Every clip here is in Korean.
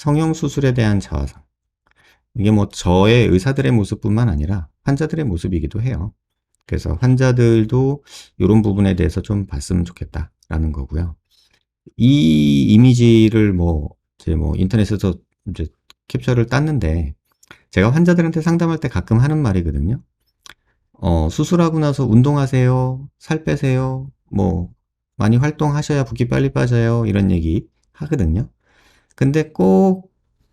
성형수술에 대한 자화상. 이게 뭐 저의 의사들의 모습뿐만 아니라 환자들의 모습이기도 해요. 그래서 환자들도 이런 부분에 대해서 좀 봤으면 좋겠다라는 거고요. 이 이미지를 이제 인터넷에서 이제 캡처를 땄는데, 제가 환자들한테 상담할 때 가끔 하는 말이거든요. 수술하고 나서 운동하세요, 살 빼세요, 많이 활동하셔야 붓기 빨리 빠져요, 이런 얘기 하거든요. 근데 꼭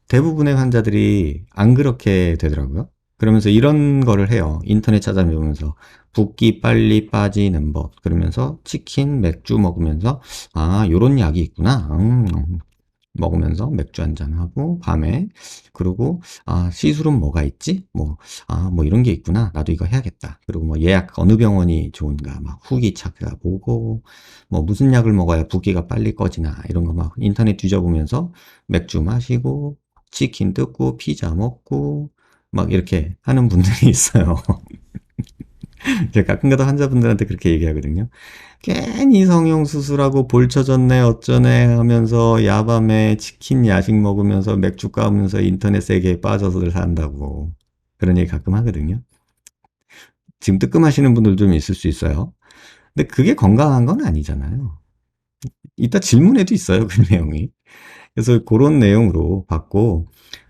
대부분의 환자들이 안 그렇게 되더라고요. 그러면서 이런 거를 해요. 인터넷 찾아보면서 붓기 빨리 빠지는 법. 그러면서 치킨, 맥주 먹으면서 요런 약이 있구나. 먹으면서 맥주 한잔 하고 밤에. 그리고 시술은 뭐가 있지? 뭐 이런 게 있구나. 나도 이거 해야겠다. 그리고 예약 어느 병원이 좋은가 막 후기 찾아보고, 무슨 약을 먹어야 붓기가 빨리 꺼지나 이런 거 막 인터넷 뒤져보면서 맥주 마시고 치킨 뜯고 피자 먹고 막 이렇게 하는 분들이 있어요. 제가 가끔가다 환자분들한테 그렇게 얘기하거든요. 괜히 성형수술하고 볼 쳐졌네 어쩌네 하면서 야밤에 치킨 야식 먹으면서 맥주 까면서 인터넷 세계에 빠져서 산다고 그런 얘기 가끔 하거든요. 지금 뜨끔하시는 분들 좀 있을 수 있어요. 근데 그게 건강한 건 아니잖아요. 이따 질문에도 있어요, 그 내용이. 그래서 그런 내용으로 받고,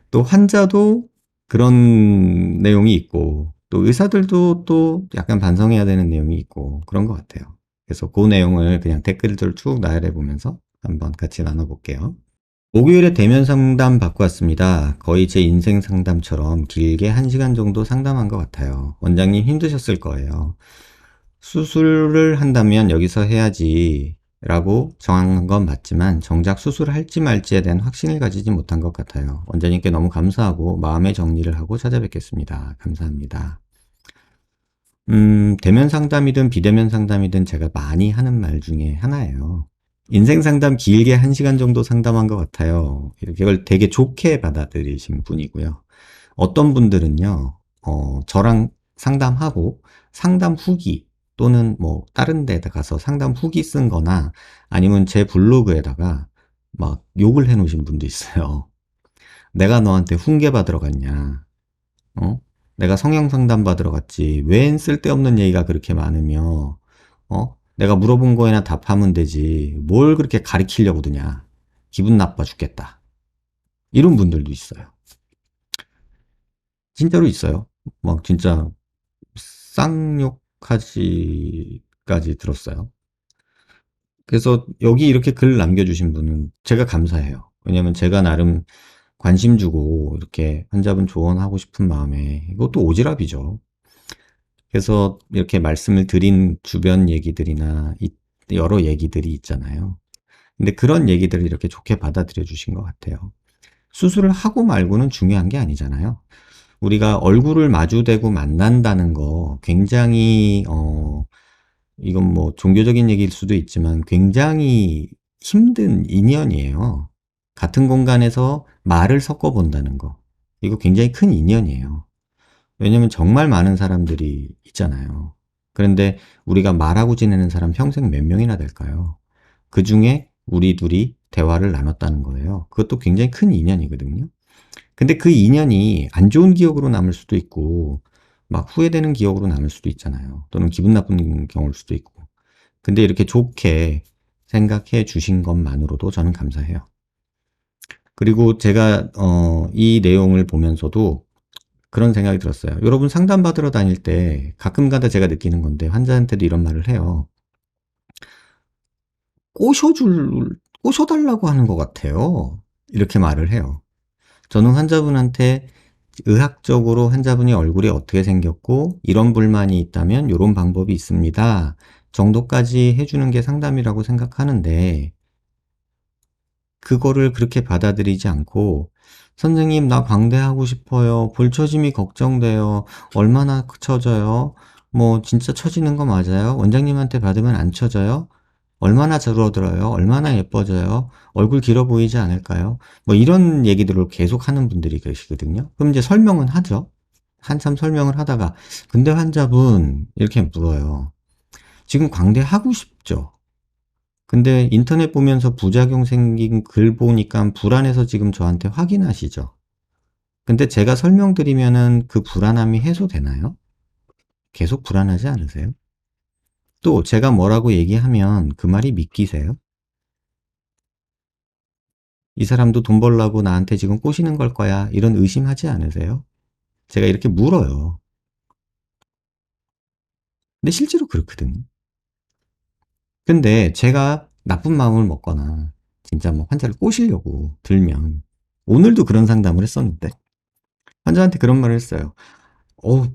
또 환자도 그런 내용이 있고, 또 의사들도 또 약간 반성해야 되는 내용이 있고, 그런 것 같아요. 그래서 그 내용을 그냥 댓글들 쭉 나열해 보면서 한번 같이 나눠볼게요. 목요일에 대면 상담 받고 왔습니다. 거의 제 인생 상담처럼 길게 1시간 정도 상담한 것 같아요. 원장님 힘드셨을 거예요. 수술을 한다면 여기서 해야지 라고 정한 건 맞지만 정작 수술할지 말지에 대한 확신을 가지지 못한 것 같아요. 원장님께 너무 감사하고 마음의 정리를 하고 찾아뵙겠습니다. 감사합니다. 대면 상담이든 비대면 상담이든 제가 많이 하는 말 중에 하나예요. 인생 상담 길게 1시간 정도 상담한 것 같아요. 이걸 되게 좋게 받아들이신 분이고요. 어떤 분들은요, 저랑 상담하고 상담 후기 또는 다른 데다 가서 상담 후기 쓴 거나 아니면 제 블로그에다가 막 욕을 해 놓으신 분도 있어요. 내가 너한테 훈계 받으러 갔냐? 어? 내가 성형 상담 받으러 갔지. 웬 쓸데없는 얘기가 그렇게 많으며, 내가 물어본 거에나 답하면 되지. 뭘 그렇게 가리키려고 드냐. 기분 나빠 죽겠다. 이런 분들도 있어요. 진짜로 있어요. 막 진짜 쌍욕하지까지 들었어요. 그래서 여기 이렇게 글 남겨주신 분은 제가 감사해요. 왜냐면 제가 나름 관심 주고 이렇게 환자분 조언하고 싶은 마음에 이것도 오지랖이죠. 그래서 이렇게 말씀을 드린 주변 얘기들이나 여러 얘기들이 있잖아요. 근데 그런 얘기들을 이렇게 좋게 받아들여 주신 것 같아요. 수술을 하고 말고는 중요한 게 아니잖아요. 우리가 얼굴을 마주대고 만난다는 거 굉장히 이건 종교적인 얘기일 수도 있지만 굉장히 힘든 인연이에요. 같은 공간에서 말을 섞어 본다는 거. 이거 굉장히 큰 인연이에요. 왜냐면 정말 많은 사람들이 있잖아요. 그런데 우리가 말하고 지내는 사람 평생 몇 명이나 될까요? 그 중에 우리 둘이 대화를 나눴다는 거예요. 그것도 굉장히 큰 인연이거든요. 근데 그 인연이 안 좋은 기억으로 남을 수도 있고, 막 후회되는 기억으로 남을 수도 있잖아요. 또는 기분 나쁜 경우일 수도 있고. 근데 이렇게 좋게 생각해 주신 것만으로도 저는 감사해요. 그리고 제가, 이 내용을 보면서도 그런 생각이 들었어요. 여러분 상담받으러 다닐 때 가끔가다 제가 느끼는 건데 환자한테도 이런 말을 해요. 꼬셔달라고 하는 것 같아요. 이렇게 말을 해요. 저는 환자분한테 의학적으로 환자분이 얼굴이 어떻게 생겼고 이런 불만이 있다면 이런 방법이 있습니다. 정도까지 해주는 게 상담이라고 생각하는데 그거를 그렇게 받아들이지 않고 선생님 나 광대하고 싶어요. 볼 처짐이 걱정돼요. 얼마나 처져요? 진짜 처지는 거 맞아요? 원장님한테 받으면 안 처져요? 얼마나 줄어들어요? 얼마나 예뻐져요? 얼굴 길어 보이지 않을까요? 이런 얘기들을 계속 하는 분들이 계시거든요. 그럼 이제 설명은 하죠. 한참 설명을 하다가 근데 환자분 이렇게 물어요. 지금 광대하고 싶죠? 근데 인터넷 보면서 부작용 생긴 글 보니까 불안해서 지금 저한테 확인하시죠? 근데 제가 설명드리면은 그 불안함이 해소되나요? 계속 불안하지 않으세요? 또 제가 뭐라고 얘기하면 그 말이 믿기세요? 이 사람도 돈 벌려고 나한테 지금 꼬시는 걸 거야. 이런 의심하지 않으세요? 제가 이렇게 물어요. 근데 실제로 그렇거든요. 근데 제가 나쁜 마음을 먹거나 진짜 뭐 환자를 꼬시려고 들면 오늘도 그런 상담을 했었는데 환자한테 그런 말을 했어요. 어,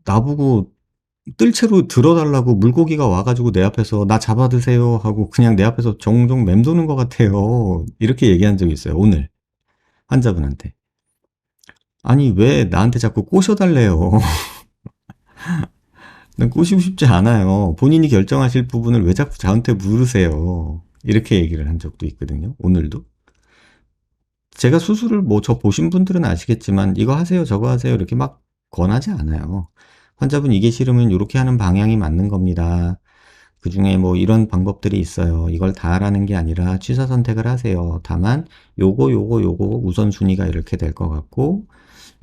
나보고 뜰채로 들어달라고 물고기가 와가지고 내 앞에서 나 잡아 드세요 하고 그냥 내 앞에서 종종 맴도는 것 같아요. 이렇게 얘기한 적이 있어요. 오늘 환자분한테. 아니 왜 나한테 자꾸 꼬셔달래요. 난 꼬시고 싶지 않아요. 본인이 결정하실 부분을 왜 자꾸 저한테 물으세요. 이렇게 얘기를 한 적도 있거든요. 오늘도. 제가 수술을 뭐 저 보신 분들은 아시겠지만 이거 하세요 저거 하세요 이렇게 막 권하지 않아요. 환자분 이게 싫으면 이렇게 하는 방향이 맞는 겁니다. 그 중에 뭐 이런 방법들이 있어요. 이걸 다 하라는 게 아니라 취사 선택을 하세요. 다만 요거 우선순위가 이렇게 될 것 같고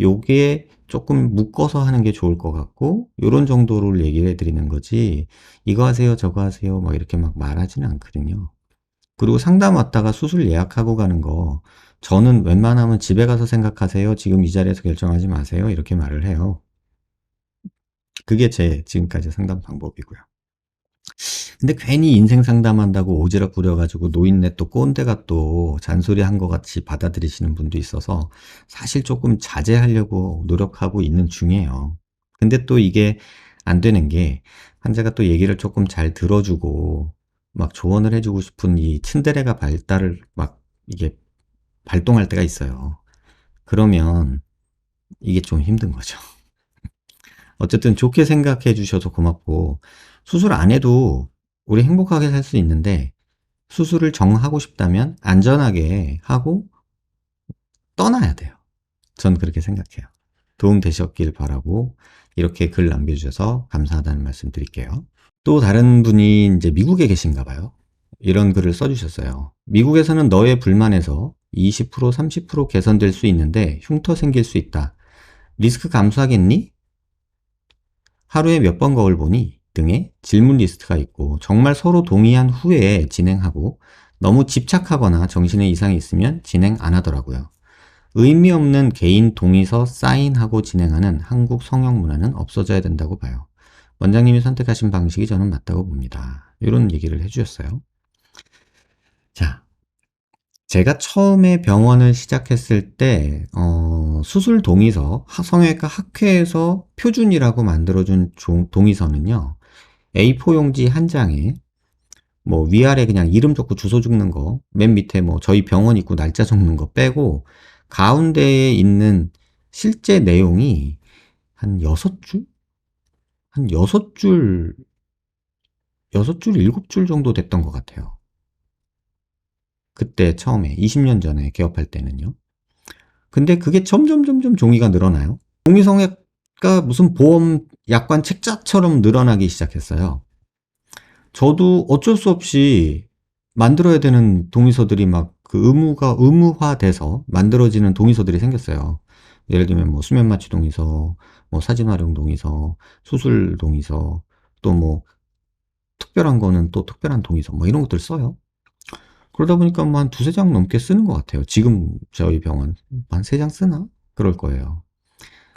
요게 조금 묶어서 하는 게 좋을 것 같고 요런 정도를 얘기를 해드리는 거지 이거 하세요 저거 하세요 막 이렇게 막 말하지는 않거든요. 그리고 상담 왔다가 수술 예약하고 가는 거 저는 웬만하면 집에 가서 생각하세요. 지금 이 자리에서 결정하지 마세요. 이렇게 말을 해요. 그게 제 지금까지 상담 방법이고요. 근데 괜히 인생 상담한다고 오지랖 부려가지고 노인네 또 꼰대가 또 잔소리한 것 같이 받아들이시는 분도 있어서 사실 조금 자제하려고 노력하고 있는 중이에요. 근데 또 이게 안 되는 게 환자가 또 얘기를 조금 잘 들어주고 막 조언을 해주고 싶은 이 츤데레가 발달을 막 이게 발동할 때가 있어요. 그러면 이게 좀 힘든 거죠. 어쨌든 좋게 생각해 주셔서 고맙고 수술 안 해도 우리 행복하게 살 수 있는데 수술을 정하고 싶다면 안전하게 하고 떠나야 돼요. 전 그렇게 생각해요. 도움 되셨길 바라고 이렇게 글 남겨주셔서 감사하다는 말씀 드릴게요. 또 다른 분이 이제 미국에 계신가 봐요. 이런 글을 써주셨어요. 미국에서는 너의 불만에서 20% 30% 개선될 수 있는데 흉터 생길 수 있다. 리스크 감수하겠니? 하루에 몇 번 거울 보니? 등의 질문 리스트가 있고 정말 서로 동의한 후에 진행하고 너무 집착하거나 정신에 이상이 있으면 진행 안 하더라고요. 의미 없는 개인 동의서 사인하고 진행하는 한국 성형 문화는 없어져야 된다고 봐요. 원장님이 선택하신 방식이 저는 맞다고 봅니다. 이런 얘기를 해주셨어요. 자, 제가 처음에 병원을 시작했을 때 수술 동의서 성형외과 학회에서 표준이라고 만들어준 동의서는요. A4 용지 한 장에 뭐 위아래 그냥 이름 적고 주소 적는 거, 맨 밑에 뭐 저희 병원 있고 날짜 적는 거 빼고 가운데에 있는 실제 내용이 한 6줄? 한 6줄, 6줄, 7줄 정도 됐던 것 같아요. 그때 처음에 20년 전에 개업할 때는요. 근데 그게 점점 종이가 늘어나요. 동의성애가 무슨 보험 약관 책자처럼 늘어나기 시작했어요. 저도 어쩔 수 없이 만들어야 되는 동의서들이 막 그 의무화돼서 만들어지는 동의서들이 생겼어요. 예를 들면 뭐 수면 마취 동의서, 뭐 사진 활용 동의서, 수술 동의서, 또 뭐 특별한 거는 또 특별한 동의서, 뭐 이런 것들 써요. 그러다 보니까 뭐 한 두세 장 넘게 쓰는 것 같아요. 지금 저희 병원 한 세 장 쓰나? 그럴 거예요.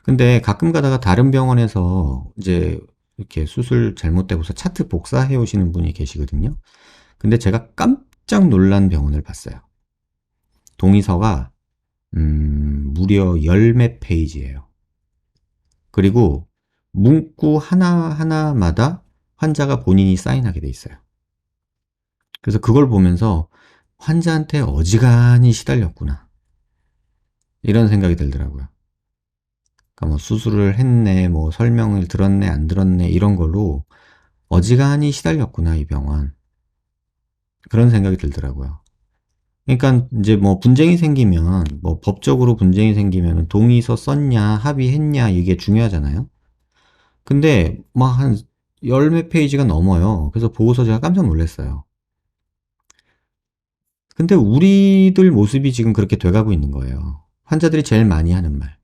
근데 가끔 가다가 다른 병원에서 이제 이렇게 수술 잘못되고서 차트 복사해 오시는 분이 계시거든요. 근데 제가 깜짝 놀란 병원을 봤어요. 동의서가 무려 열 몇 페이지예요. 그리고 문구 하나하나마다 환자가 본인이 사인하게 돼 있어요. 그래서 그걸 보면서 환자한테 어지간히 시달렸구나. 이런 생각이 들더라고요. 그러니까 뭐 수술을 했네, 뭐 설명을 들었네, 안 들었네, 이런 걸로 어지간히 시달렸구나, 이 병원. 그런 생각이 들더라고요. 그러니까 이제 뭐 분쟁이 생기면, 뭐 법적으로 분쟁이 생기면 동의서 썼냐, 합의했냐, 이게 중요하잖아요. 근데 막 한 열 몇 페이지가 넘어요. 그래서 보고서 제가 깜짝 놀랐어요. 근데 우리들 모습이 지금 그렇게 돼가고 있는 거예요. 환자들이 제일 많이 하는 말.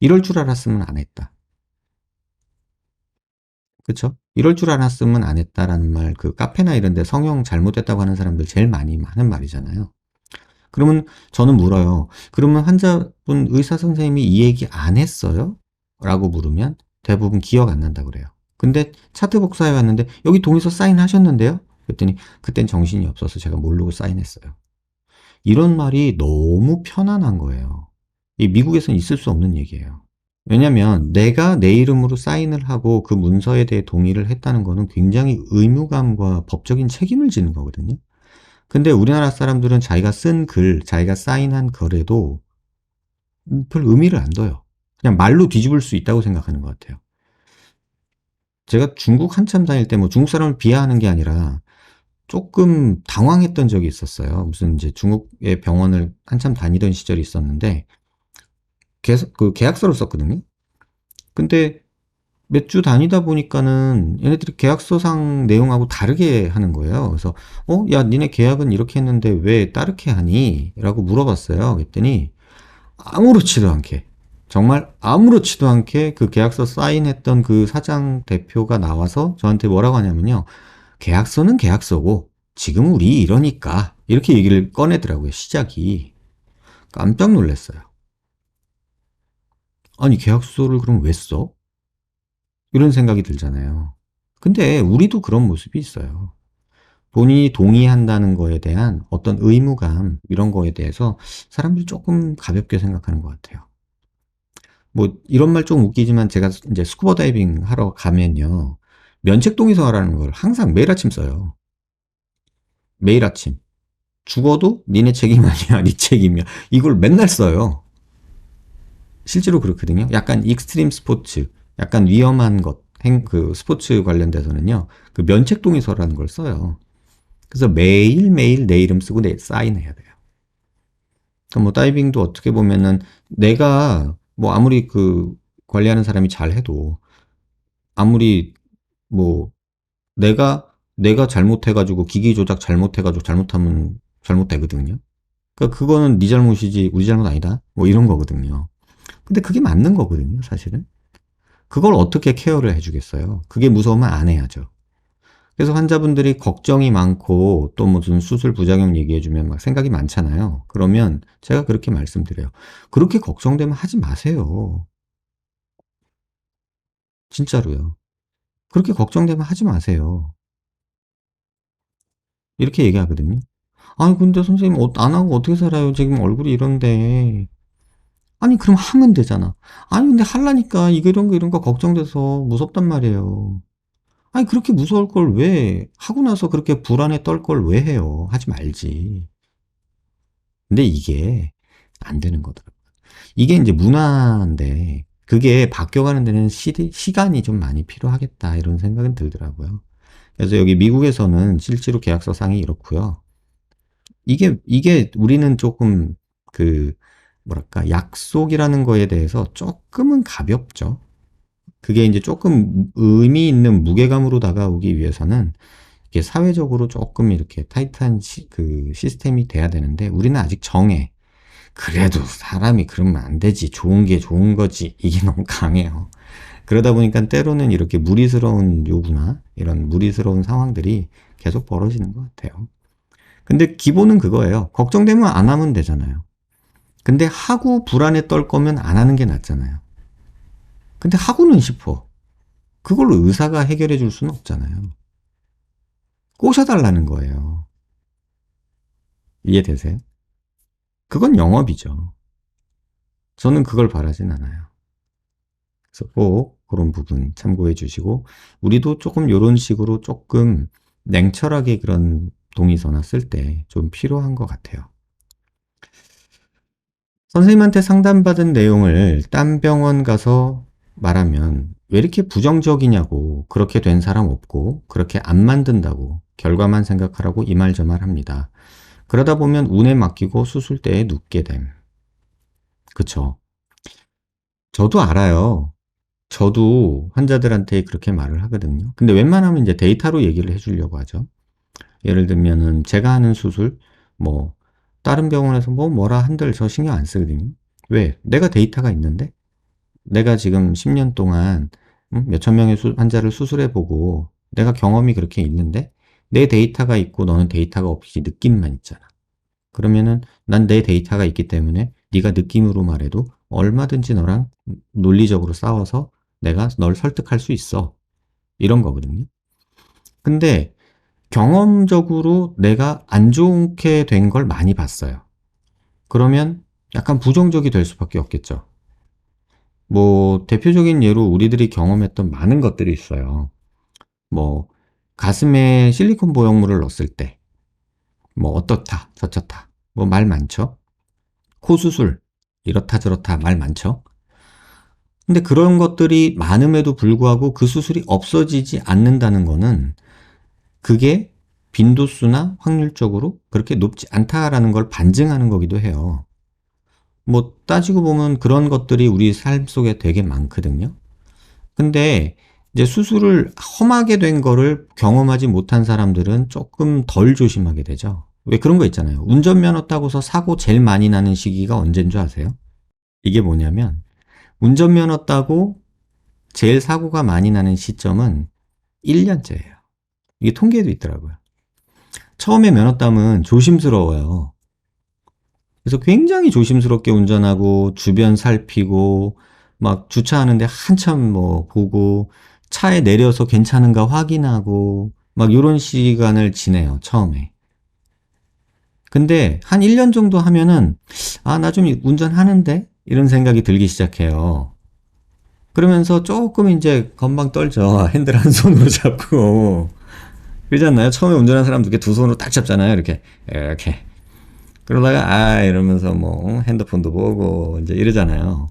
이럴 줄 알았으면 안 했다. 그쵸? 이럴 줄 알았으면 안 했다라는 말, 그 카페나 이런 데 성형 잘못됐다고 하는 사람들 제일 많이 하는 말이잖아요. 그러면 저는 물어요. 그러면 환자분 의사 선생님이 이 얘기 안 했어요? 라고 물으면 대부분 기억 안 난다 그래요. 근데 차트 복사해 왔는데 여기 동의서 사인하셨는데요? 그랬더니 그땐 정신이 없어서 제가 모르고 사인했어요. 이런 말이 너무 편안한 거예요. 이 미국에서는 있을 수 없는 얘기예요. 왜냐면 내가 내 이름으로 사인을 하고 그 문서에 대해 동의를 했다는 거는 굉장히 의무감과 법적인 책임을 지는 거거든요. 근데 우리나라 사람들은 자기가 쓴 글, 자기가 사인한 글에도 별 의미를 안 둬요. 그냥 말로 뒤집을 수 있다고 생각하는 것 같아요. 제가 중국 한참 다닐 때 뭐 중국 사람을 비하하는 게 아니라 조금 당황했던 적이 있었어요. 무슨 이제 중국의 병원을 한참 다니던 시절이 있었는데 계속 그 계약서를 썼거든요. 근데 몇 주 다니다 보니까는 얘네들이 계약서상 내용하고 다르게 하는 거예요. 그래서 야, 니네 계약은 이렇게 했는데 왜 다르게 하니? 라고 물어봤어요. 그랬더니 아무렇지도 않게, 정말 아무렇지도 않게 그 계약서 사인했던 그 사장 대표가 나와서 저한테 뭐라고 하냐면요. 계약서는 계약서고 지금 우리 이러니까 이렇게 얘기를 꺼내더라고요. 시작이. 깜짝 놀랐어요. 아니, 계약서를 그럼 왜 써? 이런 생각이 들잖아요. 근데 우리도 그런 모습이 있어요. 본인이 동의한다는 거에 대한 어떤 의무감, 이런 거에 대해서 사람들이 조금 가볍게 생각하는 것 같아요. 뭐 이런 말 좀 웃기지만 제가 이제 스쿠버 다이빙 하러 가면요. 면책 동의서 하라는 걸 항상 매일 아침 써요. 매일 아침. 죽어도 니네 책임 아니야, 네 책임이야. 이걸 맨날 써요. 실제로 그렇거든요. 약간 익스트림 스포츠, 약간 위험한 것, 그 스포츠 관련돼서는요. 그 면책 동의서라는 걸 써요. 그래서 매일매일 내 이름 쓰고 내 사인해야 돼요. 그러니까 뭐 다이빙도 어떻게 보면은 내가 뭐 아무리 그 관리하는 사람이 잘해도 아무리 뭐 내가 잘못해가지고 기기 조작 잘못해가지고 잘못하면 잘못되거든요. 그러니까 그거는 네 잘못이지 우리 잘못 아니다. 뭐 이런 거거든요. 근데 그게 맞는 거거든요, 사실은. 그걸 어떻게 케어를 해주겠어요? 그게 무서우면 안 해야죠. 그래서 환자분들이 걱정이 많고 또 무슨 수술 부작용 얘기해주면 막 생각이 많잖아요. 그러면 제가 그렇게 말씀드려요. 그렇게 걱정되면 하지 마세요. 진짜로요. 그렇게 걱정되면 하지 마세요. 이렇게 얘기하거든요. 아니, 근데 선생님, 안 하고 어떻게 살아요? 지금 얼굴이 이런데. 아니, 그럼 하면 되잖아. 아니, 근데 하려니까 이런 거 걱정돼서 무섭단 말이에요. 아니, 그렇게 무서울 걸 왜, 하고 나서 그렇게 불안에 떨 걸 왜 해요? 하지 말지. 근데 이게 안 되는 거더라고요. 이게 이제 문화인데, 그게 바뀌어가는 데는 시간이 좀 많이 필요하겠다, 이런 생각은 들더라고요. 그래서 여기 미국에서는 실제로 계약서상이 이렇고요. 이게 우리는 조금 그, 뭐랄까, 약속이라는 거에 대해서 조금은 가볍죠. 그게 이제 조금 의미 있는 무게감으로 다가오기 위해서는 이게 사회적으로 조금 이렇게 타이트한 그 시스템이 돼야 되는데 우리는 아직 정해. 그래도 사람이 그러면 안 되지. 좋은 게 좋은 거지. 이게 너무 강해요. 그러다 보니까 때로는 이렇게 무리스러운 요구나 이런 무리스러운 상황들이 계속 벌어지는 것 같아요. 근데 기본은 그거예요. 걱정되면 안 하면 되잖아요. 근데 하고 불안에 떨 거면 안 하는 게 낫잖아요. 근데 하고는 싶어. 그걸로 의사가 해결해 줄 수는 없잖아요. 꼬셔달라는 거예요. 이해되세요? 그건 영업이죠. 저는 그걸 바라진 않아요. 그래서 꼭 그런 부분 참고해 주시고, 우리도 조금 이런 식으로 조금 냉철하게 그런 동의서나 쓸 때 좀 필요한 것 같아요. 선생님한테 상담받은 내용을 딴 병원 가서 말하면 왜 이렇게 부정적이냐고, 그렇게 된 사람 없고 그렇게 안 만든다고 결과만 생각하라고 이 말 저 말 합니다. 그러다 보면 운에 맡기고 수술대에 눕게 됨. 그쵸? 저도 알아요. 저도 환자들한테 그렇게 말을 하거든요. 근데 웬만하면 이제 데이터로 얘기를 해주려고 하죠. 예를 들면은 제가 하는 수술, 뭐 다른 병원에서 뭐라 한들 저 신경 안 쓰거든요. 왜? 내가 데이터가 있는데? 내가 지금 10년 동안 몇천 명의 환자를 수술해보고 내가 경험이 그렇게 있는데 내 데이터가 있고 너는 데이터가 없이 느낌만 있잖아. 그러면은 난 내 데이터가 있기 때문에 네가 느낌으로 말해도 얼마든지 너랑 논리적으로 싸워서 내가 널 설득할 수 있어. 이런 거거든요. 근데 경험적으로 내가 안 좋게 된 걸 많이 봤어요. 그러면 약간 부정적이 될 수밖에 없겠죠. 뭐 대표적인 예로 우리들이 경험했던 많은 것들이 있어요. 뭐 가슴에 실리콘 보형물을 넣었을 때 뭐 어떻다 저렇다 뭐 말 많죠. 코 수술 이렇다 저렇다 말 많죠. 근데 그런 것들이 많음에도 불구하고 그 수술이 없어지지 않는다는 거는 그게 빈도수나 확률적으로 그렇게 높지 않다라는 걸 반증하는 거기도 해요. 뭐 따지고 보면 그런 것들이 우리 삶 속에 되게 많거든요. 근데 이제 수술을 험하게 된 거를 경험하지 못한 사람들은 조금 덜 조심하게 되죠. 왜 그런 거 있잖아요. 운전면허 따고서 사고 제일 많이 나는 시기가 언제인 줄 아세요? 이게 뭐냐면 운전면허 따고 제일 사고가 많이 나는 시점은 1년째예요. 이게 통계에도 있더라고요. 처음에 면허 따면 조심스러워요. 그래서 굉장히 조심스럽게 운전하고 주변 살피고 막 주차하는데 한참 뭐 보고 차에 내려서 괜찮은가 확인하고 막 이런 시간을 지내요, 처음에. 근데 한 1년 정도 하면은 아, 나 좀 운전하는데? 이런 생각이 들기 시작해요. 그러면서 조금 이제 건방 떨죠. 핸들 한 손으로 잡고. 그러지 않나요? 처음에 운전하는 사람도 이렇게 두 손으로 딱 잡잖아요. 이렇게. 이렇게. 그러다가 아 이러면서 뭐 핸드폰도 보고 이제 이러잖아요.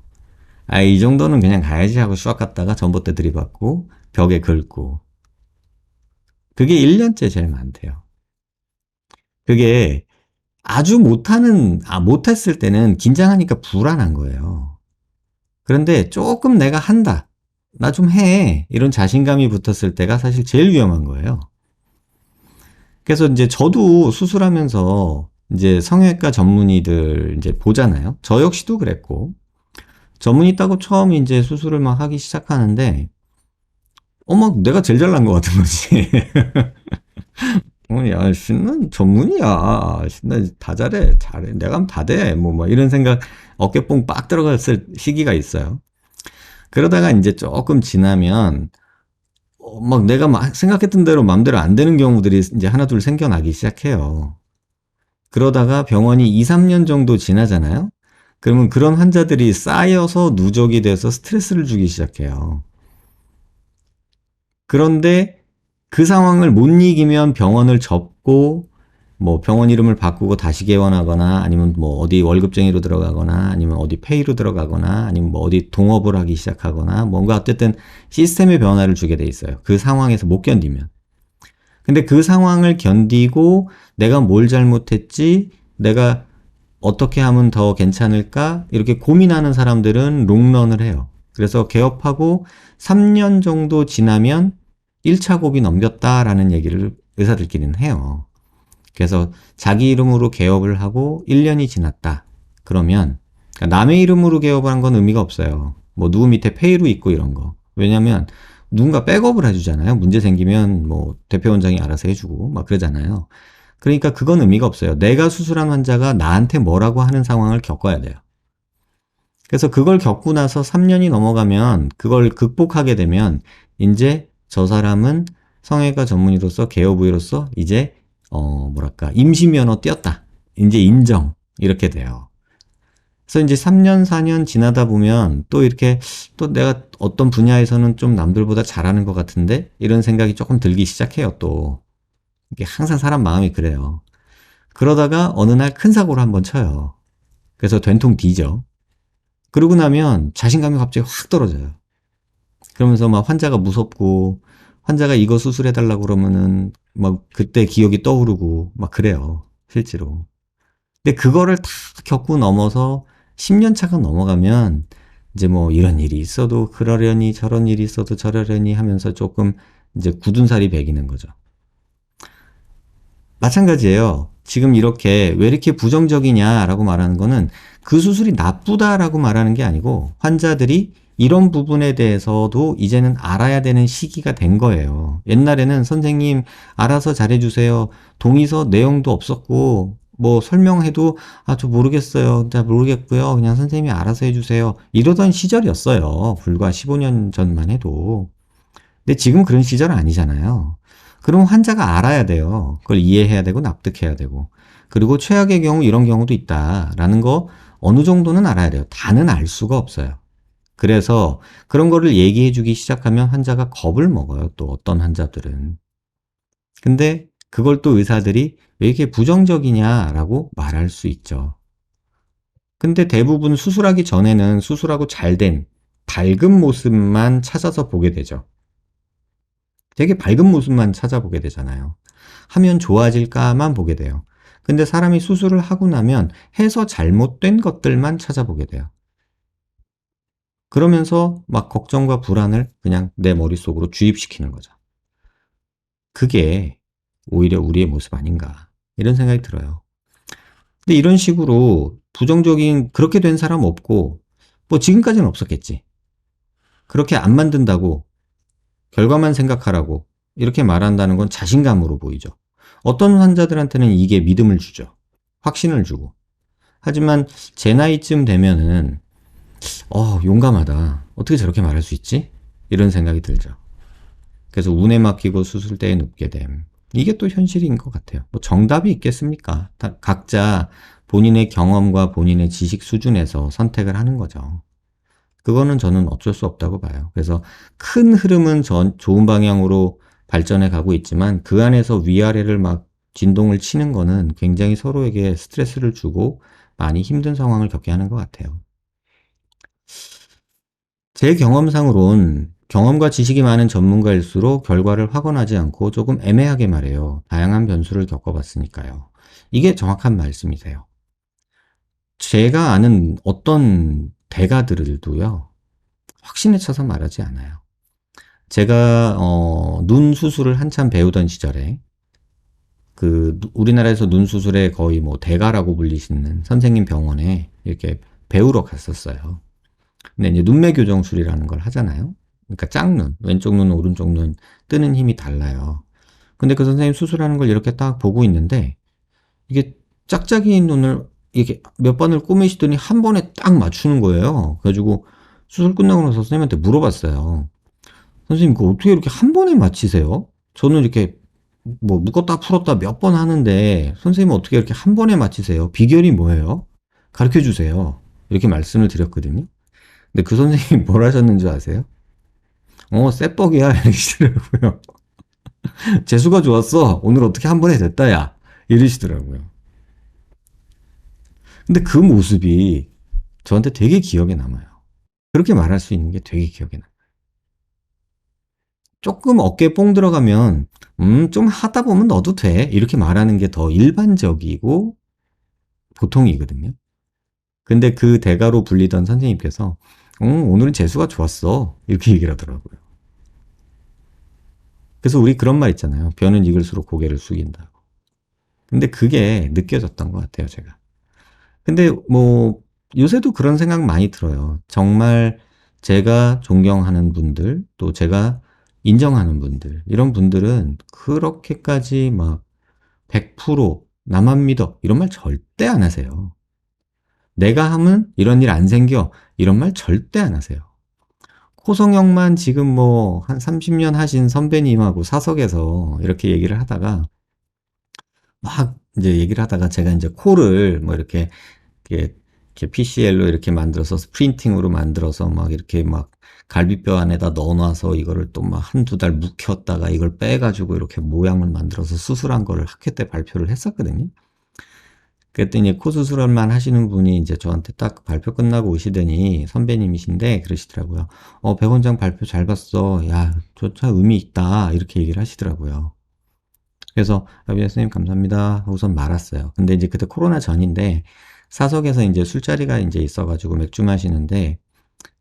아 이 정도는 그냥 가야지 하고 슈악 갔다가 전봇대 들이받고 벽에 긁고 그게 1년째 제일 많대요. 그게 아주 못했을 때는 긴장하니까 불안한 거예요. 그런데 조금 내가 한다. 나 좀 해. 이런 자신감이 붙었을 때가 사실 제일 위험한 거예요. 그래서 이제 저도 수술하면서 이제 성형외과 전문의들 이제 보잖아요. 저 역시도 그랬고. 전문의 따고 처음 이제 수술을 막 하기 시작하는데, 막 내가 제일 잘난 것 같은 거지. 야, 신난 전문이야. 신난 다 잘해. 내가 하면 다 돼. 뭐 이런 생각, 어깨뽕 빡 들어갔을 시기가 있어요. 그러다가 이제 조금 지나면, 막 내가 막 생각했던 대로 마음대로 안 되는 경우들이 이제 하나 둘 생겨나기 시작해요. 그러다가 병원이 2, 3년 정도 지나잖아요? 그러면 그런 환자들이 쌓여서 누적이 돼서 스트레스를 주기 시작해요. 그런데 그 상황을 못 이기면 병원을 접고 뭐 병원 이름을 바꾸고 다시 개원하거나 아니면 뭐 어디 월급쟁이로 들어가거나 아니면 어디 페이로 들어가거나 아니면 뭐 어디 동업을 하기 시작하거나 뭔가 어쨌든 시스템의 변화를 주게 돼 있어요. 그 상황에서 못 견디면. 근데 그 상황을 견디고 내가 뭘 잘못했지? 내가 어떻게 하면 더 괜찮을까? 이렇게 고민하는 사람들은 롱런을 해요. 그래서 개업하고 3년 정도 지나면 1차 고비 넘겼다라는 얘기를 의사들끼리는 해요. 그래서 자기 이름으로 개업을 하고 1년이 지났다. 그러면 그러니까 남의 이름으로 개업을 한 건 의미가 없어요. 뭐 누구 밑에 페이로 있고 이런 거. 왜냐면 누군가 백업을 해주잖아요. 문제 생기면 뭐 대표원장이 알아서 해주고 막 그러잖아요. 그러니까 그건 의미가 없어요. 내가 수술한 환자가 나한테 뭐라고 하는 상황을 겪어야 돼요. 그래서 그걸 겪고 나서 3년이 넘어가면 그걸 극복하게 되면 이제 저 사람은 성형외과 전문의로서 개업의로서 이제 뭐랄까 임시면허 띄었다. 이제 인정 이렇게 돼요. 그래서 이제 3년 4년 지나다 보면 또 이렇게 또 내가 어떤 분야에서는 좀 남들보다 잘하는 것 같은데 이런 생각이 조금 들기 시작해요. 또 이게 항상 사람 마음이 그래요. 그러다가 어느 날 큰 사고를 한번 쳐요. 그래서 된통 뒤져. 그러고 나면 자신감이 갑자기 확 떨어져요. 그러면서 막 환자가 무섭고 환자가 이거 수술해달라고 그러면은 막 그때 기억이 떠오르고 막 그래요. 실제로. 근데 그거를 다 겪고 넘어서 10년 차가 넘어가면 이제 뭐 이런 일이 있어도 그러려니 저런 일이 있어도 저러려니 하면서 조금 이제 굳은 살이 배기는 거죠. 마찬가지예요. 지금 이렇게 왜 이렇게 부정적이냐라고 말하는 거는 그 수술이 나쁘다라고 말하는 게 아니고 환자들이 이런 부분에 대해서도 이제는 알아야 되는 시기가 된 거예요. 옛날에는 선생님 알아서 잘해주세요. 동의서 내용도 없었고 뭐 설명해도 저 모르겠어요. 잘 모르겠고요. 그냥 선생님이 알아서 해주세요. 이러던 시절이었어요. 불과 15년 전만 해도. 근데 지금 그런 시절 아니잖아요. 그럼 환자가 알아야 돼요. 그걸 이해해야 되고 납득해야 되고. 그리고 최악의 경우 이런 경우도 있다라는 거 어느 정도는 알아야 돼요. 다는 알 수가 없어요. 그래서 그런 거를 얘기해 주기 시작하면 환자가 겁을 먹어요. 또 어떤 환자들은. 근데 그걸 또 의사들이 왜 이렇게 부정적이냐라고 말할 수 있죠. 근데 대부분 수술하기 전에는 수술하고 잘 된 밝은 모습만 찾아서 보게 되죠. 되게 밝은 모습만 찾아보게 되잖아요. 하면 좋아질까만 보게 돼요. 근데 사람이 수술을 하고 나면 해서 잘못된 것들만 찾아보게 돼요. 그러면서 막 걱정과 불안을 그냥 내 머릿속으로 주입시키는 거죠. 그게 오히려 우리의 모습 아닌가. 이런 생각이 들어요. 근데 이런 식으로 부정적인, 그렇게 된 사람 없고, 뭐 지금까지는 없었겠지. 그렇게 안 만든다고, 결과만 생각하라고, 이렇게 말한다는 건 자신감으로 보이죠. 어떤 환자들한테는 이게 믿음을 주죠. 확신을 주고. 하지만 제 나이쯤 되면은, 용감하다. 어떻게 저렇게 말할 수 있지? 이런 생각이 들죠. 그래서 운에 맡기고 수술대에 눕게 됨. 이게 또 현실인 것 같아요. 뭐 정답이 있겠습니까? 각자 본인의 경험과 본인의 지식 수준에서 선택을 하는 거죠. 그거는 저는 어쩔 수 없다고 봐요. 그래서 큰 흐름은 좋은 방향으로 발전해 가고 있지만 그 안에서 위아래를 막 진동을 치는 거는 굉장히 서로에게 스트레스를 주고 많이 힘든 상황을 겪게 하는 것 같아요. 제 경험상으론 경험과 지식이 많은 전문가일수록 결과를 확언하지 않고 조금 애매하게 말해요. 다양한 변수를 겪어봤으니까요. 이게 정확한 말씀이세요. 제가 아는 어떤 대가들도요, 확신에 차서 말하지 않아요. 제가 눈 수술을 한참 배우던 시절에 우리나라에서 눈 수술의 거의 뭐 대가라고 불리시는 선생님 병원에 이렇게 배우러 갔었어요. 근데 이제 눈매 교정술이라는 걸 하잖아요. 그러니까 짝눈, 왼쪽 눈, 오른쪽 눈 뜨는 힘이 달라요. 근데 그 선생님 수술하는 걸 이렇게 딱 보고 있는데 이게 짝짝이인 눈을 이렇게 몇 번을 꼬매시더니 한 번에 딱 맞추는 거예요. 그래가지고 수술 끝나고 나서 선생님한테 물어봤어요. 선생님, 그거 어떻게 이렇게 한 번에 맞히세요? 저는 이렇게 뭐 묶었다 풀었다 몇 번 하는데 선생님은 어떻게 이렇게 한 번에 맞히세요? 비결이 뭐예요? 가르쳐 주세요. 이렇게 말씀을 드렸거든요. 근데 그 선생님이 뭘 하셨는 줄 아세요? 쎄뻑이야. 이러시더라고요. 재수가 좋았어. 오늘 어떻게 한 번에 됐다, 야. 이러시더라고요. 근데 그 모습이 저한테 되게 기억에 남아요. 그렇게 말할 수 있는 게 되게 기억에 남아요. 조금 어깨에 뽕 들어가면, 좀 하다 보면 너도 돼. 이렇게 말하는 게 더 일반적이고 보통이거든요. 근데 그 대가로 불리던 선생님께서, 오늘은 재수가 좋았어. 이렇게 얘기를 하더라고요. 그래서 우리 그런 말 있잖아요. 벼는 익을수록 고개를 숙인다고. 근데 그게 느껴졌던 것 같아요, 제가. 근데 뭐 요새도 그런 생각 많이 들어요. 정말 제가 존경하는 분들, 또 제가 인정하는 분들, 이런 분들은 그렇게까지 막 100% 나만 믿어 이런 말 절대 안 하세요. 내가 하면 이런 일 안 생겨 이런 말 절대 안 하세요. 코성형만 지금 뭐 한 30년 하신 선배님하고 사석에서 이렇게 얘기를 하다가 막 이제 얘기를 하다가 제가 이제 코를 뭐 이렇게 PCL로 이렇게 만들어서 프린팅으로 만들어서 막 이렇게 막 갈비뼈 안에다 넣어놔서 이거를 또 막 한두 달 묵혔다가 이걸 빼가지고 이렇게 모양을 만들어서 수술한 거를 학회 때 발표를 했었거든요. 그랬더니 코 수술만 하시는 분이 이제 저한테 딱 발표 끝나고 오시더니 선배님이신데 그러시더라고요. 백 원장 발표 잘 봤어. 야, 저 참 의미 있다. 이렇게 얘기를 하시더라고요. 그래서 선생님 감사합니다 하고선 말았어요. 근데 이제 그때 코로나 전인데 사석에서 이제 술자리가 이제 있어가지고 맥주 마시는데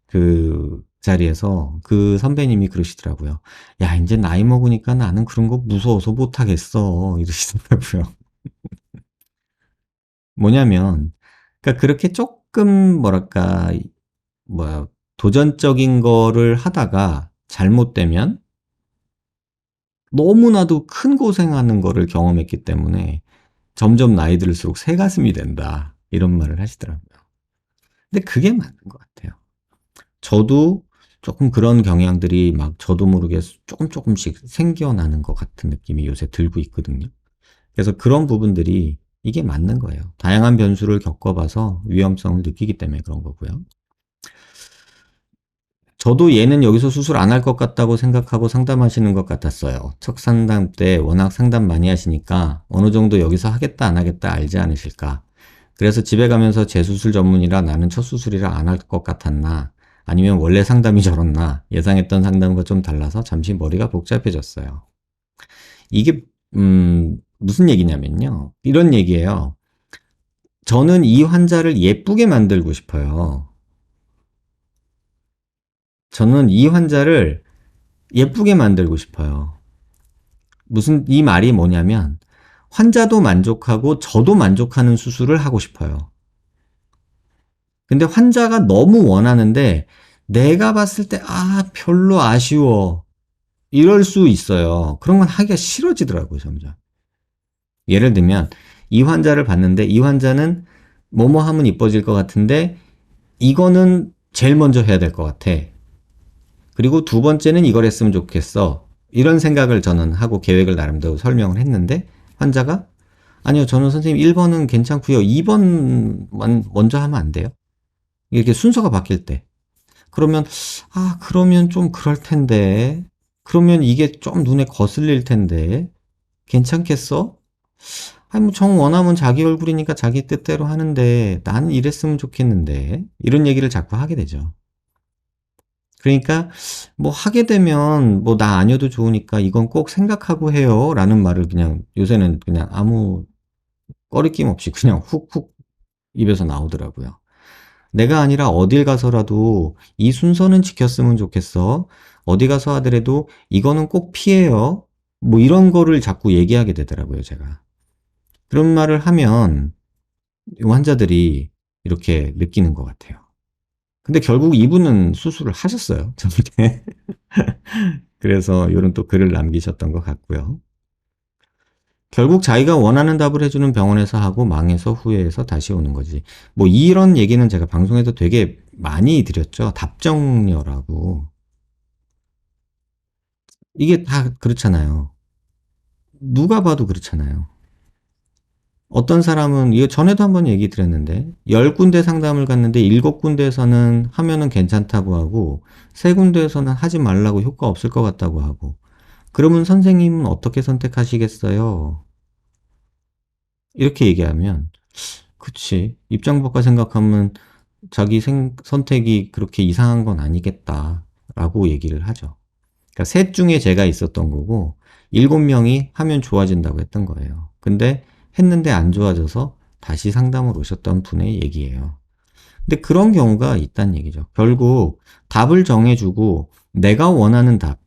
그 자리에서 그 선배님이 그러시더라고요. 야, 이제 나이 먹으니까 나는 그런 거 무서워서 못하겠어. 이러시더라고요. 뭐냐면, 그러니까 그렇게 조금 뭐랄까, 뭐야, 도전적인 거를 하다가 잘못되면 너무나도 큰 고생하는 거를 경험했기 때문에 점점 나이 들수록 새가슴이 된다. 이런 말을 하시더라고요. 근데 그게 맞는 것 같아요. 저도 조금 그런 경향들이 막 저도 모르게 조금씩 생겨나는 것 같은 느낌이 요새 들고 있거든요. 그래서 그런 부분들이 이게 맞는 거예요. 다양한 변수를 겪어봐서 위험성을 느끼기 때문에 그런 거고요. 저도 얘는 여기서 수술 안 할 것 같다고 생각하고 상담하시는 것 같았어요. 첫 상담 때 워낙 상담 많이 하시니까 어느 정도 여기서 하겠다 안 하겠다 알지 않으실까. 그래서 집에 가면서 재수술 전문이라 나는 첫 수술이라 안 할 것 같았나, 아니면 원래 상담이 저렇나, 예상했던 상담과 좀 달라서 잠시 머리가 복잡해졌어요. 이게 무슨 얘기냐면요. 이런 얘기예요. 저는 이 환자를 예쁘게 만들고 싶어요. 저는 이 환자를 예쁘게 만들고 싶어요. 무슨 이 말이 뭐냐면 환자도 만족하고 저도 만족하는 수술을 하고 싶어요. 근데 환자가 너무 원하는데 내가 봤을 때 별로 아쉬워. 이럴 수 있어요. 그런 건 하기가 싫어지더라고요, 점점. 예를 들면 이 환자를 봤는데 이 환자는 뭐뭐 하면 이뻐질 것 같은데 이거는 제일 먼저 해야 될 것 같아. 그리고 두 번째는 이걸 했으면 좋겠어. 이런 생각을 저는 하고 계획을 나름대로 설명을 했는데 환자가 아니요, 저는 선생님 1번은 괜찮고요. 2번만 먼저 하면 안 돼요? 이렇게 순서가 바뀔 때. 그러면 그러면 좀 그럴 텐데. 그러면 이게 좀 눈에 거슬릴 텐데. 괜찮겠어? 아니 뭐 정 원하면 자기 얼굴이니까 자기 뜻대로 하는데 나는 이랬으면 좋겠는데. 이런 얘기를 자꾸 하게 되죠. 그러니까 뭐 하게 되면 뭐 나 아니어도 좋으니까 이건 꼭 생각하고 해요 라는 말을 그냥 요새는 그냥 아무 꺼리낌 없이 그냥 훅훅 입에서 나오더라고요. 내가 아니라 어딜 가서라도 이 순서는 지켰으면 좋겠어. 어디 가서 하더라도 이거는 꼭 피해요. 뭐 이런 거를 자꾸 얘기하게 되더라고요, 제가. 그런 말을 하면 환자들이 이렇게 느끼는 것 같아요. 근데 결국 이분은 수술을 하셨어요, 저한테. 그래서 이런 또 글을 남기셨던 것 같고요. 결국 자기가 원하는 답을 해주는 병원에서 하고 망해서 후회해서 다시 오는 거지. 뭐 이런 얘기는 제가 방송에서 되게 많이 드렸죠. 답정녀라고. 이게 다 그렇잖아요. 누가 봐도 그렇잖아요. 어떤 사람은 이거 전에도 한번 얘기 드렸는데 10군데 상담을 갔는데 7군데에서는 하면은 괜찮다고 하고 3군데에서는 하지 말라고 효과 없을 것 같다고 하고, 그러면 선생님은 어떻게 선택하시겠어요? 이렇게 얘기하면 그치, 입장 바꿔 생각하면 자기 선택이 그렇게 이상한 건 아니겠다라고 얘기를 하죠. 그러니까 셋 중에 제가 있었던 거고 7명이 하면 좋아진다고 했던 거예요. 근데 했는데 안 좋아져서 다시 상담을 오셨던 분의 얘기예요. 근데 그런 경우가 있다는 얘기죠. 결국 답을 정해주고 내가 원하는 답,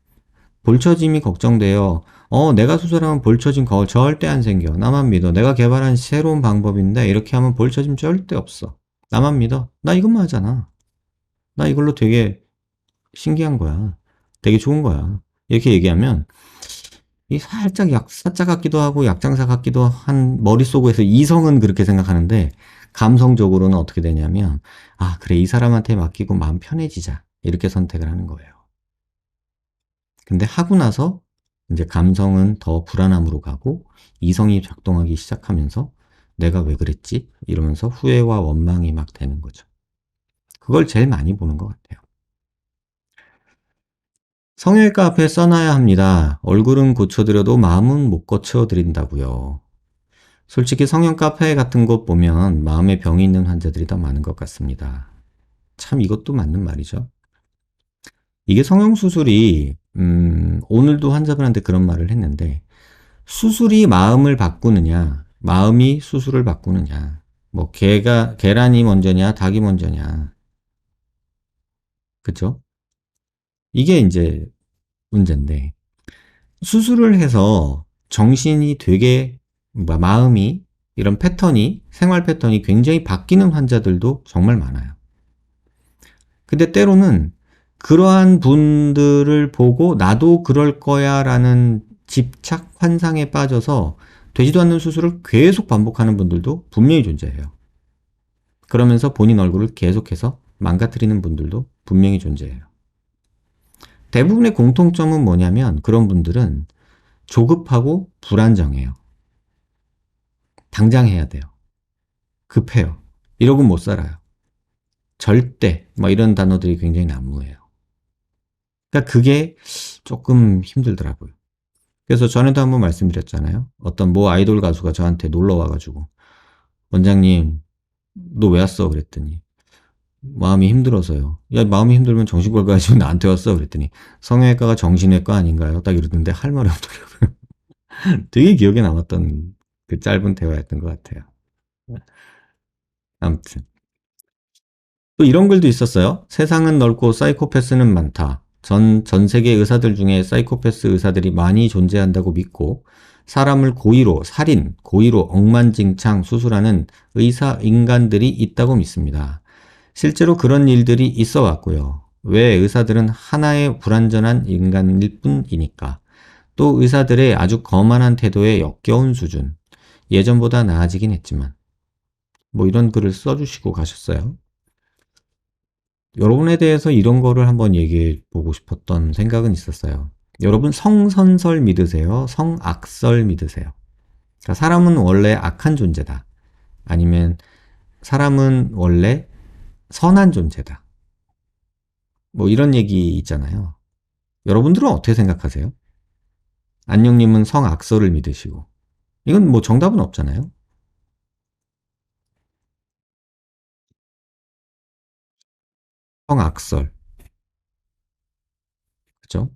볼처짐이 걱정돼요. 내가 수술하면 볼처짐 절대 안 생겨. 나만 믿어. 내가 개발한 새로운 방법인데 이렇게 하면 볼처짐 절대 없어. 나만 믿어. 나 이것만 하잖아. 나 이걸로 되게 신기한 거야. 되게 좋은 거야. 이렇게 얘기하면 이 살짝 약사자 같기도 하고 약장사 같기도 한 머릿속에서 이성은 그렇게 생각하는데 감성적으로는 어떻게 되냐면 그래, 이 사람한테 맡기고 마음 편해지자. 이렇게 선택을 하는 거예요. 근데 하고 나서 이제 감성은 더 불안함으로 가고 이성이 작동하기 시작하면서 내가 왜 그랬지? 이러면서 후회와 원망이 막 되는 거죠. 그걸 제일 많이 보는 것 같아요. 성형외과 앞에 써놔야 합니다. 얼굴은 고쳐드려도 마음은 못 고쳐드린다고요. 솔직히 성형 카페 같은 곳 보면 마음에 병이 있는 환자들이 더 많은 것 같습니다. 참 이것도 맞는 말이죠. 이게 성형수술이 오늘도 환자분한테 그런 말을 했는데 수술이 마음을 바꾸느냐, 마음이 수술을 바꾸느냐, 뭐 계란이 먼저냐, 닭이 먼저냐, 그쵸? 이게 이제 문제인데 수술을 해서 정신이 되게 마음이 이런 패턴이, 생활 패턴이 굉장히 바뀌는 환자들도 정말 많아요. 근데 때로는 그러한 분들을 보고 나도 그럴 거야 라는 집착 환상에 빠져서 되지도 않는 수술을 계속 반복하는 분들도 분명히 존재해요. 그러면서 본인 얼굴을 계속해서 망가뜨리는 분들도 분명히 존재해요. 대부분의 공통점은 뭐냐면 그런 분들은 조급하고 불안정해요. 당장 해야 돼요. 급해요. 이러고 못 살아요. 절대 뭐 이런 단어들이 굉장히 난무해요. 그러니까 그게 조금 힘들더라고요. 그래서 전에도 한번 말씀드렸잖아요. 어떤 모 아이돌 가수가 저한테 놀러 와가지고 원장님 너 왜 왔어? 그랬더니 마음이 힘들어서요. 야 마음이 힘들면 정신과 가지고 나한테 왔어? 그랬더니 성형외과가 정신외과 아닌가요? 딱 이러던데 할 말이 없더라고요. 되게 기억에 남았던 그 짧은 대화였던 것 같아요. 아무튼 또 이런 글도 있었어요. 세상은 넓고 사이코패스는 많다. 전 세계 의사들 중에 사이코패스 의사들이 많이 존재한다고 믿고 사람을 고의로 살인, 고의로 억만징창 수술하는 의사 인간들이 있다고 믿습니다. 실제로 그런 일들이 있어 왔고요. 왜 의사들은 하나의 불완전한 인간일 뿐이니까. 또 의사들의 아주 거만한 태도에 역겨운 수준. 예전보다 나아지긴 했지만. 뭐 이런 글을 써주시고 가셨어요. 여러분에 대해서 이런 거를 한번 얘기해 보고 싶었던 생각은 있었어요. 여러분 성선설 믿으세요? 성악설 믿으세요? 그러니까 사람은 원래 악한 존재다. 아니면 사람은 원래 선한 존재다. 뭐 이런 얘기 있잖아요. 여러분들은 어떻게 생각하세요? 안녕님은 성악설을 믿으시고. 이건 뭐 정답은 없잖아요. 성악설. 그죠?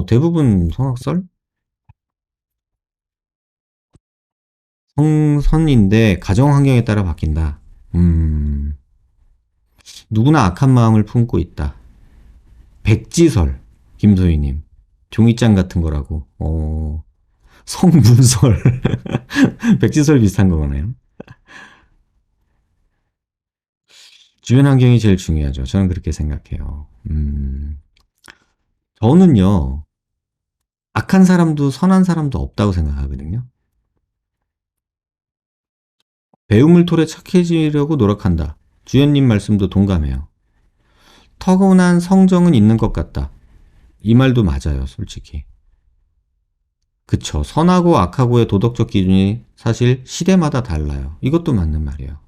대부분 성악설? 성선인데 가정 환경에 따라 바뀐다. 음, 누구나 악한 마음을 품고 있다. 백지설, 김소희님. 종이장 같은 거라고. 성문설. 백지설 비슷한 거네요. 주변 환경이 제일 중요하죠. 저는 그렇게 생각해요. 저는요, 악한 사람도 선한 사람도 없다고 생각하거든요. 배움을 통해 착해지려고 노력한다. 주연님 말씀도 동감해요. 타고난 성정은 있는 것 같다. 이 말도 맞아요, 솔직히. 그쵸. 선하고 악하고의 도덕적 기준이 사실 시대마다 달라요. 이것도 맞는 말이에요.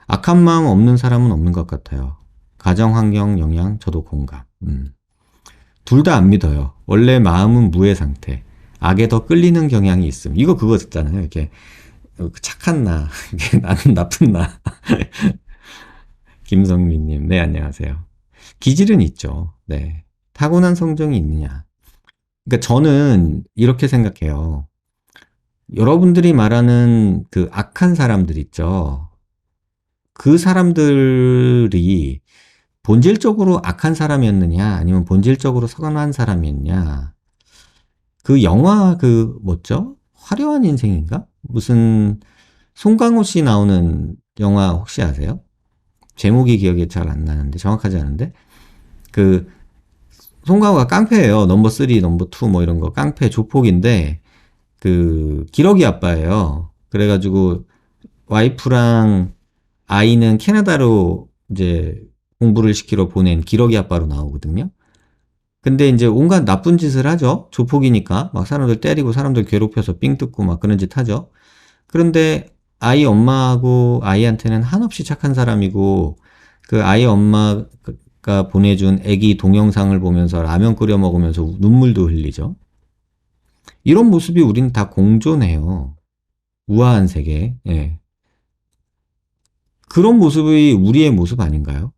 악한 마음 없는 사람은 없는 것 같아요. 가정 환경 영향 저도 공감. 둘 다 안 믿어요. 원래 마음은 무의 상태. 악에 더 끌리는 경향이 있음. 이거 그거 듣잖아요. 이렇게 착한 나, 이게 나는 나쁜 나. 김성민님, 네 안녕하세요. 기질은 있죠. 네. 타고난 성정이 있느냐. 그러니까 저는 이렇게 생각해요. 여러분들이 말하는 그 악한 사람들 있죠. 그 사람들이 본질적으로 악한 사람이었느냐, 아니면 본질적으로 선한 사람이었냐. 그 영화 그 뭐죠? 화려한 인생인가? 무슨 송강호 씨 나오는 영화 혹시 아세요? 제목이 기억이 잘 안 나는데 정확하지 않은데 그 송강호가 깡패예요. 넘버 3, 넘버 2 뭐 이런 거 깡패 조폭인데 그 기러기 아빠예요. 그래가지고 와이프랑 아이는 캐나다로 이제 공부를 시키러 보낸 기러기 아빠로 나오거든요. 근데 이제 온갖 나쁜 짓을 하죠. 조폭이니까 막 사람들 때리고 사람들 괴롭혀서 삥 뜯고 막 그런 짓 하죠. 그런데 아이 엄마하고 아이한테는 한없이 착한 사람이고 그 아이 엄마가 보내준 애기 동영상을 보면서 라면 끓여 먹으면서 눈물도 흘리죠. 이런 모습이 우린 다 공존해요. 우아한 세계. 예. 그런 모습이 우리의 모습 아닌가요?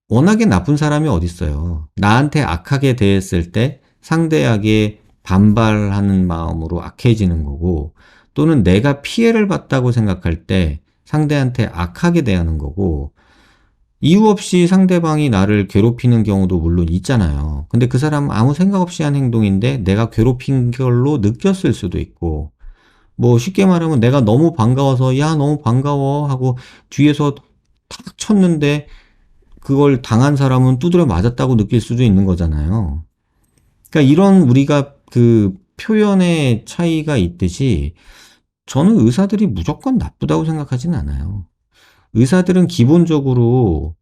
워낙에 나쁜 사람이 어딨어요. 나한테 악하게 대했을 때 상대에게 반발하는 마음으로 악해지는 거고, 또는 내가 피해를 봤다고 생각할 때 상대한테 악하게 대하는 거고, 이유 없이 상대방이 나를 괴롭히는 경우도 물론 있잖아요. 근데 그 사람은 아무 생각 없이 한 행동인데 내가 괴롭힌 걸로 느꼈을 수도 있고, 뭐 쉽게 말하면 내가 너무 반가워서 야 너무 반가워 하고 뒤에서 탁 쳤는데 그걸 당한 사람은 두드려 맞았다고 느낄 수도 있는 거잖아요. 그러니까 이런 우리가 그 표현의 차이가 있듯이 저는 의사들이 무조건 나쁘다고 생각하진 않아요. 의사들은 기본적으로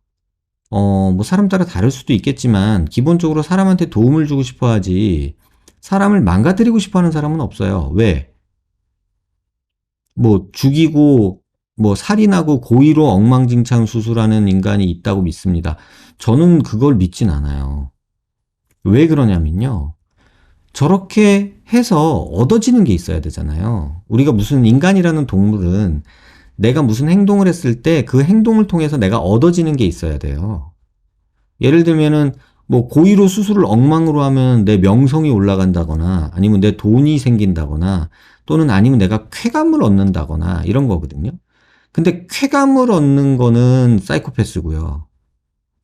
뭐 사람 따라 다를 수도 있겠지만 기본적으로 사람한테 도움을 주고 싶어 하지 사람을 망가뜨리고 싶어 하는 사람은 없어요. 왜? 뭐 죽이고 뭐 살인하고 고의로 엉망진창 수술하는 인간이 있다고 믿습니다. 저는 그걸 믿진 않아요. 왜 그러냐면요. 저렇게 해서 얻어지는 게 있어야 되잖아요. 우리가 무슨 인간이라는 동물은 내가 무슨 행동을 했을 때 그 행동을 통해서 내가 얻어지는 게 있어야 돼요. 예를 들면은 뭐 고의로 수술을 엉망으로 하면 내 명성이 올라간다거나 아니면 내 돈이 생긴다거나 또는 아니면 내가 쾌감을 얻는다거나 이런 거거든요. 근데 쾌감을 얻는 거는 사이코패스고요.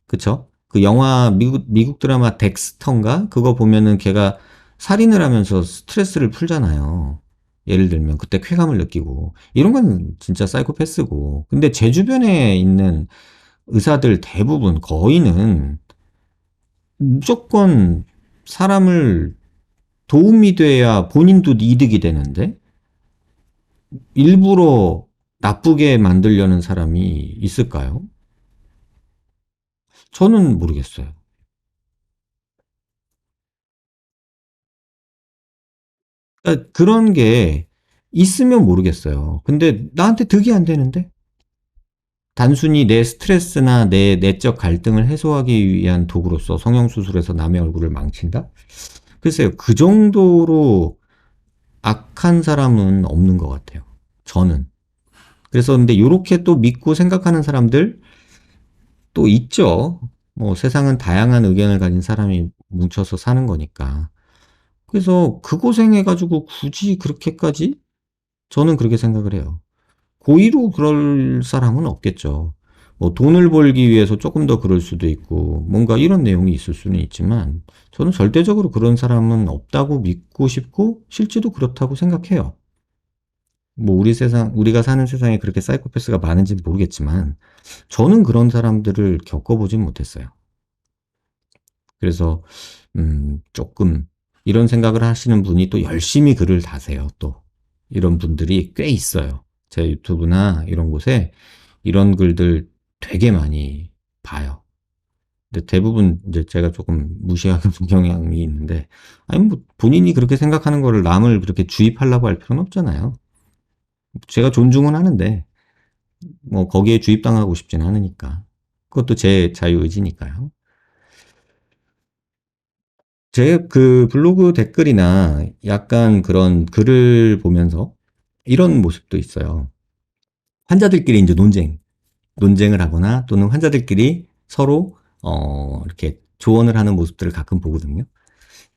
그쵸? 그 영화 미국 드라마 덱스터인가? 그거 보면은 걔가 살인을 하면서 스트레스를 풀잖아요. 예를 들면 그때 쾌감을 느끼고 이런 건 진짜 사이코패스고. 근데 제 주변에 있는 의사들 대부분 거의는 무조건 사람을 도움이 돼야 본인도 이득이 되는데 일부러 나쁘게 만들려는 사람이 있을까요? 저는 모르겠어요. 그러니까 그런 게 있으면 모르겠어요. 근데 나한테 득이 안 되는데? 단순히 내 스트레스나 내 내적 갈등을 해소하기 위한 도구로서 성형수술에서 남의 얼굴을 망친다? 글쎄요, 그 정도로 악한 사람은 없는 것 같아요. 저는. 그래서 근데 요렇게 또 믿고 생각하는 사람들 또 있죠. 뭐 세상은 다양한 의견을 가진 사람이 뭉쳐서 사는 거니까. 그래서 그 고생해가지고 굳이 그렇게까지? 저는 그렇게 생각을 해요. 고의로 그럴 사람은 없겠죠. 뭐 돈을 벌기 위해서 조금 더 그럴 수도 있고 뭔가 이런 내용이 있을 수는 있지만 저는 절대적으로 그런 사람은 없다고 믿고 싶고 실제도 그렇다고 생각해요. 뭐 우리가 사는 세상에 그렇게 사이코패스가 많은지는 모르겠지만 저는 그런 사람들을 겪어보진 못했어요. 그래서 조금 이런 생각을 하시는 분이 또 열심히 글을 다세요. 또 이런 분들이 꽤 있어요. 제 유튜브나 이런 곳에 이런 글들 되게 많이 봐요. 근데 대부분 이제 제가 조금 무시하는 경향이 있는데, 아니 뭐 본인이 그렇게 생각하는 거를 남을 그렇게 주입하려고 할 필요는 없잖아요. 제가 존중은 하는데 뭐 거기에 주입당하고 싶지는 않으니까. 그것도 제 자유의지니까요. 제 그 블로그 댓글이나 약간 그런 글을 보면서 이런 모습도 있어요. 환자들끼리 이제 논쟁을 하거나 또는 환자들끼리 서로 이렇게 조언을 하는 모습들을 가끔 보거든요.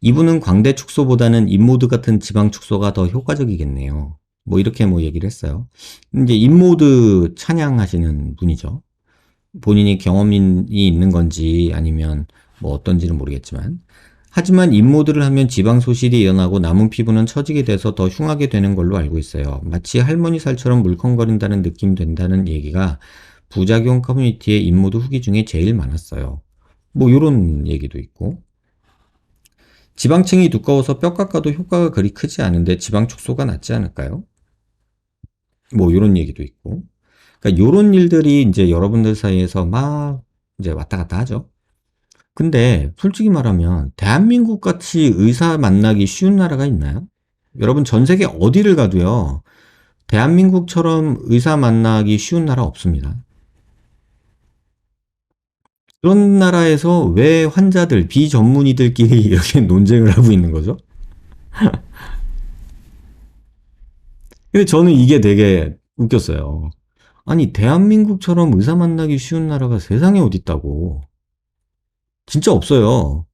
이분은 광대 축소보다는 인모드 같은 지방 축소가 더 효과적이겠네요. 뭐 이렇게 뭐 얘기를 했어요. 이제 인모드 찬양하시는 분이죠. 본인이 경험이 있는 건지 아니면 뭐 어떤지는 모르겠지만 하지만 인모드를 하면 지방 소실이 일어나고 남은 피부는 처지게 돼서 더 흉하게 되는 걸로 알고 있어요. 마치 할머니 살처럼 물컹거린다는 느낌 된다는 얘기가 부작용 커뮤니티의 인모드 후기 중에 제일 많았어요. 뭐 이런 얘기도 있고 지방층이 두꺼워서 뼈 깎아도 효과가 그리 크지 않은데 지방 축소가 낫지 않을까요? 뭐 이런 얘기도 있고 그러니까 이런 일들이 이제 여러분들 사이에서 막 이제 왔다 갔다 하죠. 근데 솔직히 말하면 대한민국 같이 의사 만나기 쉬운 나라가 있나요? 여러분 전 세계 어디를 가도요. 대한민국처럼 의사 만나기 쉬운 나라 없습니다. 그런 나라에서 왜 환자들, 비전문의들끼리 이렇게 논쟁을 하고 있는 거죠? 근데 저는 이게 되게 웃겼어요. 아니, 대한민국처럼 의사 만나기 쉬운 나라가 세상에 어딨다고. 진짜 없어요.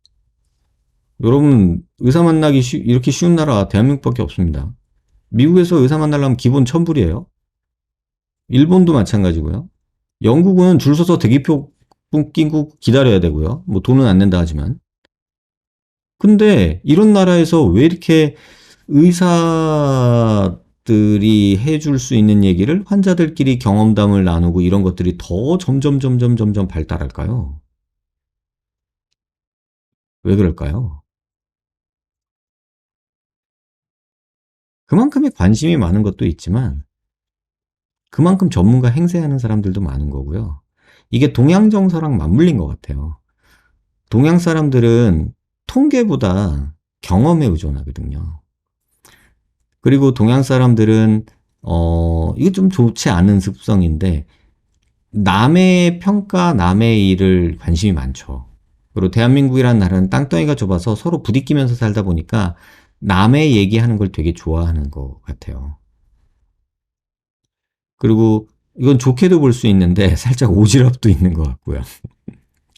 여러분, 의사 만나기 이렇게 쉬운 나라 대한민국밖에 없습니다. 미국에서 의사 만나려면 기본 천불이에요. 일본도 마찬가지고요. 영국은 줄 서서 대기표 30분 끼고 기다려야 되고요. 뭐 돈은 안 낸다 하지만. 근데 이런 나라에서 왜 이렇게 의사들이 해줄 수 있는 얘기를 환자들끼리 경험담을 나누고 이런 것들이 더 점점 발달할까요? 왜 그럴까요? 그만큼의 관심이 많은 것도 있지만 그만큼 전문가 행세하는 사람들도 많은 거고요. 이게 동양 정서랑 맞물린 것 같아요. 동양 사람들은 통계보다 경험에 의존하거든요. 그리고 동양 사람들은 이게 좀 좋지 않은 습성인데 남의 평가, 남의 일을 관심이 많죠. 그리고 대한민국이라는 나라는 땅덩이가 좁아서 서로 부딪히면서 살다 보니까 남의 얘기하는 걸 되게 좋아하는 것 같아요. 그리고 이건 좋게도 볼 수 있는데 살짝 오지랖도 있는 것 같고요.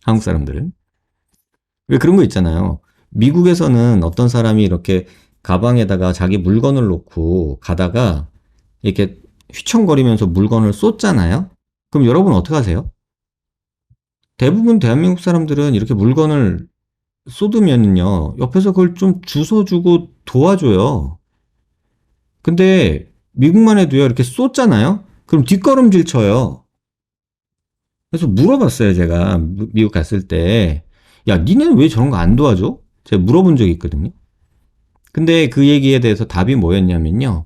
한국 사람들은. 왜 그런 거 있잖아요. 미국에서는 어떤 사람이 이렇게 가방에다가 자기 물건을 놓고 가다가 이렇게 휘청거리면서 물건을 쏟잖아요. 그럼 여러분 어떻게 하세요? 대부분 대한민국 사람들은 이렇게 물건을 쏟으면요. 옆에서 그걸 좀 주워주고 도와줘요. 근데 미국만 해도요. 이렇게 쏟잖아요. 그럼 뒷걸음질 쳐요. 그래서 물어봤어요. 제가 미국 갔을 때. 야, 니네는 왜 저런 거 안 도와줘? 제가 물어본 적이 있거든요. 근데 그 얘기에 대해서 답이 뭐였냐면요.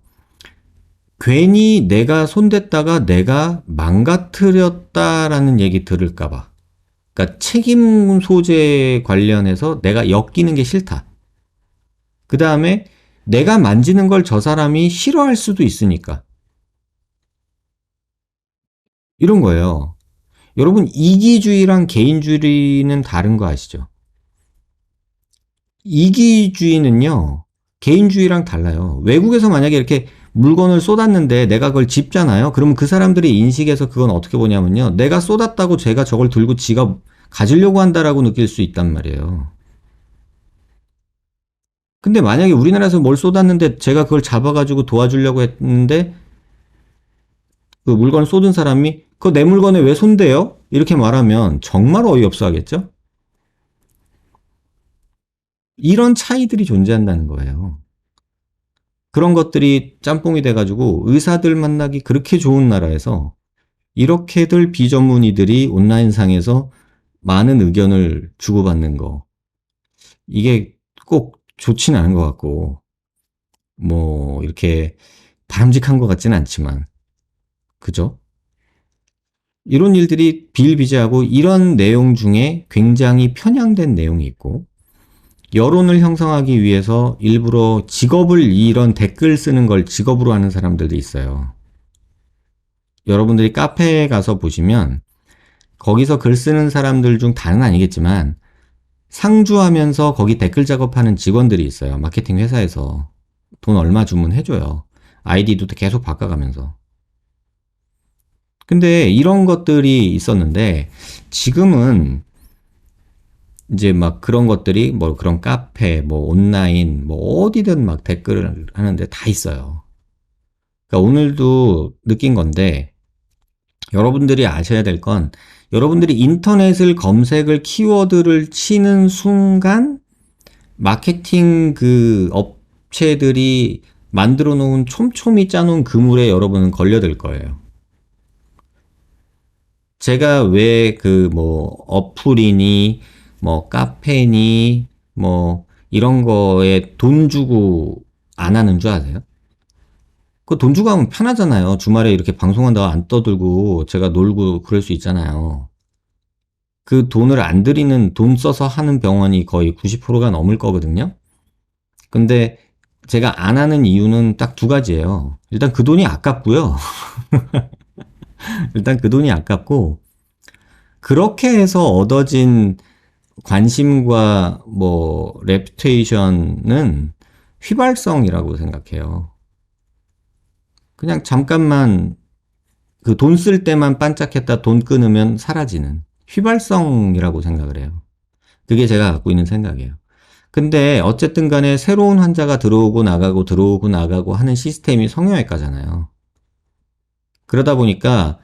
괜히 내가 손댔다가 내가 망가뜨렸다라는 얘기 들을까봐. 그러니까 책임 소재 관련해서 내가 엮이는 게 싫다. 그 다음에 내가 만지는 걸 저 사람이 싫어할 수도 있으니까. 이런 거예요. 여러분, 이기주의랑 개인주의는 다른 거 아시죠? 이기주의는요, 개인주의랑 달라요. 외국에서 만약에 이렇게 물건을 쏟았는데 내가 그걸 집잖아요? 그러면 그 사람들의 인식에서 그건 어떻게 보냐면요. 내가 쏟았다고 제가 저걸 들고 지가 가지려고 한다라고 느낄 수 있단 말이에요. 근데 만약에 우리나라에서 뭘 쏟았는데 제가 그걸 잡아가지고 도와주려고 했는데 그 물건을 쏟은 사람이 그거 내 물건에 왜 손대요? 이렇게 말하면 정말 어이없어 하겠죠? 이런 차이들이 존재한다는 거예요. 그런 것들이 짬뽕이 돼가지고 의사들 만나기 그렇게 좋은 나라에서 이렇게들 비전문의들이 온라인상에서 많은 의견을 주고받는 거. 이게 꼭 좋지는 않은 것 같고, 뭐, 이렇게 바람직한 것 같지는 않지만, 그죠? 이런 일들이 비일비재하고 이런 내용 중에 굉장히 편향된 내용이 있고, 여론을 형성하기 위해서 일부러 직업을 이런 댓글 쓰는 걸 직업으로 하는 사람들도 있어요. 여러분들이 카페에 가서 보시면 거기서 글 쓰는 사람들 중 다는 아니겠지만 상주하면서 거기 댓글 작업하는 직원들이 있어요. 마케팅 회사에서 돈 얼마 주면 해줘요. 아이디도 계속 바꿔가면서. 근데 이런 것들이 있었는데 지금은 이제 막 그런 것들이 뭐 그런 카페, 뭐 온라인, 뭐 어디든 막 댓글을 하는데 다 있어요. 그러니까 오늘도 느낀 건데 여러분들이 아셔야 될 건 여러분들이 인터넷을 검색을 키워드를 치는 순간 마케팅 그 업체들이 만들어 놓은 촘촘히 짜놓은 그물에 여러분은 걸려들 거예요. 제가 왜 그 뭐 어플이니 뭐 카페니 뭐 이런 거에 돈 주고 안 하는 줄 아세요? 그 돈 주고 하면 편하잖아요. 주말에 이렇게 방송한다고 안 떠들고 제가 놀고 그럴 수 있잖아요. 그 돈을 안 들이는 돈 써서 하는 병원이 거의 90%가 넘을 거거든요. 근데 제가 안 하는 이유는 딱 두 가지예요. 일단 그 돈이 아깝고요. 일단 그 돈이 아깝고 그렇게 해서 얻어진 관심과 뭐 레퓨테이션은 휘발성이라고 생각해요. 그냥 잠깐만 그 돈 쓸 때만 반짝했다 돈 끊으면 사라지는 휘발성이라고 생각을 해요. 그게 제가 갖고 있는 생각이에요. 근데 어쨌든 간에 새로운 환자가 들어오고 나가고 들어오고 나가고 하는 시스템이 성형외과잖아요. 그러다 보니까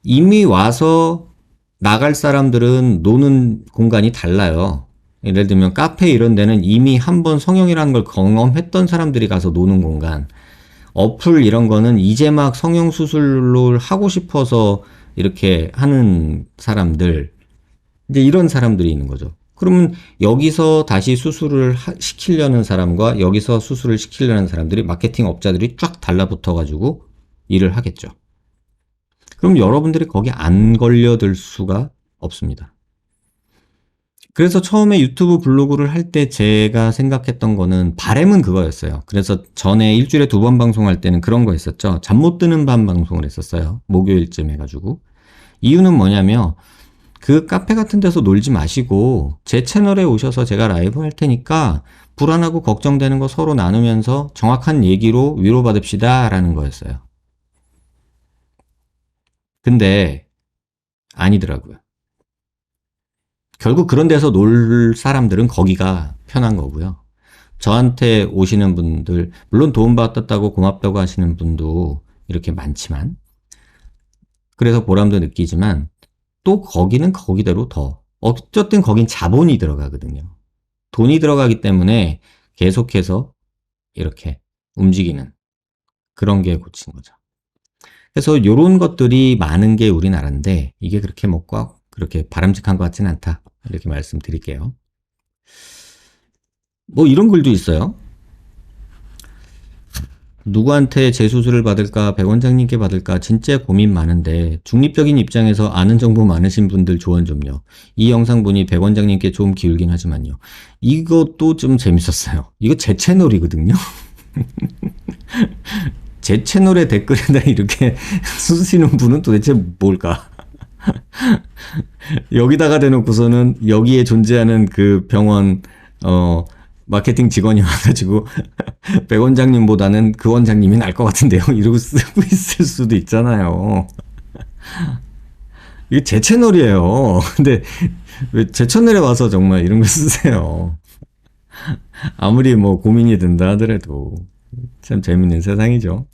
이미 와서 나갈 사람들은 노는 공간이 달라요. 예를 들면 카페 이런 데는 이미 한번 성형이라는 걸 경험했던 사람들이 가서 노는 공간. 어플 이런 거는 이제 막 성형수술을 하고 싶어서 이렇게 하는 사람들, 이제 이런 사람들이 있는 거죠. 그러면 여기서 다시 수술을 시키려는 사람과 여기서 수술을 시키려는 사람들이 마케팅 업자들이 쫙 달라붙어 가지고 일을 하겠죠. 그럼 여러분들이 거기 안 걸려들 수가 없습니다. 그래서 처음에 유튜브 블로그를 할 때 제가 생각했던 거는 바램은 그거였어요. 그래서 전에 일주일에 2번 방송할 때는 그런 거 했었죠. 잠 못 드는 밤 방송을 했었어요. 목요일쯤 해가지고. 이유는 뭐냐면 그 카페 같은 데서 놀지 마시고 제 채널에 오셔서 제가 라이브 할 테니까 불안하고 걱정되는 거 서로 나누면서 정확한 얘기로 위로받읍시다 라는 거였어요. 근데 아니더라고요. 결국 그런 데서 놀 사람들은 거기가 편한 거고요. 저한테 오시는 분들, 물론 도움받았다고 고맙다고 하시는 분도 이렇게 많지만, 그래서 보람도 느끼지만, 또 거기는 거기대로 더, 어쨌든 거긴 자본이 들어가거든요. 돈이 들어가기 때문에 계속해서 이렇게 움직이는 그런 게 고친 거죠. 그래서 이런 것들이 많은 게 우리나라인데, 이게 그렇게 뭐 꽉, 그렇게 바람직한 것 같지는 않다. 이렇게 말씀드릴게요. 뭐 이런 글도 있어요. 누구한테 재수술을 받을까, 백 원장님께 받을까, 진짜 고민 많은데, 중립적인 입장에서 아는 정보 많으신 분들 조언 좀요. 이 영상 보니 백 원장님께 좀 기울긴 하지만요. 이것도 좀 재밌었어요. 이거 제 채널이거든요. 제 채널에 댓글에다 이렇게 쓰시는 분은 도대체 뭘까? 여기다가 대놓고서는 여기에 존재하는 그 병원, 마케팅 직원이 와가지고 백 원장님보다는 그 원장님이 나을 것 같은데요. 이러고 쓰고 있을 수도 있잖아요. 이게 제 채널이에요. 근데 왜 제 채널에 와서 정말 이런 거 쓰세요. 아무리 뭐 고민이 든다 하더라도 참 재밌는 세상이죠.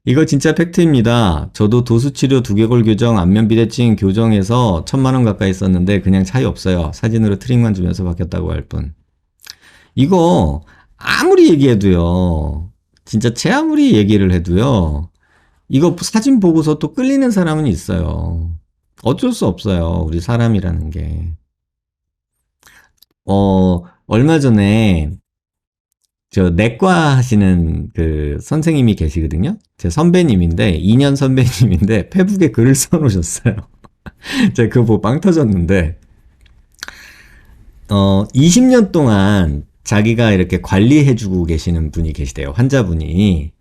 이거 진짜 팩트입니다. 저도 도수치료 두개골 교정, 안면비대증 교정해서 1,000만 원 가까이 썼는데 그냥 차이 없어요. 사진으로 트릭만 주면서 바뀌었다고 할 뿐. 이거 아무리 얘기해도요. 진짜 제 아무리 얘기를 해도요. 이거 사진 보고서 또 끌리는 사람은 있어요. 어쩔 수 없어요. 우리 사람이라는 게. 얼마 전에 저 내과 하시는 그 선생님이 계시거든요. 제 선배님인데 2년 선배님인데 페북에 글을 써놓으셨어요. 제가 그거 보고 빵 터졌는데 20년 동안 자기가 이렇게 관리해주고 계시는 분이 계시대요. 환자분이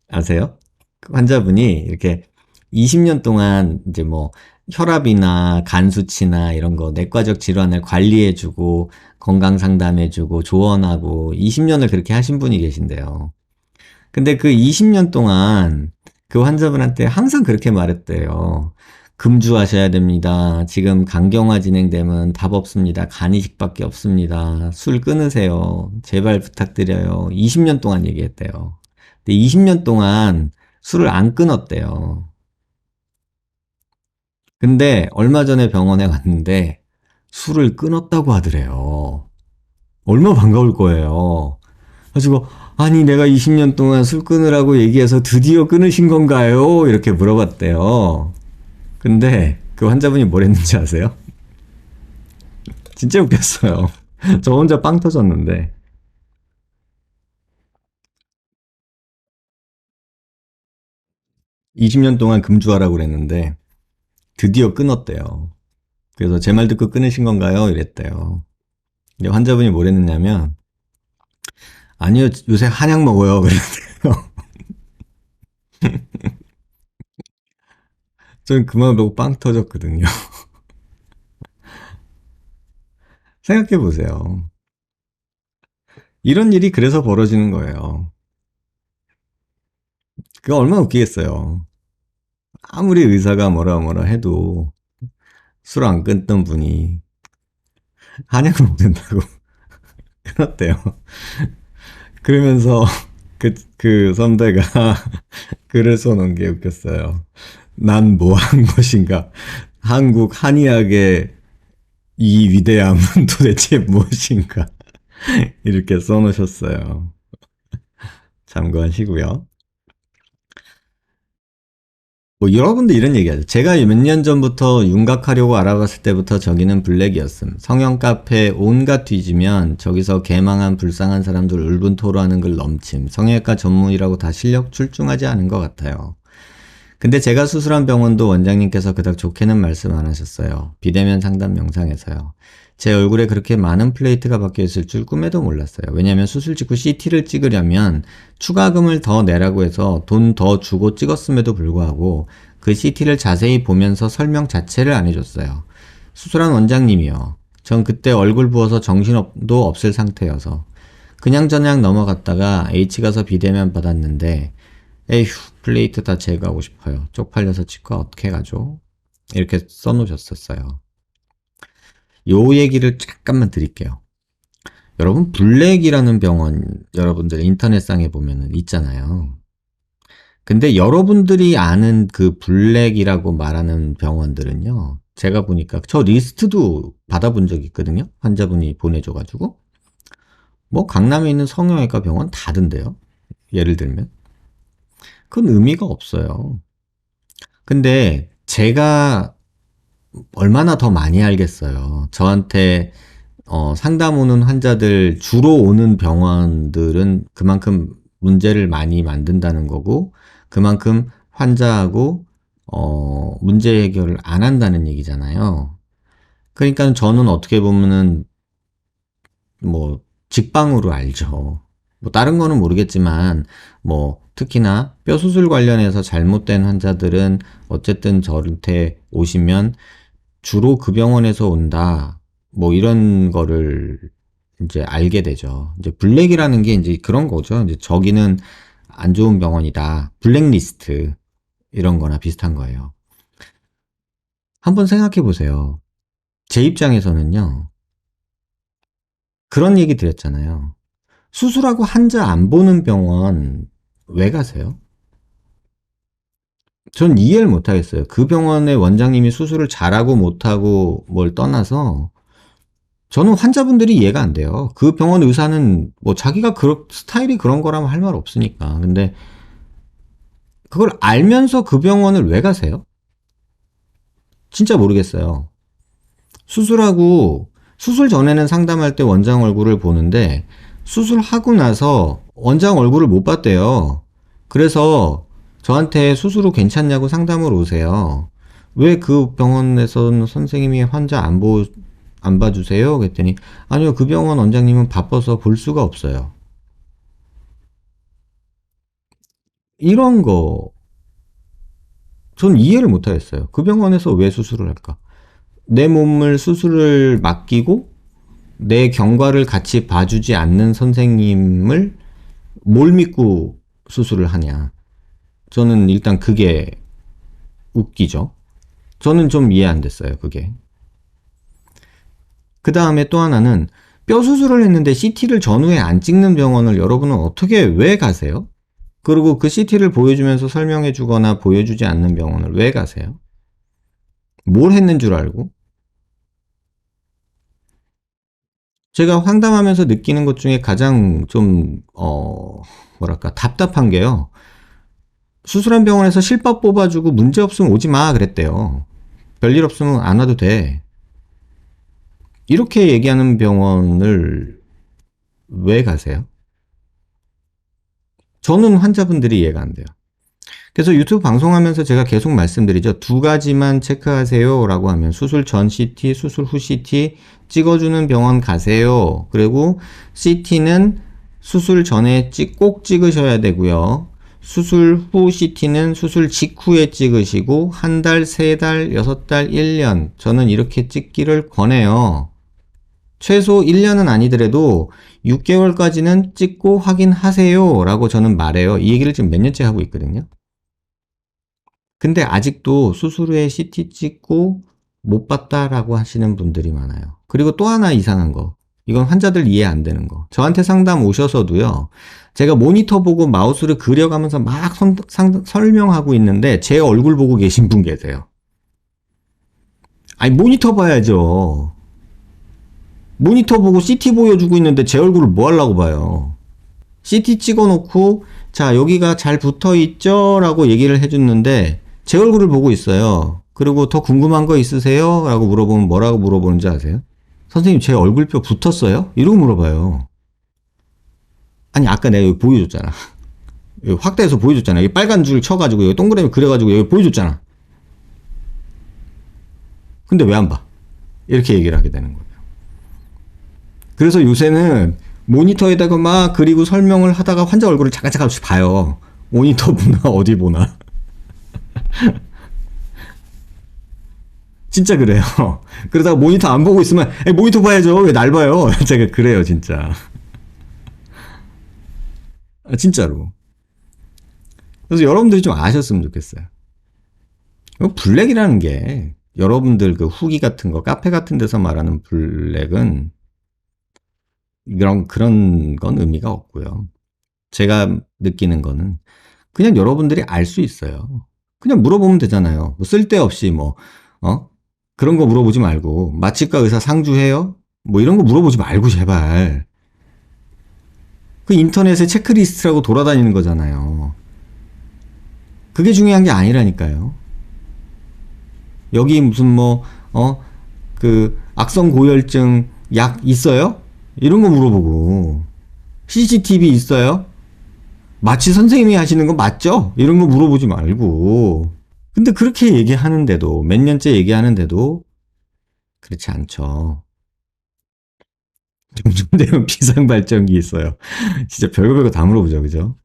아세요? 그 환자분이 이렇게 20년 동안 이제 뭐 혈압이나 간 수치나 이런 거 내과적 질환을 관리해주고 건강 상담해주고 조언하고 20년을 그렇게 하신 분이 계신데요. 근데 그 20년 동안 그 환자분한테 항상 그렇게 말했대요. 금주하셔야 됩니다. 지금 간경화 진행되면 답 없습니다. 간이식밖에 없습니다. 술 끊으세요. 제발 부탁드려요. 20년 동안 얘기했대요. 근데 20년 동안 술을 안 끊었대요. 근데 얼마 전에 병원에 갔는데 술을 끊었다고 하더래요. 얼마 반가울 거예요. 가지고 아니 내가 20년 동안 술 끊으라고 얘기해서 드디어 끊으신 건가요? 이렇게 물어봤대요. 근데 그 환자분이 뭘 했는지 아세요? 진짜 웃겼어요. 저 혼자 빵 터졌는데 20년 동안 금주하라고 그랬는데 드디어 끊었대요. 그래서 제 말 듣고 끊으신 건가요? 이랬대요. 근데 환자분이 뭘 했느냐면 아니요 요새 한약 먹어요. 그랬대요. 저는 그 말 보고 빵 터졌거든요. 생각해 보세요. 이런 일이 그래서 벌어지는 거예요. 그거 얼마나 웃기겠어요. 아무리 의사가 뭐라 뭐라 해도 술 안 끊던 분이 한약을 먹는다고 끊었대요. 그러면서 그 선배가 글을 써놓은 게 웃겼어요. 난 뭐 한 것인가? 한국 한의학의 이 위대함은 도대체 무엇인가? 이렇게 써놓으셨어요. 참고하시고요. 뭐 여러분도 이런 얘기하죠. 제가 몇 년 전부터 윤곽하려고 알아봤을 때부터 저기는 블랙이었음. 성형 카페 온갖 뒤지면 저기서 개망한 불쌍한 사람들 울분 토로하는 글 넘침. 성형외과 전문이라고 다 실력 출중하지 않은 것 같아요. 근데 제가 수술한 병원도 원장님께서 그닥 좋게는 말씀 안 하셨어요. 비대면 상담 영상에서요. 제 얼굴에 그렇게 많은 플레이트가 박혀 있을 줄 꿈에도 몰랐어요. 왜냐면 수술 직후 CT를 찍으려면 추가금을 더 내라고 해서 돈 더 주고 찍었음에도 불구하고 그 CT를 자세히 보면서 설명 자체를 안 해줬어요. 수술한 원장님이요. 전 그때 얼굴 부어서 정신도 없을 상태여서 그냥저냥 넘어갔다가 H 가서 비대면 받았는데 에휴 플레이트 다 제거하고 싶어요. 쪽팔려서 치과 어떻게 가죠? 이렇게 써놓으셨었어요. 요 얘기를 잠깐만 드릴게요. 여러분 블랙이라는 병원 여러분들 인터넷상에 보면은 있잖아요. 근데 여러분들이 아는 그 블랙이라고 말하는 병원들은요. 제가 보니까 저 리스트도 받아본 적이 있거든요. 환자분이 보내줘가지고 뭐 강남에 있는 성형외과 병원 다던데요. 예를 들면 그건 의미가 없어요. 근데 제가 얼마나 더 많이 알겠어요. 저한테 상담 오는 환자들 주로 오는 병원들은 그만큼 문제를 많이 만든다는 거고 그만큼 환자하고 문제 해결을 안 한다는 얘기잖아요. 그러니까 저는 어떻게 보면은 뭐 직방으로 알죠. 뭐 다른 거는 모르겠지만 뭐 특히나 뼈 수술 관련해서 잘못된 환자들은 어쨌든 저한테 오시면 주로 그 병원에서 온다. 뭐 이런 거를 이제 알게 되죠. 이제 블랙이라는 게 이제 그런 거죠. 이제 저기는 안 좋은 병원이다. 블랙리스트 이런 거나 비슷한 거예요. 한번 생각해 보세요. 제 입장에서는요. 그런 얘기 드렸잖아요. 수술하고 환자 안 보는 병원 왜 가세요? 전 이해를 못 하겠어요. 그 병원의 원장님이 수술을 잘하고 못하고 뭘 떠나서 저는 환자분들이 이해가 안 돼요. 그 병원 의사는 뭐 자기가 스타일이 그런 거라면 할 말 없으니까. 근데 그걸 알면서 그 병원을 왜 가세요? 진짜 모르겠어요. 수술하고 수술 전에는 상담할 때 원장 얼굴을 보는데 수술하고 나서 원장 얼굴을 못 봤대요. 그래서 저한테 수술 후 괜찮냐고 상담을 오세요. 왜 그 병원에서는 선생님이 환자 안 봐주세요? 그랬더니 아니요 그 병원 원장님은 바빠서 볼 수가 없어요. 이런 거 전 이해를 못 하겠어요. 그 병원에서 왜 수술을 할까? 내 몸을 수술을 맡기고 내 경과를 같이 봐주지 않는 선생님을 뭘 믿고 수술을 하냐. 저는 일단 그게 웃기죠. 저는 좀 이해 안 됐어요, 그게. 그 다음에 또 하나는 뼈 수술을 했는데 CT를 전후에 안 찍는 병원을 여러분은 어떻게 왜 가세요? 그리고 그 CT를 보여주면서 설명해 주거나 보여주지 않는 병원을 왜 가세요? 뭘 했는 줄 알고? 제가 황당하면서 느끼는 것 중에 가장 좀, 뭐랄까, 답답한 게요. 수술한 병원에서 실밥 뽑아주고 문제 없으면 오지 마 그랬대요. 별일 없으면 안 와도 돼. 이렇게 얘기하는 병원을 왜 가세요? 저는 환자분들이 이해가 안 돼요. 그래서 유튜브 방송하면서 제가 계속 말씀드리죠. 두 가지만 체크하세요 라고 하면 수술 전 CT, 수술 후 CT 찍어주는 병원 가세요. 그리고 CT는 수술 전에 꼭 찍으셔야 되고요. 수술 후 CT는 수술 직후에 찍으시고 한 달, 세 달, 6달, 1년 저는 이렇게 찍기를 권해요. 최소 1년은 아니더라도 6개월까지는 찍고 확인하세요 라고 저는 말해요. 이 얘기를 지금 몇 년째 하고 있거든요. 근데 아직도 수술 후에 CT 찍고 못 봤다라고 하시는 분들이 많아요. 그리고 또 하나 이상한 거. 이건 환자들 이해 안 되는 거. 저한테 상담 오셔서도요. 제가 모니터 보고 마우스를 그려가면서 막 설명하고 있는데 제 얼굴 보고 계신 분 계세요. 아니 모니터 봐야죠. 모니터 보고 CT 보여주고 있는데 제 얼굴을 뭐 하려고 봐요. CT 찍어놓고 자 여기가 잘 붙어있죠? 라고 얘기를 해줬는데 제 얼굴을 보고 있어요. 그리고 더 궁금한 거 있으세요? 라고 물어보면 뭐라고 물어보는지 아세요? 선생님 제 얼굴뼈 붙었어요? 이러고 물어봐요. 아니 아까 내가 여기 보여줬잖아. 여기 확대해서 보여줬잖아. 여기 빨간 줄 쳐가지고 여기 동그라미 그려가지고 여기 보여줬잖아. 근데 왜 안 봐? 이렇게 얘기를 하게 되는 거예요. 그래서 요새는 모니터에다가 막 그리고 설명을 하다가 환자 얼굴을 잠깐 봐요. 모니터 보나 어디 보나. 진짜 그래요. 그러다가 모니터 안 보고 있으면 모니터 봐야죠. 왜 날 봐요? 제가 그래요 진짜. 진짜로. 그래서 여러분들이 좀 아셨으면 좋겠어요. 블랙이라는 게 여러분들 그 후기 같은 거 카페 같은 데서 말하는 블랙은 그런 건 의미가 없고요. 제가 느끼는 거는 그냥 여러분들이 알 수 있어요. 그냥 물어보면 되잖아요. 뭐 쓸데없이 그런 거 물어보지 말고 마취과 의사 상주해요? 뭐 이런 거 물어보지 말고 제발. 그 인터넷에 체크리스트라고 돌아다니는 거잖아요. 그게 중요한 게 아니라니까요. 여기 무슨 그 악성 고열증 약 있어요? 이런 거 물어보고 CCTV 있어요? 마취 선생님이 하시는 거 맞죠? 이런 거 물어보지 말고. 근데 그렇게 얘기하는데도 몇 년째 얘기하는데도 그렇지 않죠. 점점 되면 비상발전기 있어요. 진짜 별거 다 물어보죠, 그죠?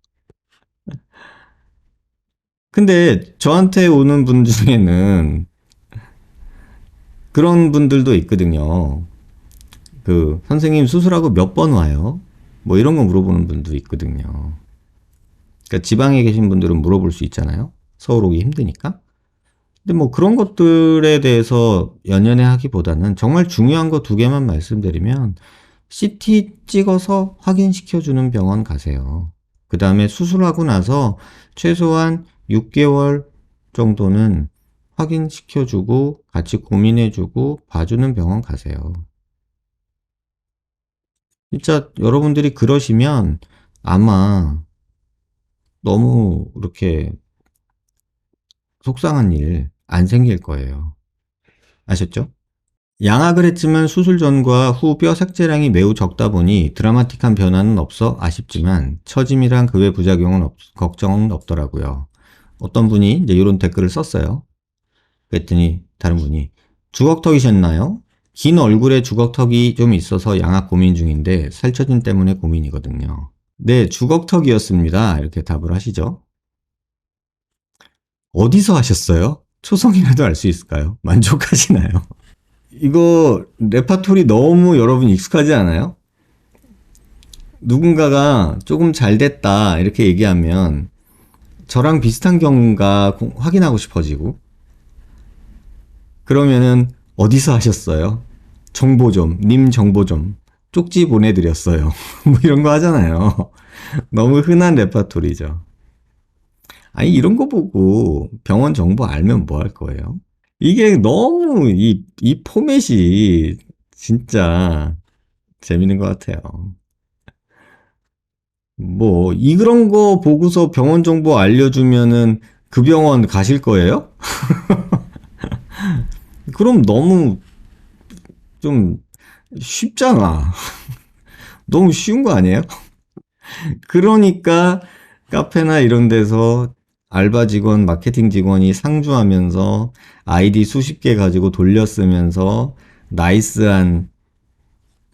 근데 저한테 오는 분 중에는 그런 분들도 있거든요. 그 선생님 수술하고 몇 번 와요? 뭐 이런 거 물어보는 분도 있거든요. 그러니까 지방에 계신 분들은 물어볼 수 있잖아요. 서울 오기 힘드니까. 근데 뭐 그런 것들에 대해서 연연해 하기보다는 정말 중요한 거 두 개만 말씀드리면 CT 찍어서 확인시켜주는 병원 가세요. 그 다음에 수술하고 나서 최소한 6개월 정도는 확인시켜주고 같이 고민해주고 봐주는 병원 가세요. 진짜 여러분들이 그러시면 아마 너무 이렇게 속상한 일 안 생길 거예요. 아셨죠? 양악을 했지만 수술 전과 후 뼈 삭제량이 매우 적다 보니 드라마틱한 변화는 없어 아쉽지만 처짐이랑 그 외 부작용은 걱정은 없더라고요. 어떤 분이 이제 이런 댓글을 썼어요. 그랬더니 다른 분이 주걱턱이셨나요? 긴 얼굴에 주걱턱이 좀 있어서 양악 고민 중인데 살처짐 때문에 고민이거든요. 네, 주걱턱이었습니다. 이렇게 답을 하시죠. 어디서 하셨어요? 초성이라도 알 수 있을까요? 만족하시나요? 이거 레파토리 너무 여러분 익숙하지 않아요? 누군가가 조금 잘 됐다 이렇게 얘기하면 저랑 비슷한 경우가 확인하고 싶어지고 그러면은 어디서 하셨어요? 정보 좀, 님 정보 좀 쪽지 보내드렸어요. 뭐 이런 거 하잖아요. 너무 흔한 레파토리죠. 아니 이런 거 보고 병원 정보 알면 뭐 할 거예요? 이게 너무 이 포맷이 진짜 재밌는 것 같아요. 뭐 이런 거 보고서 병원 정보 알려주면은 그 병원 가실 거예요? 그럼 너무 좀 쉽잖아. 너무 쉬운 거 아니에요? 그러니까 카페나 이런 데서 알바 직원, 마케팅 직원이 상주하면서 아이디 수십 개 가지고 돌려쓰면서 나이스한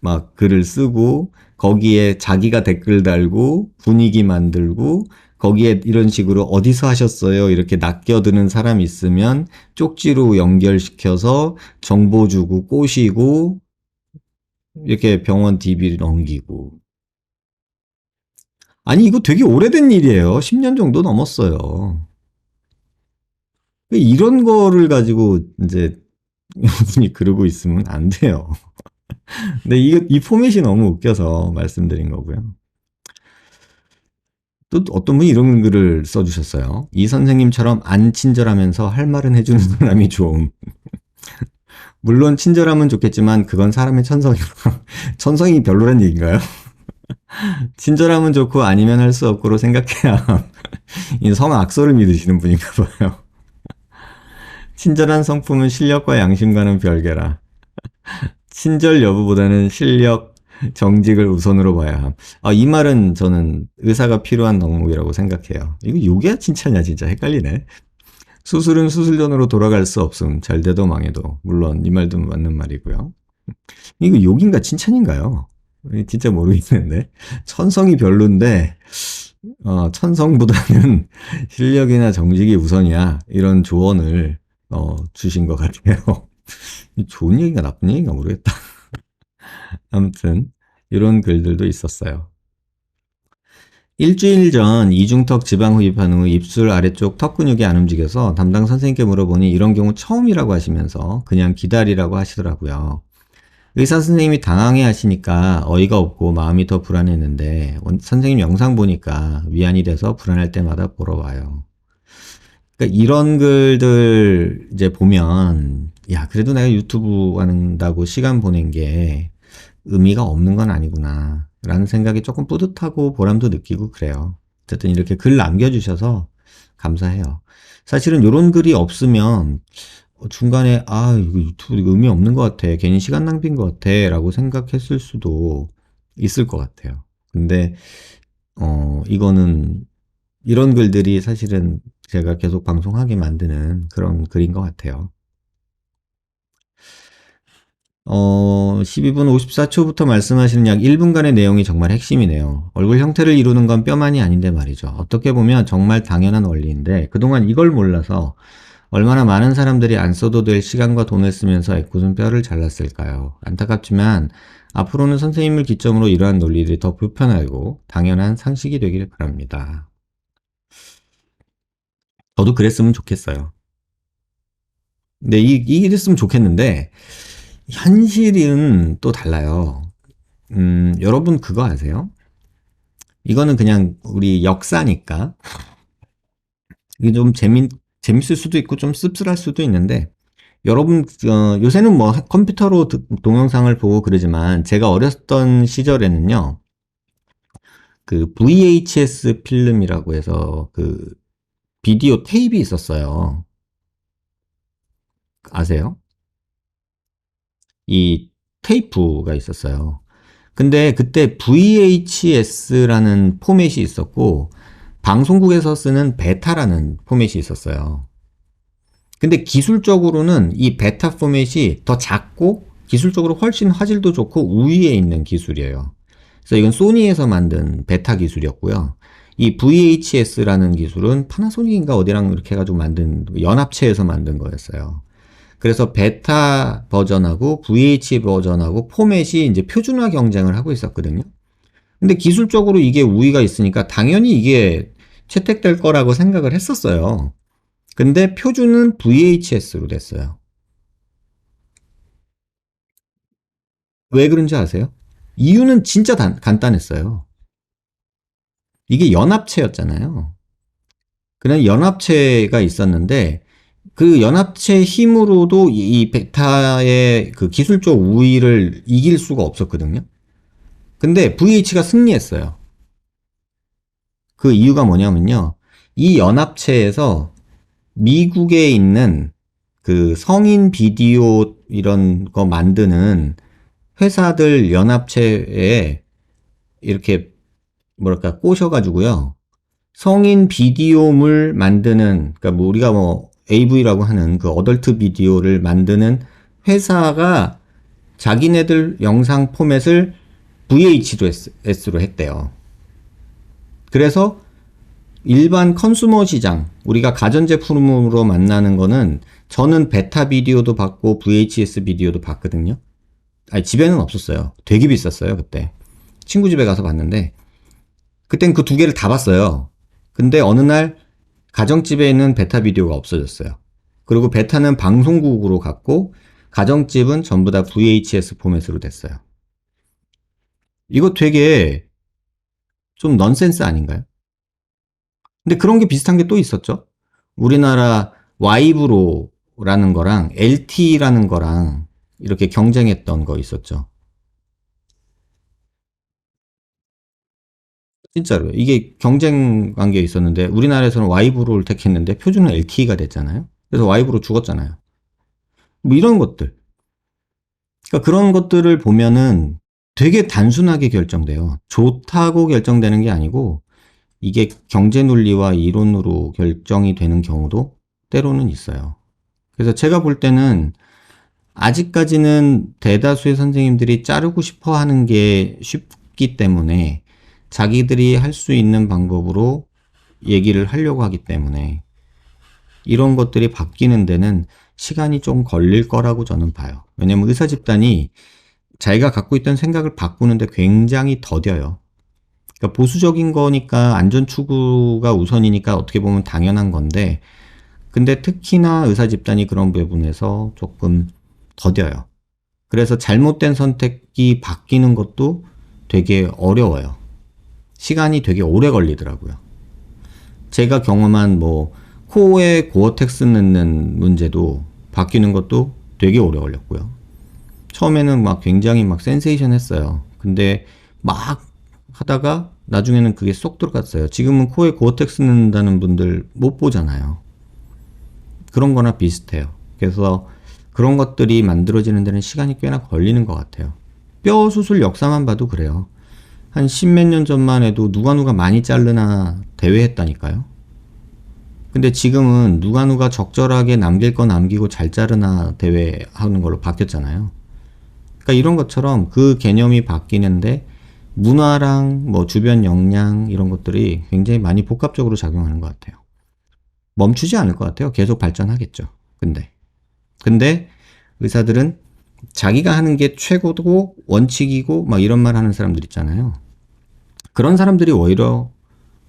막 글을 쓰고 거기에 자기가 댓글 달고 분위기 만들고 거기에 이런 식으로 어디서 하셨어요? 이렇게 낚여드는 사람 있으면 쪽지로 연결시켜서 정보 주고 꼬시고 이렇게 병원 DB를 넘기고. 아니 이거 되게 오래된 일이에요. 10년 정도 넘었어요. 이런 거를 가지고 이제 분이 그러고 있으면 안 돼요. 근데 이 포맷이 너무 웃겨서 말씀드린 거고요. 또 어떤 분이 이런 글을 써주셨어요. 이 선생님처럼 안 친절하면서 할 말은 해주는 사람이 좋음. 물론 친절하면 좋겠지만 그건 사람의 천성이라. 천성이 별로란 얘기인가요? 친절하면 좋고 아니면 할 수 없고로 생각해야 이 성악설을 믿으시는 분인가 봐요. 친절한 성품은 실력과 양심과는 별개라. 친절 여부보다는 실력, 정직을 우선으로 봐야 함. 이 말은 저는 의사가 필요한 덕목이라고 생각해요. 이거 요기야 칭찬이야 진짜 헷갈리네. 수술은 수술전으로 돌아갈 수 없음. 잘 돼도 망해도. 물론 이 말도 맞는 말이고요. 이거 욕인가 칭찬인가요? 진짜 모르겠는데. 천성이 별론데 천성보다는 실력이나 정직이 우선이야. 이런 조언을 주신 것 같아요. 좋은 얘기인가 나쁜 얘기인가 모르겠다. 아무튼 이런 글들도 있었어요. 일주일 전 이중턱 지방 흡입한 후 입술 아래쪽 턱 근육이 안 움직여서 담당 선생님께 물어보니 이런 경우 처음이라고 하시면서 그냥 기다리라고 하시더라고요. 의사 선생님이 당황해 하시니까 어이가 없고 마음이 더 불안했는데 선생님 영상 보니까 위안이 돼서 불안할 때마다 보러 와요. 그러니까 이런 글들 이제 보면 야 그래도 내가 유튜브 한다고 시간 보낸 게 의미가 없는 건 아니구나 라는 생각이 조금 뿌듯하고 보람도 느끼고 그래요. 어쨌든 이렇게 글 남겨주셔서 감사해요. 사실은 이런 글이 없으면 중간에 이거 유튜브 이거 의미 없는 것 같아 괜히 시간 낭비인 것 같아 라고 생각했을 수도 있을 것 같아요. 근데 이거는 이런 글들이 사실은 제가 계속 방송하게 만드는 그런 글인 것 같아요. 12분 54초부터 말씀하시는 약 1분간의 내용이 정말 핵심이네요. 얼굴 형태를 이루는 건 뼈만이 아닌데 말이죠. 어떻게 보면 정말 당연한 원리인데 그동안 이걸 몰라서 얼마나 많은 사람들이 안 써도 될 시간과 돈을 쓰면서 애꿎은 뼈를 잘랐을까요? 안타깝지만 앞으로는 선생님을 기점으로 이러한 논리들이 더 보편하고 당연한 상식이 되기를 바랍니다. 저도 그랬으면 좋겠어요. 근데 이랬으면 좋겠는데 현실은 또 달라요. 여러분 그거 아세요? 이거는 그냥 우리 역사니까 이게 좀 재밌을 수도 있고 좀 씁쓸할 수도 있는데 여러분 요새는 뭐 컴퓨터로 동영상을 보고 그러지만 제가 어렸던 시절에는요 그 VHS 필름이라고 해서 그 비디오 테이프 있었어요. 아세요? 이 테이프가 있었어요. 근데 그때 VHS라는 포맷이 있었고 방송국에서 쓰는 베타라는 포맷이 있었어요. 근데 기술적으로는 이 베타 포맷이 더 작고 기술적으로 훨씬 화질도 좋고 우위에 있는 기술이에요. 그래서 이건 소니에서 만든 베타 기술이었고요. 이 VHS라는 기술은 파나소닉인가 어디랑 이렇게 해가지고 만든 연합체에서 만든 거였어요. 그래서 베타 버전하고 VH 버전하고 포맷이 이제 표준화 경쟁을 하고 있었거든요. 근데 기술적으로 이게 우위가 있으니까 당연히 이게 채택될 거라고 생각을 했었어요. 근데 표준은 VHS로 됐어요. 왜 그런지 아세요? 이유는 진짜 간단했어요. 이게 연합체였잖아요. 그냥 연합체가 있었는데 그 연합체 힘으로도 이 베타의 그 기술적 우위를 이길 수가 없었거든요. 근데 VH가 승리했어요. 그 이유가 뭐냐면요. 이 연합체에서 미국에 있는 그 성인 비디오 이런 거 만드는 회사들 연합체에 이렇게 뭐랄까 꼬셔가지고요. 성인 비디오물 만드는 그러니까 뭐 우리가 뭐 AV라고 하는 그 어덜트 비디오를 만드는 회사가 자기네들 영상 포맷을 VHS로 했대요. 그래서 일반 컨슈머 시장, 우리가 가전제품으로 만나는 거는 저는 베타 비디오도 봤고 VHS 비디오도 봤거든요. 아니, 집에는 없었어요. 되게 비쌌어요, 그때. 친구 집에 가서 봤는데, 그땐 그 두 개를 다 봤어요. 근데 어느 날 가정집에 있는 베타 비디오가 없어졌어요. 그리고 베타는 방송국으로 갔고, 가정집은 전부 다 VHS 포맷으로 됐어요. 이거 되게 좀 넌센스 아닌가요? 근데 그런 게 비슷한 게 또 있었죠. 우리나라 와이브로라는 거랑 LT라는 거랑 이렇게 경쟁했던 거 있었죠. 진짜로요. 이게 경쟁 관계에 있었는데 우리나라에서는 와이브로를 택했는데 표준은 LTE가 됐잖아요. 그래서 와이브로 죽었잖아요. 뭐 이런 것들. 그러니까 그런 것들을 보면은 되게 단순하게 결정돼요. 좋다고 결정되는 게 아니고 이게 경제 논리와 이론으로 결정이 되는 경우도 때로는 있어요. 그래서 제가 볼 때는 아직까지는 대다수의 선생님들이 자르고 싶어 하는 게 쉽기 때문에 자기들이 할 수 있는 방법으로 얘기를 하려고 하기 때문에 이런 것들이 바뀌는 데는 시간이 좀 걸릴 거라고 저는 봐요. 왜냐면 의사 집단이 자기가 갖고 있던 생각을 바꾸는데 굉장히 더뎌요. 그러니까 보수적인 거니까 안전 추구가 우선이니까 어떻게 보면 당연한 건데, 근데 특히나 의사 집단이 그런 부분에서 조금 더뎌요. 그래서 잘못된 선택이 바뀌는 것도 되게 어려워요. 시간이 되게 오래 걸리더라고요. 제가 경험한 뭐 코어에 고어텍스 넣는 문제도 바뀌는 것도 되게 오래 걸렸고요. 처음에는 막 굉장히 막 센세이션 했어요. 근데 막 하다가 나중에는 그게 쏙 들어갔어요. 지금은 코에 고어텍스 넣는다는 분들 못 보잖아요. 그런 거나 비슷해요. 그래서 그런 것들이 만들어지는 데는 시간이 꽤나 걸리는 것 같아요. 뼈 수술 역사만 봐도 그래요. 한 십몇 년 전만 해도 누가 많이 자르나 대회했다니까요. 근데 지금은 누가 적절하게 남길 거 남기고 잘 자르나 대회하는 걸로 바뀌었잖아요. 그러니까 이런 것처럼 그 개념이 바뀌는데 문화랑 뭐 주변 역량 이런 것들이 굉장히 많이 복합적으로 작용하는 것 같아요. 멈추지 않을 것 같아요. 계속 발전하겠죠. 근데 의사들은 자기가 하는 게 최고고 원칙이고 막 이런 말 하는 사람들 있잖아요. 그런 사람들이 오히려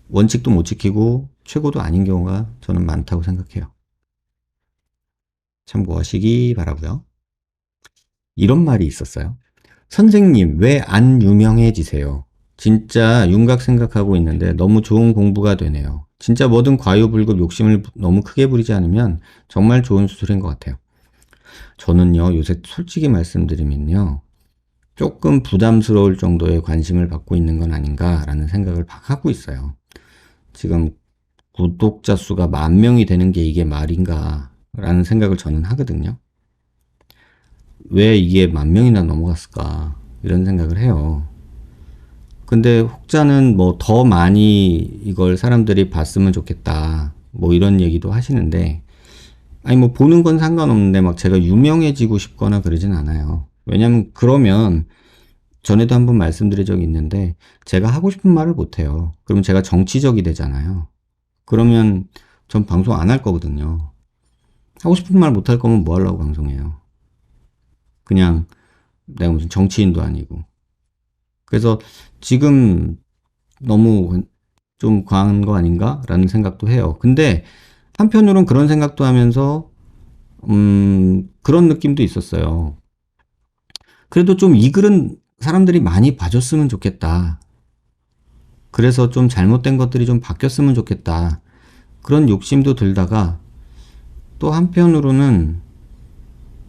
원칙도 못 지키고 최고도 아닌 경우가 저는 많다고 생각해요. 참고하시기 바라고요. 이런 말이 있었어요. 선생님, 왜 안 유명해지세요? 진짜 윤곽 생각하고 있는데 너무 좋은 공부가 되네요. 진짜 뭐든 과유불급 욕심을 너무 크게 부리지 않으면 정말 좋은 수술인 것 같아요. 저는요, 요새 솔직히 말씀드리면요, 조금 부담스러울 정도의 관심을 받고 있는 건 아닌가라는 생각을 막 하고 있어요. 지금 구독자 수가 10,000명이 되는 게 이게 말인가라는 생각을 저는 하거든요. 왜 이게 10,000명이나 넘어갔을까? 이런 생각을 해요. 근데 혹자는 뭐 더 많이 이걸 사람들이 봤으면 좋겠다. 뭐 이런 얘기도 하시는데, 아니 뭐 보는 건 상관없는데 막 제가 유명해지고 싶거나 그러진 않아요. 왜냐면 그러면 전에도 한번 말씀드린 적이 있는데 제가 하고 싶은 말을 못해요. 그러면 제가 정치적이 되잖아요. 그러면 전 방송 안 할 거거든요. 하고 싶은 말 못 할 거면 뭐 하려고 방송해요. 그냥 내가 무슨 정치인도 아니고. 그래서 지금 너무 좀 과한 거 아닌가라는 생각도 해요. 근데 한편으론 그런 생각도 하면서 그런 느낌도 있었어요. 그래도 좀 이 글은 사람들이 많이 봐줬으면 좋겠다. 그래서 좀 잘못된 것들이 좀 바뀌었으면 좋겠다. 그런 욕심도 들다가 또 한편으로는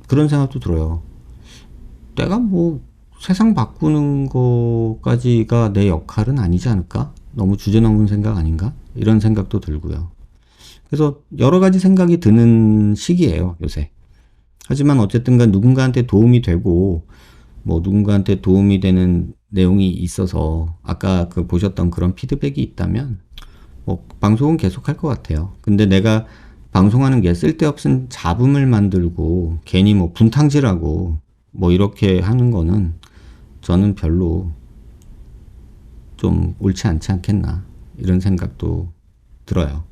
그런 생각도 들어요. 내가 뭐 세상 바꾸는 것까지가 내 역할은 아니지 않을까? 너무 주제넘은 생각 아닌가? 이런 생각도 들고요. 그래서 여러 가지 생각이 드는 시기예요, 요새. 하지만 어쨌든 간 누군가한테 도움이 되고 뭐 누군가한테 도움이 되는 내용이 있어서 아까 그 보셨던 그런 피드백이 있다면 뭐 방송은 계속 할 것 같아요. 근데 내가 방송하는 게 쓸데없은 잡음을 만들고 괜히 뭐 분탕질하고 뭐 이렇게 하는 거는 저는 별로 좀 옳지 않지 않겠나 이런 생각도 들어요.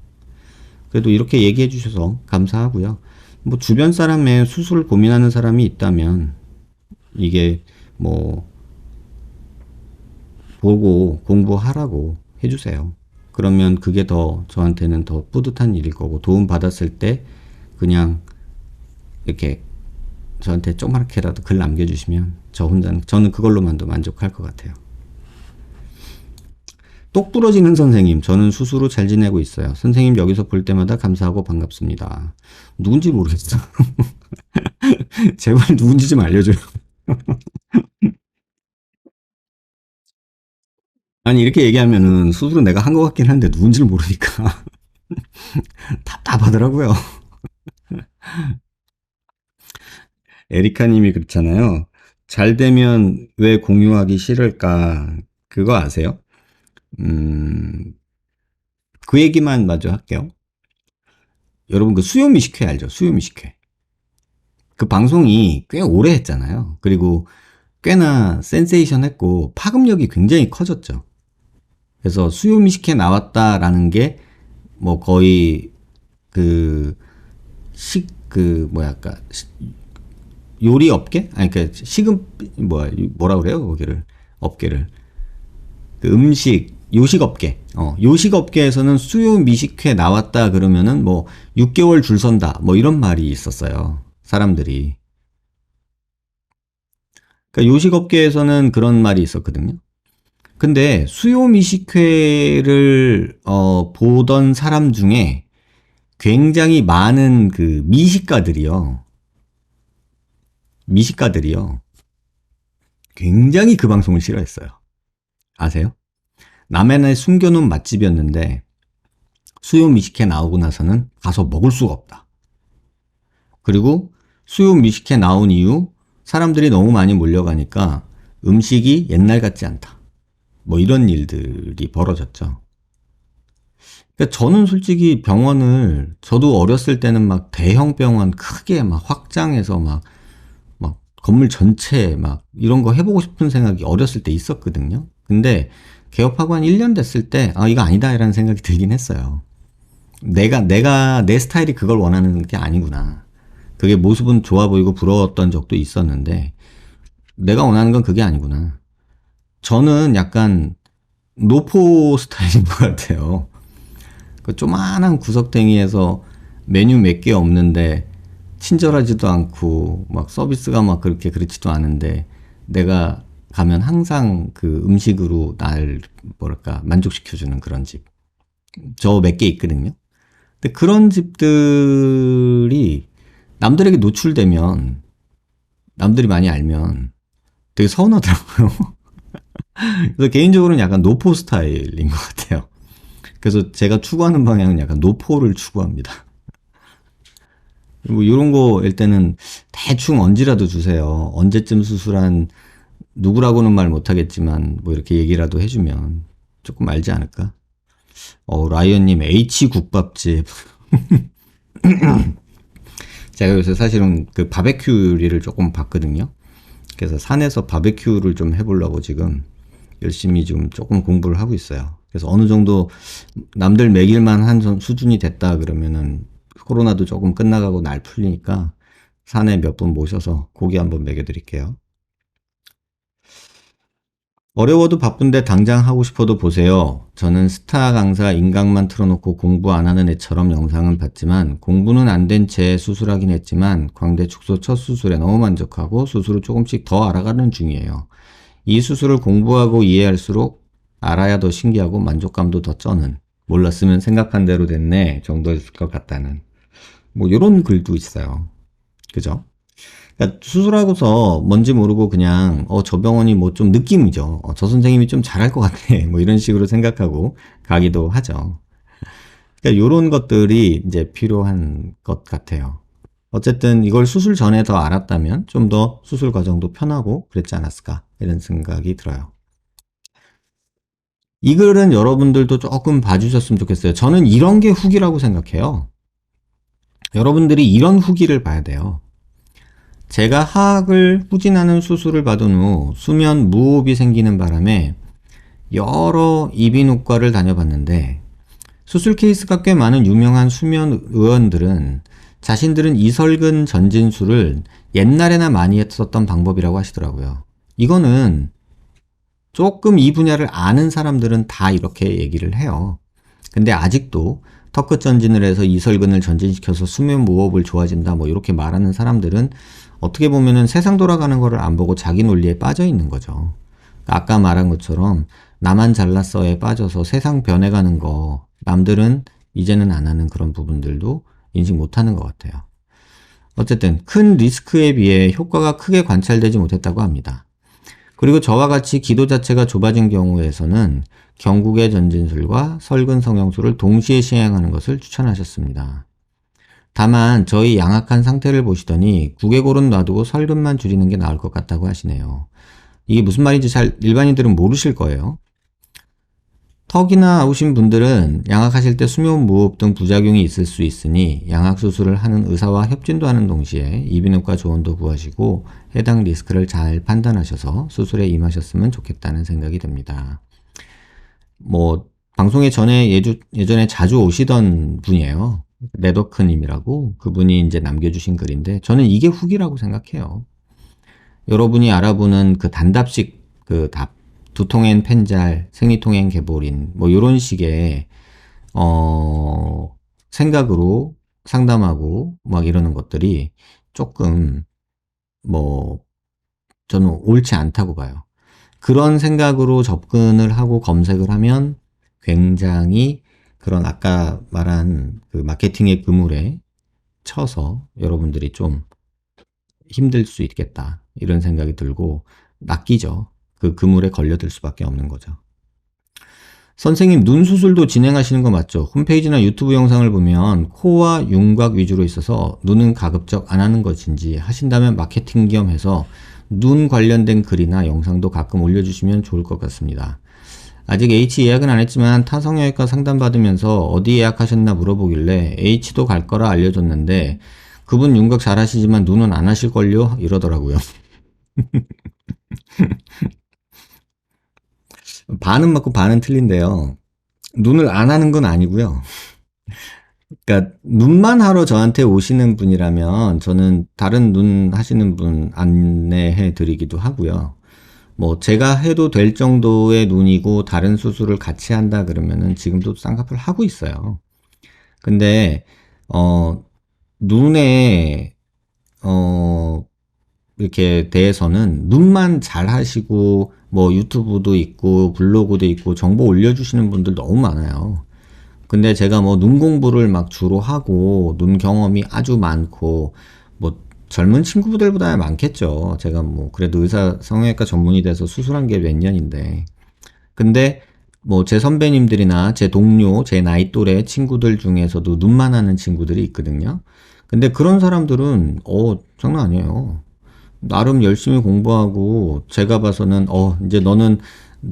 그래도 이렇게 얘기해 주셔서 감사하고요. 뭐 주변 사람의 수술을 고민하는 사람이 있다면 이게 뭐 보고 공부하라고 해주세요. 그러면 그게 더 저한테는 더 뿌듯한 일일 거고 도움 받았을 때 그냥 이렇게 저한테 조그맣게라도 글 남겨주시면 저는 그걸로만도 만족할 것 같아요. 똑 부러지는 선생님, 저는 스스로 잘 지내고 있어요. 선생님 여기서 볼 때마다 감사하고 반갑습니다. 누군지 모르겠어. 제발 누군지 좀 알려줘요. 아니, 이렇게 얘기하면은 스스로 내가 한 것 같긴 한데 누군지를 모르니까 답답하더라고요. 에리카님이 그렇잖아요. 잘 되면 왜 공유하기 싫을까? 그거 아세요? 음, 그 얘기만 마저 할게요. 여러분 그 수요미식회 알죠? 수요미식회. 그 방송이 꽤 오래 했잖아요. 그리고 꽤나 센세이션했고 파급력이 굉장히 커졌죠. 그래서 수요미식회 나왔다라는 게 뭐 거의 그 뭐랄까 요리 업계? 아니 그러니까 식음 뭐라 그래요 거기를 업계를 그 음식 요식 업계 요식 업계에서는 수요 미식회 나왔다 그러면은 뭐 6개월 줄 선다 뭐 이런 말이 있었어요 사람들이. 그러니까 요식 업계에서는 그런 말이 있었거든요. 근데 수요 미식회를 보던 사람 중에 굉장히 많은 그 미식가들이요 굉장히 그 방송을 싫어했어요. 아세요? 남해안에 숨겨놓은 맛집이었는데 수요 미식회 나오고 나서는 가서 먹을 수가 없다. 그리고 수요 미식회 나온 이후 사람들이 너무 많이 몰려가니까 음식이 옛날 같지 않다. 뭐 이런 일들이 벌어졌죠. 그러니까 저는 솔직히 병원을 저도 어렸을 때는 막 대형 병원 크게 막 확장해서 막 건물 전체 막 이런 거 해보고 싶은 생각이 어렸을 때 있었거든요. 근데 개업하고 한 1년 됐을 때 이거 아니다 이라는 생각이 들긴 했어요. 내가 내 스타일이 그걸 원하는 게 아니구나. 그게 모습은 좋아 보이고 부러웠던 적도 있었는데 내가 원하는 건 그게 아니구나. 저는 약간 노포 스타일인 것 같아요. 그 조만한 구석탱이에서 메뉴 몇 개 없는데 친절하지도 않고 막 서비스가 막 그렇게 그렇지도 않은데 내가 가면 항상 그 음식으로 날 뭐랄까 만족시켜주는 그런 집. 저 몇 개 있거든요. 근데 그런 집들이 남들에게 노출되면 남들이 많이 알면 되게 서운하더라고요. 그래서 개인적으로는 약간 노포 스타일인 것 같아요. 그래서 제가 추구하는 방향은 약간 노포를 추구합니다. 뭐 이런 거일 때는 대충 언지라도 주세요. 언제쯤 수술한 누구라고는 말 못하겠지만 뭐 이렇게 얘기라도 해주면 조금 알지 않을까? 라이언님 H 국밥집. 제가 요새 사실은 그 바베큐 요리를 조금 봤거든요. 그래서 산에서 바베큐를 좀 해보려고 지금 열심히 좀 조금 공부를 하고 있어요. 그래서 어느 정도 남들 먹일만 한 수준이 됐다 그러면은 코로나도 조금 끝나가고 날 풀리니까 산에 몇 분 모셔서 고기 한번 먹여드릴게요. 어려워도 바쁜데 당장 하고 싶어도 보세요. 저는 스타 강사 인강만 틀어놓고 공부 안 하는 애처럼 영상은 봤지만 공부는 안 된 채 수술하긴 했지만 광대 축소 첫 수술에 너무 만족하고 수술을 조금씩 더 알아가는 중이에요. 이 수술을 공부하고 이해할수록 알아야 더 신기하고 만족감도 더 쩌는 몰랐으면 생각한 대로 됐네 정도였을 것 같다는 뭐 이런 글도 있어요. 그죠? 그러니까 수술하고서 뭔지 모르고 그냥 저 병원이 뭐 좀 느낌이죠. 저 선생님이 좀 잘할 것 같아. 뭐 이런 식으로 생각하고 가기도 하죠. 그러니까 이런 것들이 이제 필요한 것 같아요. 어쨌든 이걸 수술 전에 더 알았다면 좀 더 수술 과정도 편하고 그랬지 않았을까 이런 생각이 들어요. 이 글은 여러분들도 조금 봐주셨으면 좋겠어요. 저는 이런 게 후기라고 생각해요. 여러분들이 이런 후기를 봐야 돼요. 제가 하악을 후진하는 수술을 받은 후 수면 무호흡이 생기는 바람에 여러 이비인후과를 다녀봤는데 수술 케이스가 꽤 많은 유명한 수면 의원들은 자신들은 이설근 전진술을 옛날에나 많이 했었던 방법이라고 하시더라고요. 이거는 조금 이 분야를 아는 사람들은 다 이렇게 얘기를 해요. 근데 아직도 턱끝 전진을 해서 이설근을 전진시켜서 수면 무호흡을 좋아진다 뭐 이렇게 말하는 사람들은 어떻게 보면은 세상 돌아가는 거를 안 보고 자기 논리에 빠져 있는 거죠. 아까 말한 것처럼 나만 잘났어에 빠져서 세상 변해가는 거, 남들은 이제는 안 하는 그런 부분들도 인식 못 하는 것 같아요. 어쨌든 큰 리스크에 비해 효과가 크게 관찰되지 못했다고 합니다. 그리고 저와 같이 기도 자체가 좁아진 경우에서는 경국의 전진술과 설근 성형술을 동시에 시행하는 것을 추천하셨습니다. 다만 저희 양악한 상태를 보시더니 구개골은 놔두고 설근만 줄이는 게 나을 것 같다고 하시네요. 이게 무슨 말인지 잘 일반인들은 모르실 거예요. 턱이나 아우신 분들은 양악하실 때 수면 무호흡 등 부작용이 있을 수 있으니 양악 수술을 하는 의사와 협진도 하는 동시에 이비인후과 조언도 구하시고 해당 리스크를 잘 판단하셔서 수술에 임하셨으면 좋겠다는 생각이 듭니다. 뭐 방송에 예전에 자주 오시던 분이에요. 레더크님이라고 그분이 이제 남겨주신 글인데 저는 이게 후기라고 생각해요. 여러분이 알아보는 그 단답식 그 답, 두통엔 펜잘, 생리통엔 개보린 뭐 이런 식의 생각으로 상담하고 막 이러는 것들이 조금 뭐 저는 옳지 않다고 봐요. 그런 생각으로 접근을 하고 검색을 하면 굉장히 그런 아까 말한 그 마케팅의 그물에 쳐서 여러분들이 좀 힘들 수 있겠다 이런 생각이 들고 낚이죠. 그 그물에 걸려들 수밖에 없는 거죠. 선생님 눈 수술도 진행하시는 거 맞죠? 홈페이지나 유튜브 영상을 보면 코와 윤곽 위주로 있어서 눈은 가급적 안 하는 것인지 하신다면 마케팅 겸 해서 눈 관련된 글이나 영상도 가끔 올려주시면 좋을 것 같습니다. 아직 H 예약은 안 했지만 타성형외과 상담받으면서 어디 예약하셨나 물어보길래 H도 갈 거라 알려줬는데 그분 윤곽 잘 하시지만 눈은 안 하실걸요? 이러더라고요. 반은 맞고 반은 틀린데요. 눈을 안 하는 건 아니고요. 그러니까 눈만 하러 저한테 오시는 분이라면 저는 다른 눈 하시는 분 안내해 드리기도 하고요. 뭐 제가 해도 될 정도의 눈이고 다른 수술을 같이 한다 그러면은 지금도 쌍꺼풀 하고 있어요. 근데 눈에 이렇게 대해서는 눈만 잘 하시고 뭐 유튜브도 있고 블로그도 있고 정보 올려주시는 분들 너무 많아요. 근데 제가 뭐 눈 공부를 막 주로 하고 눈 경험이 아주 많고 뭐 젊은 친구들보다 많겠죠. 제가 뭐 그래도 의사 성형외과 전문이 돼서 수술한 게 몇 년인데. 근데 뭐 제 선배님들이나 제 동료, 제 나이 또래 친구들 중에서도 눈만 하는 친구들이 있거든요. 근데 그런 사람들은 장난 아니에요. 나름 열심히 공부하고 제가 봐서는 이제 너는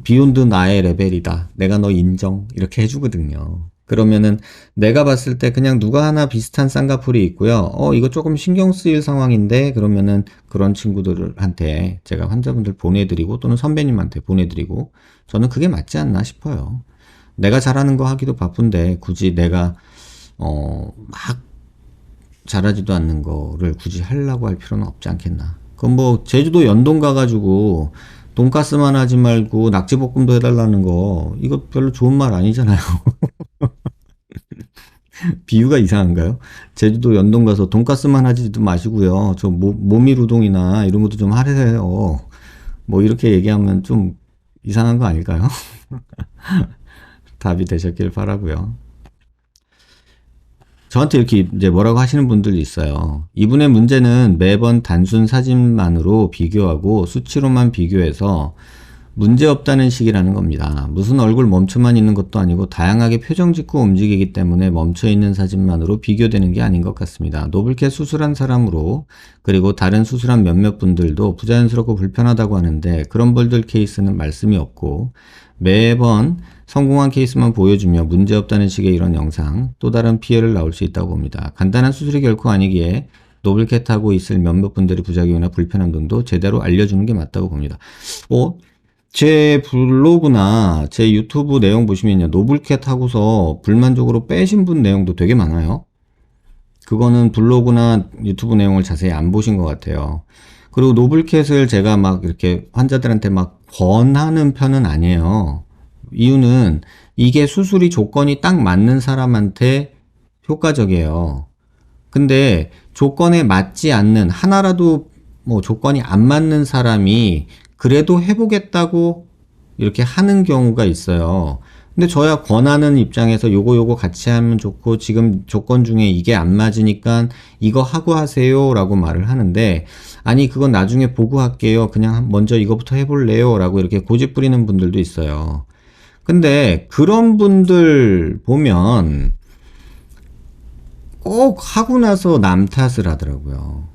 비욘드 나의 레벨이다. 내가 너 인정. 이렇게 해주거든요. 그러면은 내가 봤을 때 그냥 누가 하나 비슷한 쌍꺼풀이 있고요. 이거 조금 신경 쓰일 상황인데 그러면은 그런 친구들한테 제가 환자분들 보내드리고 또는 선배님한테 보내드리고 저는 그게 맞지 않나 싶어요. 내가 잘하는 거 하기도 바쁜데 굳이 내가 막 잘하지도 않는 거를 굳이 하려고 할 필요는 없지 않겠나. 그럼 뭐 제주도 연동 가가지고 돈가스만 하지 말고 낙지볶음도 해달라는 거 이거 별로 좋은 말 아니잖아요. 비유가 이상한가요? 제주도 연동 가서 돈가스만 하지도 마시고요. 저 모밀우동이나 이런 것도 좀 하래요. 뭐 이렇게 얘기하면 좀 이상한 거 아닐까요? 답이 되셨길 바라고요. 저한테 이렇게 이제 뭐라고 하시는 분들도 있어요. 이분의 문제는 매번 단순 사진만으로 비교하고 수치로만 비교해서 문제없다는 식이라는 겁니다. 무슨 얼굴 멈춰만 있는 것도 아니고 다양하게 표정 짓고 움직이기 때문에 멈춰있는 사진만으로 비교되는 게 아닌 것 같습니다. 노블캣 수술한 사람으로 그리고 다른 수술한 몇몇 분들도 부자연스럽고 불편하다고 하는데 그런 분들 케이스는 말씀이 없고 매번 성공한 케이스만 보여주며 문제없다는 식의 이런 영상 또 다른 피해를 낳을 수 있다고 봅니다. 간단한 수술이 결코 아니기에 노블캣하고 있을 몇몇 분들의 부작용이나 불편함 등도 제대로 알려주는 게 맞다고 봅니다. 제 블로그나 제 유튜브 내용 보시면요. 노블캣 하고서 불만족으로 빼신 분 내용도 되게 많아요. 그거는 블로그나 유튜브 내용을 자세히 안 보신 것 같아요. 그리고 노블캣을 제가 막 이렇게 환자들한테 막 권하는 편은 아니에요. 이유는 이게 수술이 조건이 딱 맞는 사람한테 효과적이에요. 근데 조건에 맞지 않는 하나라도 뭐 조건이 안 맞는 사람이 그래도 해보겠다고 이렇게 하는 경우가 있어요. 근데 저야 권하는 입장에서 요거 같이 하면 좋고 지금 조건 중에 이게 안 맞으니까 이거 하고 하세요 라고 말을 하는데, 아니 그건 나중에 보고 할게요, 그냥 먼저 이거부터 해볼래요 라고 이렇게 고집 부리는 분들도 있어요. 근데 그런 분들 보면 꼭 하고 나서 남 탓을 하더라고요.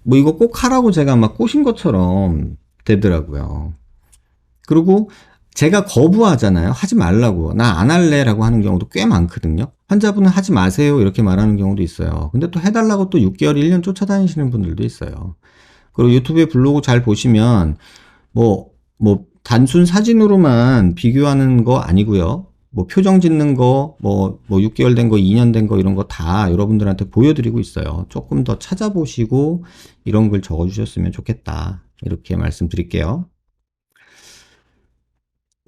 뭐 이거 꼭 하라고 제가 막 꼬신 것처럼 되더라고요. 그리고 제가 거부하잖아요. 하지 말라고. 나 안 할래 라고 하는 경우도 꽤 많거든요. 환자분은 하지 마세요 이렇게 말하는 경우도 있어요. 근데 또 해달라고 또 6개월, 1년 쫓아다니시는 분들도 있어요. 그리고 유튜브에 블로그 잘 보시면 단순 사진으로만 비교하는 거 아니고요. 뭐 표정 짓는 거, 뭐 6개월 된 거, 2년 된 거 이런 거 다 여러분들한테 보여드리고 있어요. 조금 더 찾아보시고 이런 글 적어주셨으면 좋겠다. 이렇게 말씀드릴게요.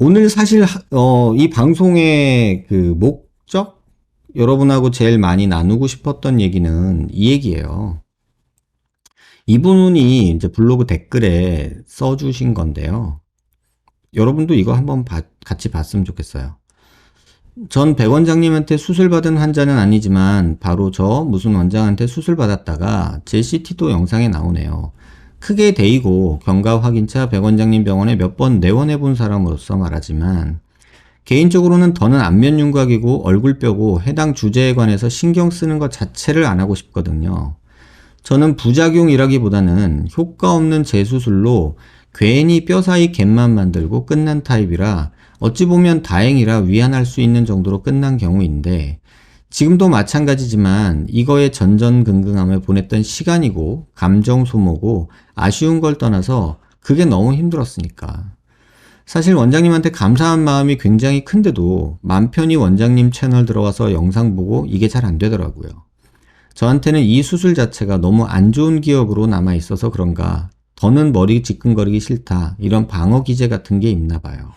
오늘 사실 이 방송의 그 목적, 여러분하고 제일 많이 나누고 싶었던 얘기는 이 얘기예요. 이분이 이제 블로그 댓글에 써주신 건데요. 여러분도 이거 한번 같이 봤으면 좋겠어요. 전 백 원장님한테 수술받은 환자는 아니지만 바로 저 무슨 원장한테 수술받았다가 제 CT도 영상에 나오네요. 크게 데이고 경과 확인차 백 원장님 병원에 몇 번 내원해 본 사람으로서 말하지만 개인적으로는 더는 안면 윤곽이고 얼굴뼈고 해당 주제에 관해서 신경 쓰는 것 자체를 안 하고 싶거든요. 저는 부작용이라기보다는 효과 없는 재수술로 괜히 뼈 사이 갭만 만들고 끝난 타입이라 어찌 보면 다행이라 위안할 수 있는 정도로 끝난 경우인데, 지금도 마찬가지지만 이거에 전전긍긍하며 보냈던 시간이고 감정 소모고 아쉬운 걸 떠나서 그게 너무 힘들었으니까. 사실 원장님한테 감사한 마음이 굉장히 큰데도 맘 편히 원장님 채널 들어가서 영상 보고 이게 잘 안 되더라고요. 저한테는 이 수술 자체가 너무 안 좋은 기억으로 남아 있어서 그런가 더는 머리 지끈거리기 싫다, 이런 방어 기제 같은 게 있나 봐요.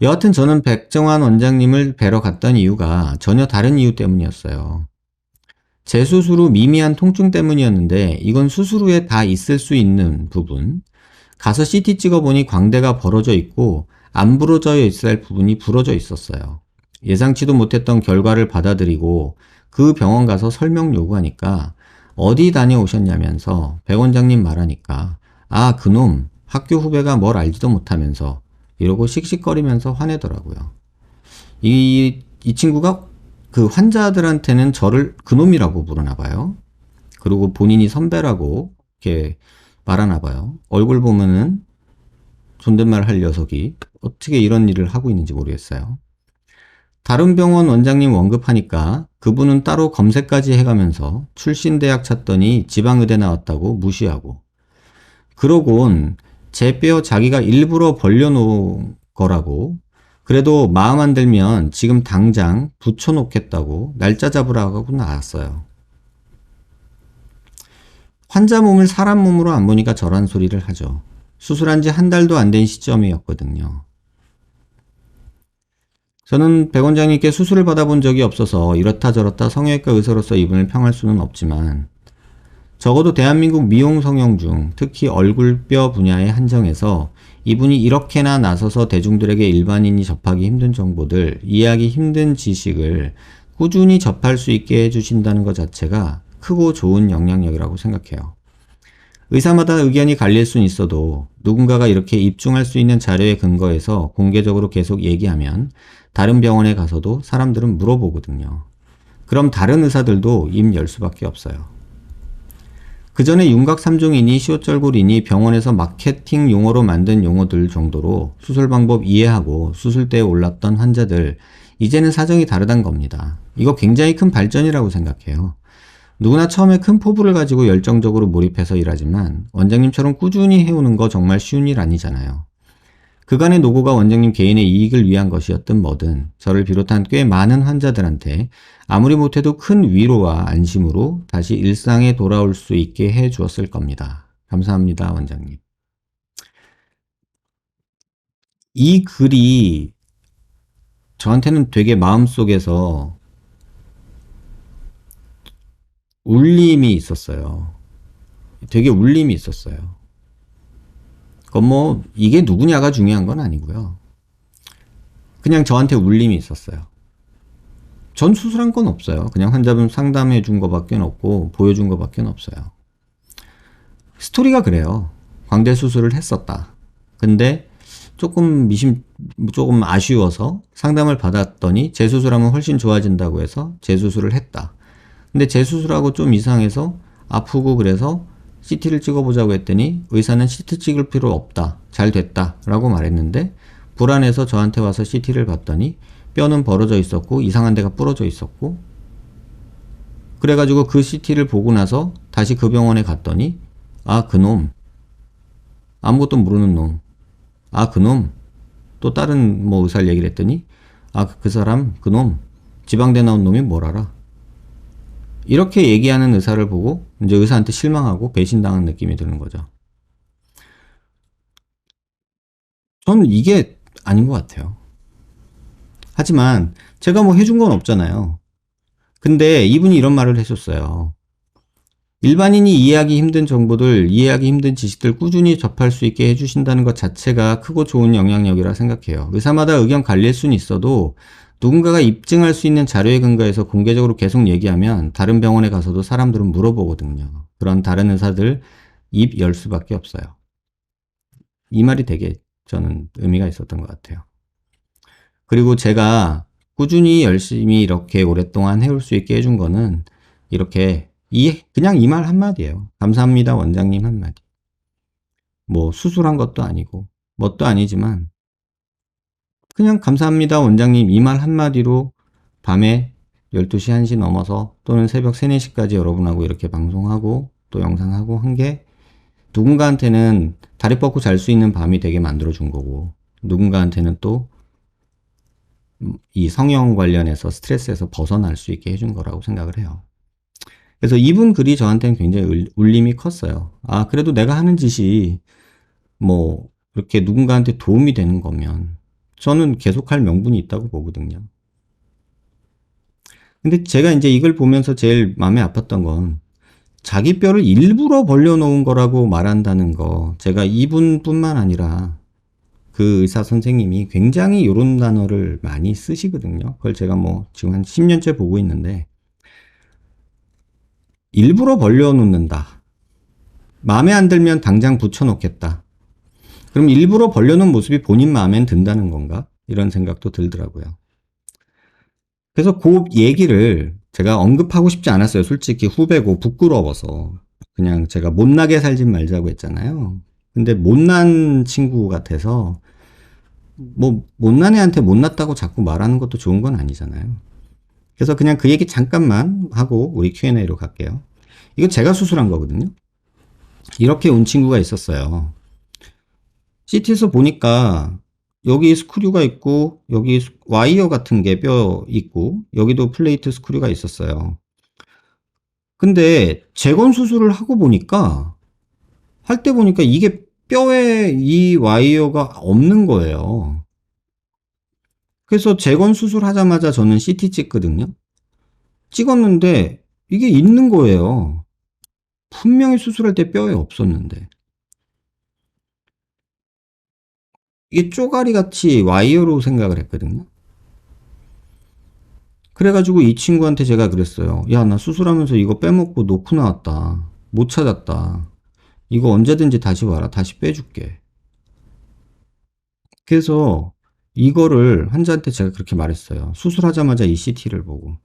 여하튼 저는 백정환 원장님을 뵈러 갔던 이유가 전혀 다른 이유 때문이었어요. 제 수술 후 미미한 통증 때문이었는데 이건 수술 후에 다 있을 수 있는 부분. 가서 CT 찍어보니 광대가 벌어져 있고 안 부러져 있어야 할 부분이 부러져 있었어요. 예상치도 못했던 결과를 받아들이고 그 병원 가서 설명 요구하니까 어디 다녀오셨냐면서 백 원장님 말하니까 아, 그놈 학교 후배가 뭘 알지도 못하면서 이러고 씩씩거리면서 화내더라고요. 이 친구가 그 환자들한테는 저를 그놈이라고 부르나 봐요. 그리고 본인이 선배라고 이렇게 말하나 봐요. 얼굴 보면은 존댓말 할 녀석이 어떻게 이런 일을 하고 있는지 모르겠어요. 다른 병원 원장님 언급하니까 그분은 따로 검색까지 해가면서 출신 대학 찾더니 지방의대 나왔다고 무시하고, 그러곤 제 뼈 자기가 일부러 벌려놓은 거라고, 그래도 마음 안 들면 지금 당장 붙여놓겠다고 날짜 잡으라고 하고 나왔어요. 환자 몸을 사람 몸으로 안 보니까 저런 소리를 하죠. 수술한 지 한 달도 안 된 시점이었거든요. 저는 백 원장님께 수술을 받아본 적이 없어서 이렇다 저렇다 성형외과 의사로서 이분을 평할 수는 없지만, 적어도 대한민국 미용 성형 중 특히 얼굴뼈 분야에 한정해서 이분이 이렇게나 나서서 대중들에게 일반인이 접하기 힘든 정보들, 이해하기 힘든 지식을 꾸준히 접할 수 있게 해주신다는 것 자체가 크고 좋은 영향력이라고 생각해요. 의사마다 의견이 갈릴 수는 있어도 누군가가 이렇게 입증할 수 있는 자료에 근거해서 공개적으로 계속 얘기하면 다른 병원에 가서도 사람들은 물어보거든요. 그럼 다른 의사들도 입 열 수밖에 없어요. 그 전에 윤곽 3종이니 시옷절골이니 병원에서 마케팅 용어로 만든 용어들 정도로 수술 방법 이해하고 수술대에 올랐던 환자들, 이제는 사정이 다르단 겁니다. 이거 굉장히 큰 발전이라고 생각해요. 누구나 처음에 큰 포부를 가지고 열정적으로 몰입해서 일하지만 원장님처럼 꾸준히 해오는 거 정말 쉬운 일 아니잖아요. 그간의 노고가 원장님 개인의 이익을 위한 것이었든 뭐든 저를 비롯한 꽤 많은 환자들한테 아무리 못해도 큰 위로와 안심으로 다시 일상에 돌아올 수 있게 해 주었을 겁니다. 감사합니다, 원장님. 이 글이 저한테는 되게 마음속에서 울림이 있었어요. 되게 울림이 있었어요. 그건 뭐 이게 누구냐가 중요한 건 아니고요. 그냥 저한테 울림이 있었어요. 전 수술한 건 없어요. 그냥 환자분 상담해 준 거밖에 없고 보여준 거밖에 없어요. 스토리가 그래요. 광대 수술을 했었다. 근데 조금 아쉬워서 상담을 받았더니 재수술하면 훨씬 좋아진다고 해서 재수술을 했다. 근데 재수술하고 좀 이상해서 아프고 그래서 CT를 찍어보자고 했더니 의사는 CT 찍을 필요 없다. 잘 됐다. 라고 말했는데 불안해서 저한테 와서 CT를 봤더니 뼈는 벌어져 있었고 이상한 데가 부러져 있었고 그래가지고 그 CT를 보고 나서 다시 그 병원에 갔더니 아, 그놈. 아무것도 모르는 놈. 아, 그놈. 또 다른 뭐 의사를 얘기를 했더니 아, 그 사람, 그놈. 지방대 나온 놈이 뭘 알아. 이렇게 얘기하는 의사를 보고 이제 의사한테 실망하고 배신당한 느낌이 드는 거죠. 저는 이게 아닌 것 같아요. 하지만 제가 뭐 해준 건 없잖아요. 근데 이분이 이런 말을 하셨어요. 일반인이 이해하기 힘든 정보들, 이해하기 힘든 지식들 꾸준히 접할 수 있게 해주신다는 것 자체가 크고 좋은 영향력이라 생각해요. 의사마다 의견 갈릴 수는 있어도 누군가가 입증할 수 있는 자료에 근거해서 공개적으로 계속 얘기하면 다른 병원에 가서도 사람들은 물어보거든요. 그런 다른 의사들 입 열 수밖에 없어요. 이 말이 되게 저는 의미가 있었던 것 같아요. 그리고 제가 꾸준히 열심히 이렇게 오랫동안 해올 수 있게 해준 거는 이렇게 그냥 이 말 한마디예요. 감사합니다, 원장님 한마디. 뭐 수술한 것도 아니고 뭣도 아니지만 그냥 감사합니다, 원장님 이 말 한마디로 밤에 12시, 1시 넘어서 또는 새벽 3, 4시까지 여러분하고 이렇게 방송하고 또 영상하고 한 게 누군가한테는 다리 뻗고 잘 수 있는 밤이 되게 만들어준 거고 누군가한테는 또 이 성형 관련해서 스트레스에서 벗어날 수 있게 해준 거라고 생각을 해요. 그래서 이분 글이 저한테는 굉장히 울림이 컸어요. 아, 그래도 내가 하는 짓이 뭐 이렇게 누군가한테 도움이 되는 거면 저는 계속할 명분이 있다고 보거든요. 근데 제가 이제 이걸 보면서 제일 마음에 아팠던 건 자기 뼈를 일부러 벌려놓은 거라고 말한다는 거. 제가 이분뿐만 아니라 그 의사 선생님이 굉장히 이런 단어를 많이 쓰시거든요. 그걸 제가 뭐 지금 한 10년째 보고 있는데 일부러 벌려놓는다. 마음에 안 들면 당장 붙여놓겠다. 그럼 일부러 벌려놓은 모습이 본인 마음엔 든다는 건가? 이런 생각도 들더라고요. 그래서 그 얘기를 제가 언급하고 싶지 않았어요. 솔직히 후배고 부끄러워서. 그냥 제가 못나게 살진 말자고 했잖아요. 근데 못난 친구 같아서 뭐 못난 애한테 못났다고 자꾸 말하는 것도 좋은 건 아니잖아요. 그래서 그냥 그 얘기 잠깐만 하고 우리 Q&A로 갈게요. 이거 제가 수술한 거거든요. 이렇게 온 친구가 있었어요. CT에서 보니까 여기 스크류가 있고 여기 와이어 같은 게 뼈 있고 여기도 플레이트 스크류가 있었어요. 근데 재건 수술을 하고 보니까 할 때 보니까 이게 뼈에 이 와이어가 없는 거예요. 그래서 재건 수술하자마자 저는 CT 찍거든요. 찍었는데 이게 있는 거예요. 분명히 수술할 때 뼈에 없었는데. 이게 쪼가리 같이 와이어로 생각을 했거든요. 그래가지고 이 친구한테 제가 그랬어요. 야, 나 수술하면서 이거 빼먹고 놓고 나왔다. 못 찾았다. 이거 언제든지 다시 와라. 다시 빼줄게. 그래서 이거를 환자한테 제가 그렇게 말했어요. 수술하자마자 이 CT를 보고.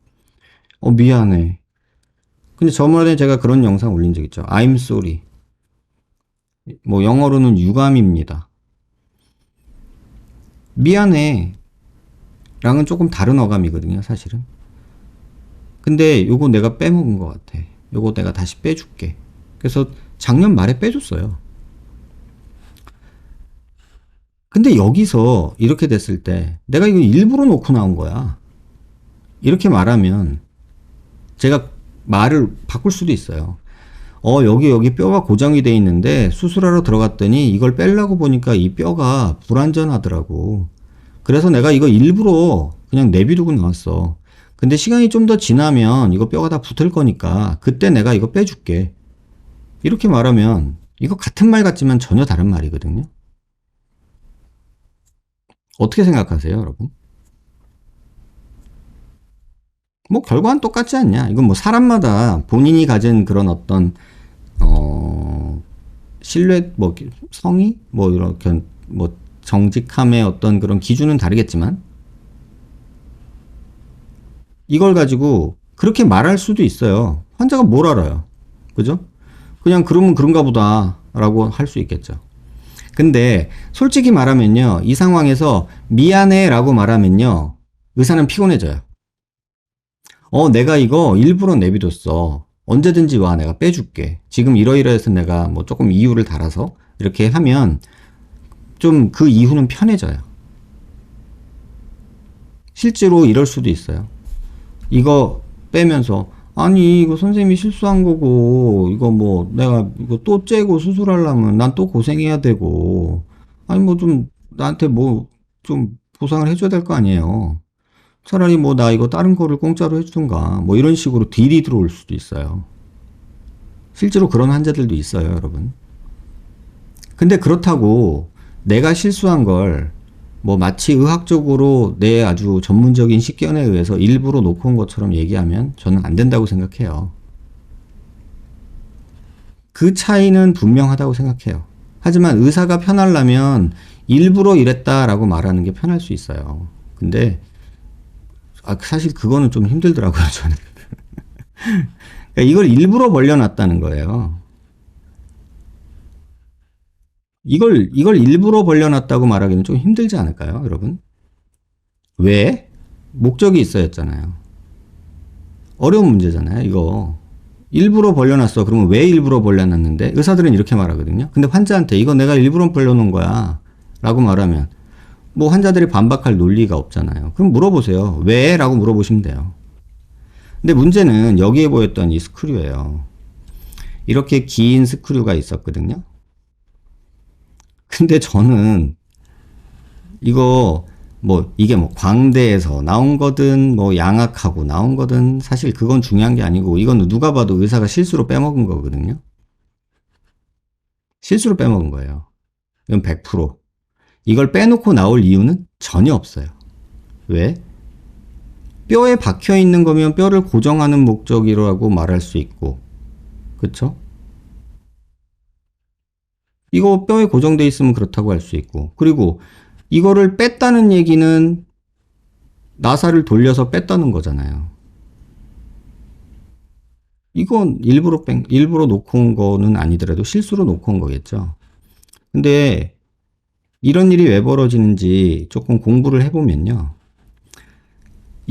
미안해. 근데 저번에 제가 그런 영상 올린 적 있죠. I'm sorry. 뭐 영어로는 유감입니다. 미안해. 랑은 조금 다른 어감이거든요, 사실은. 근데 요거 내가 빼먹은 것 같아. 요거 내가 다시 빼줄게. 그래서 작년 말에 빼줬어요. 근데 여기서 이렇게 됐을 때 내가 이거 일부러 놓고 나온 거야. 이렇게 말하면 제가 말을 바꿀 수도 있어요. 여기 뼈가 고정이 돼 있는데 수술하러 들어갔더니 이걸 빼려고 보니까 이 뼈가 불안전하더라고. 그래서 내가 이거 일부러 그냥 내비두고 나왔어. 근데 시간이 좀 더 지나면 이거 뼈가 다 붙을 거니까 그때 내가 이거 빼줄게. 이렇게 말하면 이거 같은 말 같지만 전혀 다른 말이거든요. 어떻게 생각하세요, 여러분? 뭐 결과는 똑같지 않냐? 이건 뭐 사람마다 본인이 가진 그런 어떤 신뢰, 뭐 성의, 뭐 이렇게 뭐 정직함의 어떤 그런 기준은 다르겠지만 이걸 가지고 그렇게 말할 수도 있어요. 환자가 뭘 알아요, 그죠? 그냥 그러면 그런가 보다라고 할 수 있겠죠. 근데 솔직히 말하면요, 이 상황에서 미안해라고 말하면요, 의사는 피곤해져요. 내가 이거 일부러 내비뒀어. 언제든지 와, 내가 빼줄게. 지금 이러이러해서 내가 뭐 조금 이유를 달아서 이렇게 하면 좀 그 이후는 편해져요. 실제로 이럴 수도 있어요. 이거 빼면서 아니 이거 선생님이 실수한 거고 이거 뭐 내가 이거 또 째고 수술하려면 난 또 고생해야 되고 아니 뭐 좀 나한테 뭐 좀 보상을 해줘야 될 거 아니에요. 차라리 뭐 나 이거 다른 거를 공짜로 해주든가 뭐 이런 식으로 딜이 들어올 수도 있어요. 실제로 그런 환자들도 있어요, 여러분. 근데 그렇다고 내가 실수한 걸 뭐 마치 의학적으로 내 아주 전문적인 식견에 의해서 일부러 놓고 온 것처럼 얘기하면 저는 안 된다고 생각해요. 그 차이는 분명하다고 생각해요. 하지만 의사가 편하려면 일부러 이랬다라고 말하는 게 편할 수 있어요. 근데 사실 그거는 좀 힘들더라고요, 저는. 그러니까 이걸 일부러 벌려놨다는 거예요. 이걸 일부러 벌려놨다고 말하기는 좀 힘들지 않을까요, 여러분? 왜? 목적이 있어야했잖아요. 어려운 문제잖아요, 이거. 일부러 벌려놨어. 그러면 왜 일부러 벌려놨는데? 의사들은 이렇게 말하거든요. 근데 환자한테 이거 내가 일부러 벌려놓은 거야. 라고 말하면, 뭐 환자들이 반박할 논리가 없잖아요. 그럼 물어보세요. 왜? 라고 물어보시면 돼요. 근데 문제는 여기에 보였던 이 스크류예요. 이렇게 긴 스크류가 있었거든요. 근데 저는 이거 뭐 이게 뭐 광대에서 나온 거든 뭐 양악하고 나온 거든 사실 그건 중요한 게 아니고 이건 누가 봐도 의사가 실수로 빼먹은 거거든요. 실수로 빼먹은 거예요. 이건 100%. 이걸 빼놓고 나올 이유는 전혀 없어요. 왜? 뼈에 박혀 있는 거면 뼈를 고정하는 목적이라고 말할 수 있고, 그쵸? 이거 뼈에 고정돼 있으면 그렇다고 할 수 있고, 그리고 이거를 뺐다는 얘기는 나사를 돌려서 뺐다는 거잖아요. 이건 일부러 놓고 온 거는 아니더라도 실수로 놓고 온 거겠죠. 근데 이런 일이 왜 벌어지는지 조금 공부를 해보면요.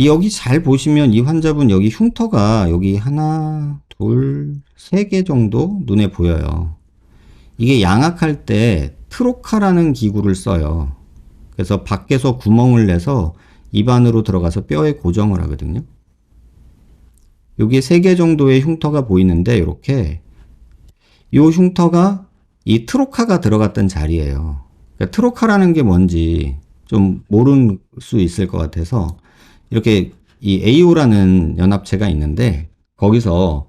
여기 잘 보시면 이 환자분 여기 흉터가 여기 하나, 둘, 세 개 정도 눈에 보여요. 이게 양악할 때 트로카라는 기구를 써요. 그래서 밖에서 구멍을 내서 입안으로 들어가서 뼈에 고정을 하거든요. 여기에 3개 정도의 흉터가 보이는데 이렇게 이 흉터가 이 트로카가 들어갔던 자리예요. 그러니까 트로카라는 게 뭔지 좀 모를 수 있을 것 같아서 이렇게 이 AO라는 연합체가 있는데 거기서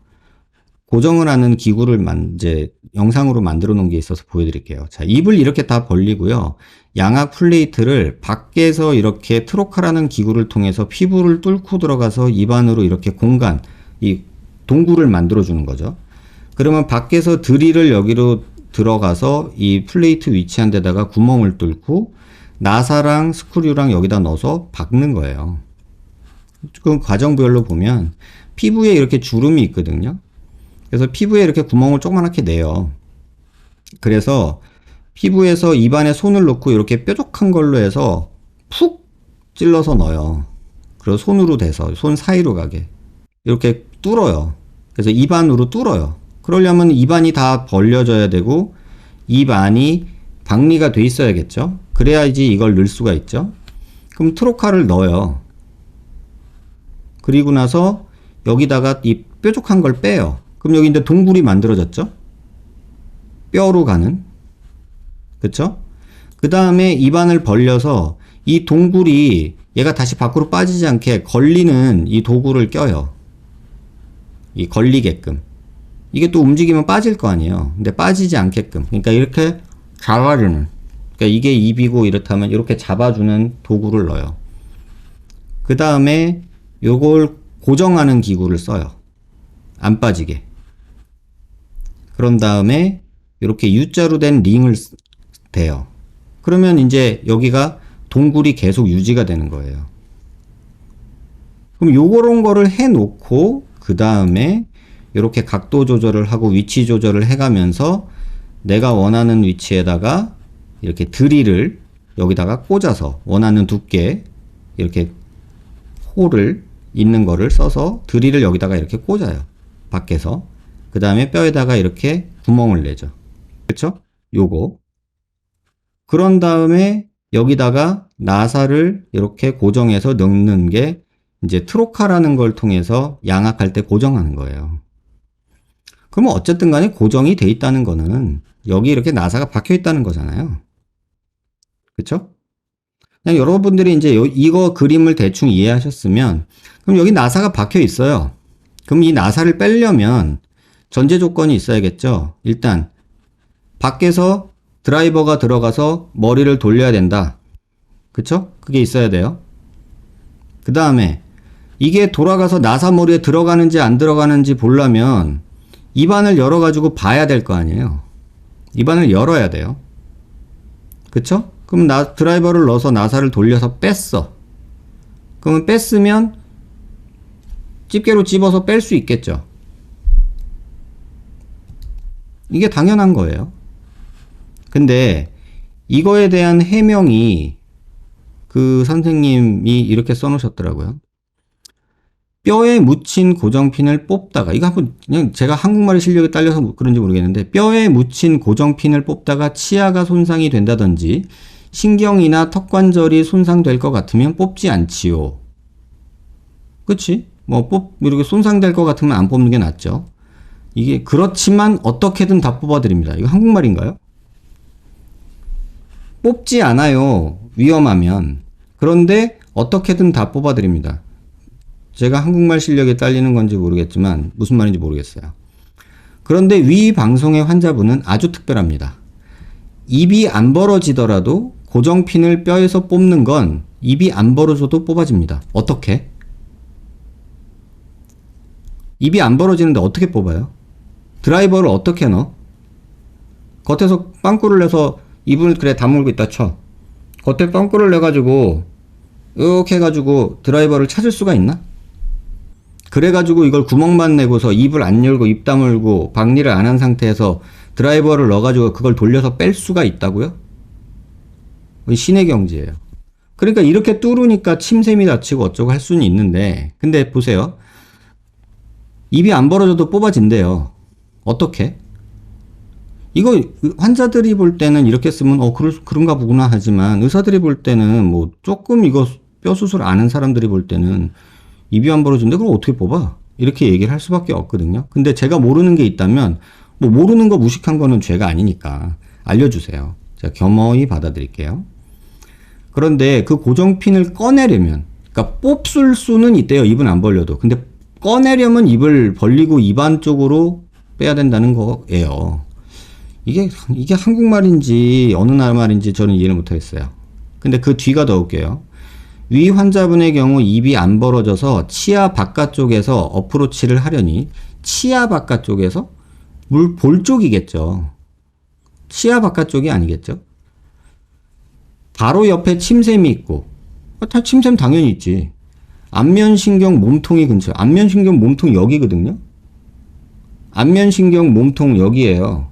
고정을 하는 기구를 이제 영상으로 만들어 놓은 게 있어서 보여드릴게요. 자, 입을 이렇게 다 벌리고요. 양악 플레이트를 밖에서 이렇게 트로카라는 기구를 통해서 피부를 뚫고 들어가서 입안으로 이렇게 공간, 이 동굴을 만들어 주는 거죠. 그러면 밖에서 드릴을 여기로 들어가서 이 플레이트 위치한 데다가 구멍을 뚫고 나사랑 스크류랑 여기다 넣어서 박는 거예요. 그 과정별로 보면 피부에 이렇게 주름이 있거든요. 그래서 피부에 이렇게 구멍을 조그맣게 내요. 그래서 피부에서 입안에 손을 넣고 이렇게 뾰족한 걸로 해서 푹 찔러서 넣어요. 그리고 손으로 대서 손 사이로 가게 이렇게 뚫어요. 그래서 입안으로 뚫어요. 그러려면 입안이 다 벌려져야 되고 입 안이 박리가 돼 있어야겠죠. 그래야지 이걸 넣을 수가 있죠. 그럼 트로카를 넣어요. 그리고 나서 여기다가 이 뾰족한 걸 빼요. 그럼 여기 이제 동굴이 만들어졌죠. 뼈로 가는. 그쵸? 그 다음에 입안을 벌려서 이 동굴이 얘가 다시 밖으로 빠지지 않게 걸리는 이 도구를 껴요. 이 걸리게끔. 이게 또 움직이면 빠질 거 아니에요. 근데 빠지지 않게끔. 그러니까 이렇게 잡아주는. 그러니까 이게 입이고 이렇다면 이렇게 잡아주는 도구를 넣어요. 그 다음에 요걸 고정하는 기구를 써요. 안 빠지게. 그런 다음에 이렇게 U자로 된 링을 대요. 그러면 이제 여기가 동굴이 계속 유지가 되는 거예요. 그럼 요런 거를 해 놓고 그 다음에 이렇게 각도 조절을 하고 위치 조절을 해가면서 내가 원하는 위치에다가 이렇게 드릴을 여기다가 꽂아서 원하는 두께 이렇게 홀을 있는 거를 써서 드릴을 여기다가 이렇게 꽂아요. 밖에서. 그 다음에 뼈에다가 이렇게 구멍을 내죠. 그쵸? 요거. 그런 다음에 여기다가 나사를 이렇게 고정해서 넣는 게 이제 트로카라는 걸 통해서 양악할 때 고정하는 거예요. 그러면 어쨌든 간에 고정이 돼 있다는 거는 여기 이렇게 나사가 박혀 있다는 거잖아요. 그쵸? 그냥 여러분들이 이제 이거 그림을 대충 이해하셨으면 그럼 여기 나사가 박혀 있어요. 그럼 이 나사를 빼려면 전제 조건이 있어야겠죠. 일단 밖에서 드라이버가 들어가서 머리를 돌려야 된다. 그쵸? 그게 있어야 돼요. 그 다음에 이게 돌아가서 나사 머리에 들어가는지 안 들어가는지 보려면 입안을 열어가지고 봐야 될 거 아니에요. 입안을 열어야 돼요. 그쵸? 그럼 드라이버를 넣어서 나사를 돌려서 뺐어. 그러면 뺐으면 집게로 집어서 뺄 수 있겠죠. 이게 당연한 거예요. 근데 이거에 대한 해명이 그 선생님이 이렇게 써놓으셨더라고요. 뼈에 묻힌 고정핀을 뽑다가, 이거 한번 그냥 제가 한국말의 실력이 딸려서 그런지 모르겠는데, 뼈에 묻힌 고정핀을 뽑다가 치아가 손상이 된다든지 신경이나 턱관절이 손상될 것 같으면 뽑지 않지요. 그치? 이렇게 손상될 것 같으면 안 뽑는 게 낫죠. 이게 그렇지만 어떻게든 다 뽑아드립니다. 이거 한국말인가요? 뽑지 않아요. 위험하면. 그런데 어떻게든 다 뽑아드립니다. 제가 한국말 실력이 딸리는 건지 모르겠지만 무슨 말인지 모르겠어요. 그런데 위 방송의 환자분은 아주 특별합니다. 입이 안 벌어지더라도 고정핀을 뼈에서 뽑는 건 입이 안 벌어져도 뽑아집니다. 어떻게? 입이 안 벌어지는데 어떻게 뽑아요? 드라이버를 어떻게 넣어? 겉에서 빵꾸를 내서 입을 그래 다물고 있다 쳐. 겉에 빵꾸를 내가지고 이렇게 해가지고 드라이버를 찾을 수가 있나? 그래가지고 이걸 구멍만 내고서 입을 안 열고 입 다물고 박리를 안 한 상태에서 드라이버를 넣어가지고 그걸 돌려서 뺄 수가 있다고요? 신의 경지예요. 그러니까 이렇게 뚫으니까 침샘이 다치고 어쩌고 할 수는 있는데, 근데 보세요. 입이 안 벌어져도 뽑아진대요. 어떻게? 이거 환자들이 볼 때는 이렇게 쓰면 그런가 보구나 하지만 의사들이 볼 때는 조금 이거 뼈 수술 아는 사람들이 볼 때는 입이 안 벌어진데 그걸 어떻게 뽑아? 이렇게 얘기를 할 수밖에 없거든요. 근데 제가 모르는 게 있다면 모르는 거 무식한 거는 죄가 아니니까 알려주세요. 제가 겸허히 받아들일게요. 그런데 그 고정핀을 꺼내려면, 그러니까 뽑을 수는 있대요. 입은 안 벌려도. 근데 꺼내려면 입을 벌리고 입안 쪽으로 빼야 된다는 거예요. 이게 한국말인지 어느 나라 말인지 저는 이해를 못하겠어요. 근데 그 뒤가 더 웃겨요. 위 환자분의 경우 입이 안 벌어져서 치아 바깥쪽에서 어프로치를 하려니 치아 바깥쪽에서 볼 쪽이겠죠. 치아 바깥쪽이 아니겠죠. 바로 옆에 침샘이 있고, 침샘 당연히 있지. 안면신경 몸통이 근처. 안면신경 몸통 여기거든요. 안면신경 몸통 여기에요.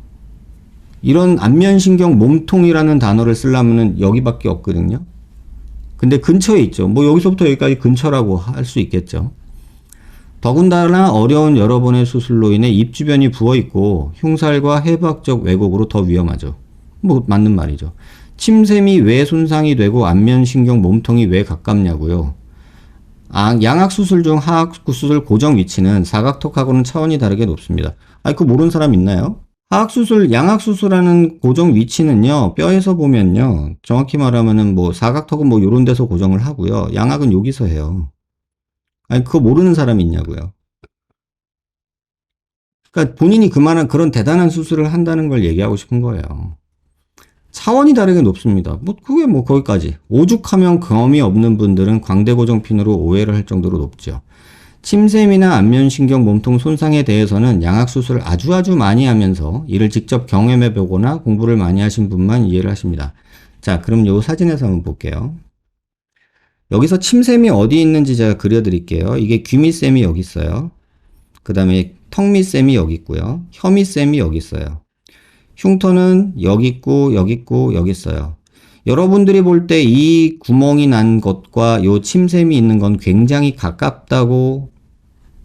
이런 안면신경 몸통이라는 단어를 쓰려면 여기밖에 없거든요. 근데 근처에 있죠. 여기서부터 여기까지 근처라고 할 수 있겠죠. 더군다나 어려운 여러 번의 수술로 인해 입 주변이 부어있고 흉살과 해부학적 왜곡으로 더 위험하죠. 맞는 말이죠. 침샘이 왜 손상이 되고 안면신경 몸통이 왜 가깝냐고요. 양악수술 중 하악수술 고정 위치는 사각턱하고는 차원이 다르게 높습니다. 그거 모르는 사람 있나요? 양악수술하는 고정 위치는요, 뼈에서 보면요, 정확히 말하면은 사각턱은 요런 데서 고정을 하고요, 양악은 여기서 해요. 그거 모르는 사람이 있냐고요. 그러니까 본인이 그만한 그런 대단한 수술을 한다는 걸 얘기하고 싶은 거예요. 차원이 다르게 높습니다. 뭐 그게 뭐 거기까지. 오죽하면 경험이 없는 분들은 광대고정핀으로 오해를 할 정도로 높죠. 침샘이나 안면신경 몸통 손상에 대해서는 양악수술을 아주 많이 하면서 이를 직접 경험해 보거나 공부를 많이 하신 분만 이해를 하십니다. 자, 그럼 요 사진에서 한번 볼게요. 여기서 침샘이 어디 있는지 제가 그려드릴게요. 이게 귀 밑샘이 여기 있어요. 그 다음에 턱 밑샘이 여기 있고요. 혀 밑샘이 여기 있어요. 흉터는 여기 있고 여기 있고 여기 있어요. 여러분들이 볼 때 이 구멍이 난 것과 요 침샘이 있는 건 굉장히 가깝다고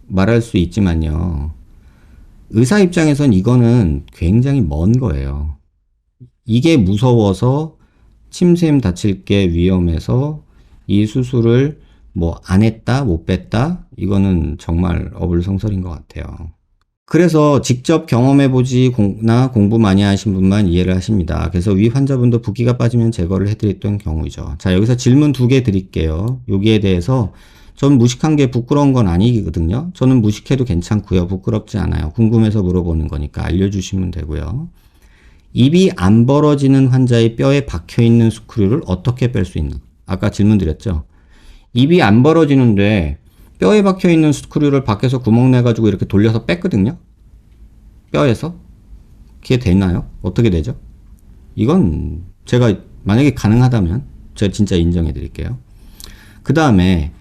말할 수 있지만요. 의사 입장에선 이거는 굉장히 먼 거예요. 이게 무서워서 침샘 다칠 게 위험해서 이 수술을 뭐 안 했다, 못 뺐다? 이거는 정말 어불성설인 것 같아요. 그래서 직접 경험해보지나 공부 많이 하신 분만 이해를 하십니다. 그래서 위 환자분도 붓기가 빠지면 제거를 해드렸던 경우이죠. 자, 여기서 질문 2개 드릴게요. 여기에 대해서 전 무식한 게 부끄러운 건 아니거든요. 저는 무식해도 괜찮고요. 부끄럽지 않아요. 궁금해서 물어보는 거니까 알려주시면 되고요. 입이 안 벌어지는 환자의 뼈에 박혀있는 스크류를 어떻게 뺄 수 있나? 아까 질문 드렸죠. 입이 안 벌어지는데 뼈에 박혀있는 스크류를 밖에서 구멍 내가지고 이렇게 돌려서 뺐거든요. 뼈에서. 그게 되나요? 어떻게 되죠? 이건 제가 만약에 가능하다면 제가 진짜 인정해 드릴게요. 그 다음에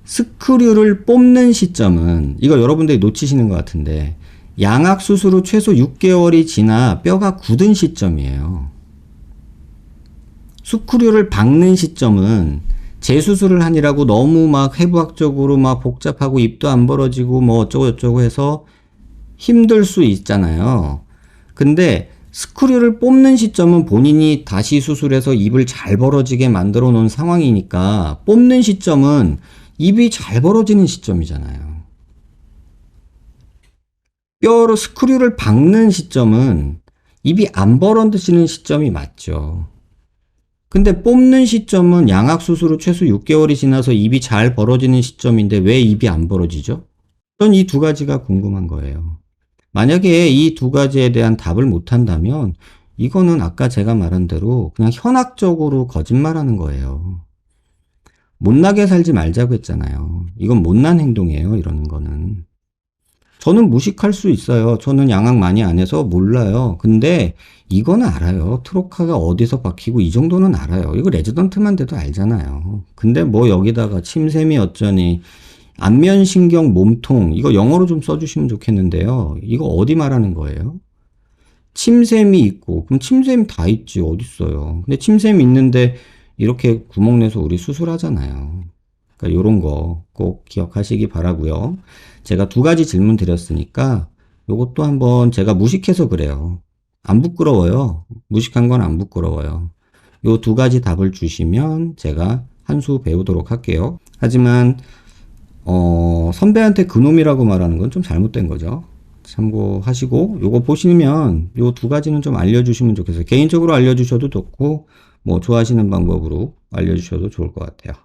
스크류를 뽑는 시점은 이거 여러분들이 놓치시는 것 같은데 양악 수술 후 최소 6개월이 지나 뼈가 굳은 시점이에요. 스크류를 박는 시점은 재수술을 하느라고 너무 막 해부학적으로 막 복잡하고 입도 안 벌어지고 뭐 어쩌고 해서 힘들 수 있잖아요. 근데 스크류를 뽑는 시점은 본인이 다시 수술해서 입을 잘 벌어지게 만들어 놓은 상황이니까 뽑는 시점은 입이 잘 벌어지는 시점이잖아요. 뼈로 스크류를 박는 시점은 입이 안 벌어지는 시점이 맞죠. 근데 뽑는 시점은 양악 수술 후 최소 6개월이 지나서 입이 잘 벌어지는 시점인데 왜 입이 안 벌어지죠? 전 이 2가지가 궁금한 거예요. 만약에 이 2가지에 대한 답을 못한다면 이거는 아까 제가 말한 대로 그냥 현학적으로 거짓말하는 거예요. 못나게 살지 말자고 했잖아요. 이건 못난 행동이에요. 이러는 거는. 저는 무식할 수 있어요. 저는 양악 많이 안 해서 몰라요. 근데 이거는 알아요. 트로카가 어디서 박히고 이 정도는 알아요. 이거 레지던트만 돼도 알잖아요. 근데 뭐 여기다가 침샘이 어쩌니 안면신경 몸통 이거 영어로 좀 써주시면 좋겠는데요. 이거 어디 말하는 거예요? 침샘이 있고 그럼 침샘 다 있지 어딨어요. 근데 침샘이 있는데 이렇게 구멍 내서 우리 수술하잖아요. 그러니까 이런 거 꼭 기억하시기 바라고요. 제가 2가지 질문 드렸으니까 요것도 한번 제가 무식해서 그래요. 안 부끄러워요. 무식한 건 안 부끄러워요. 요 2가지 답을 주시면 제가 한 수 배우도록 할게요. 하지만 선배한테 그놈이라고 말하는 건 좀 잘못된 거죠. 참고하시고 요거 보시면 요 2가지는 좀 알려주시면 좋겠어요. 개인적으로 알려주셔도 좋고 뭐 좋아하시는 방법으로 알려주셔도 좋을 것 같아요.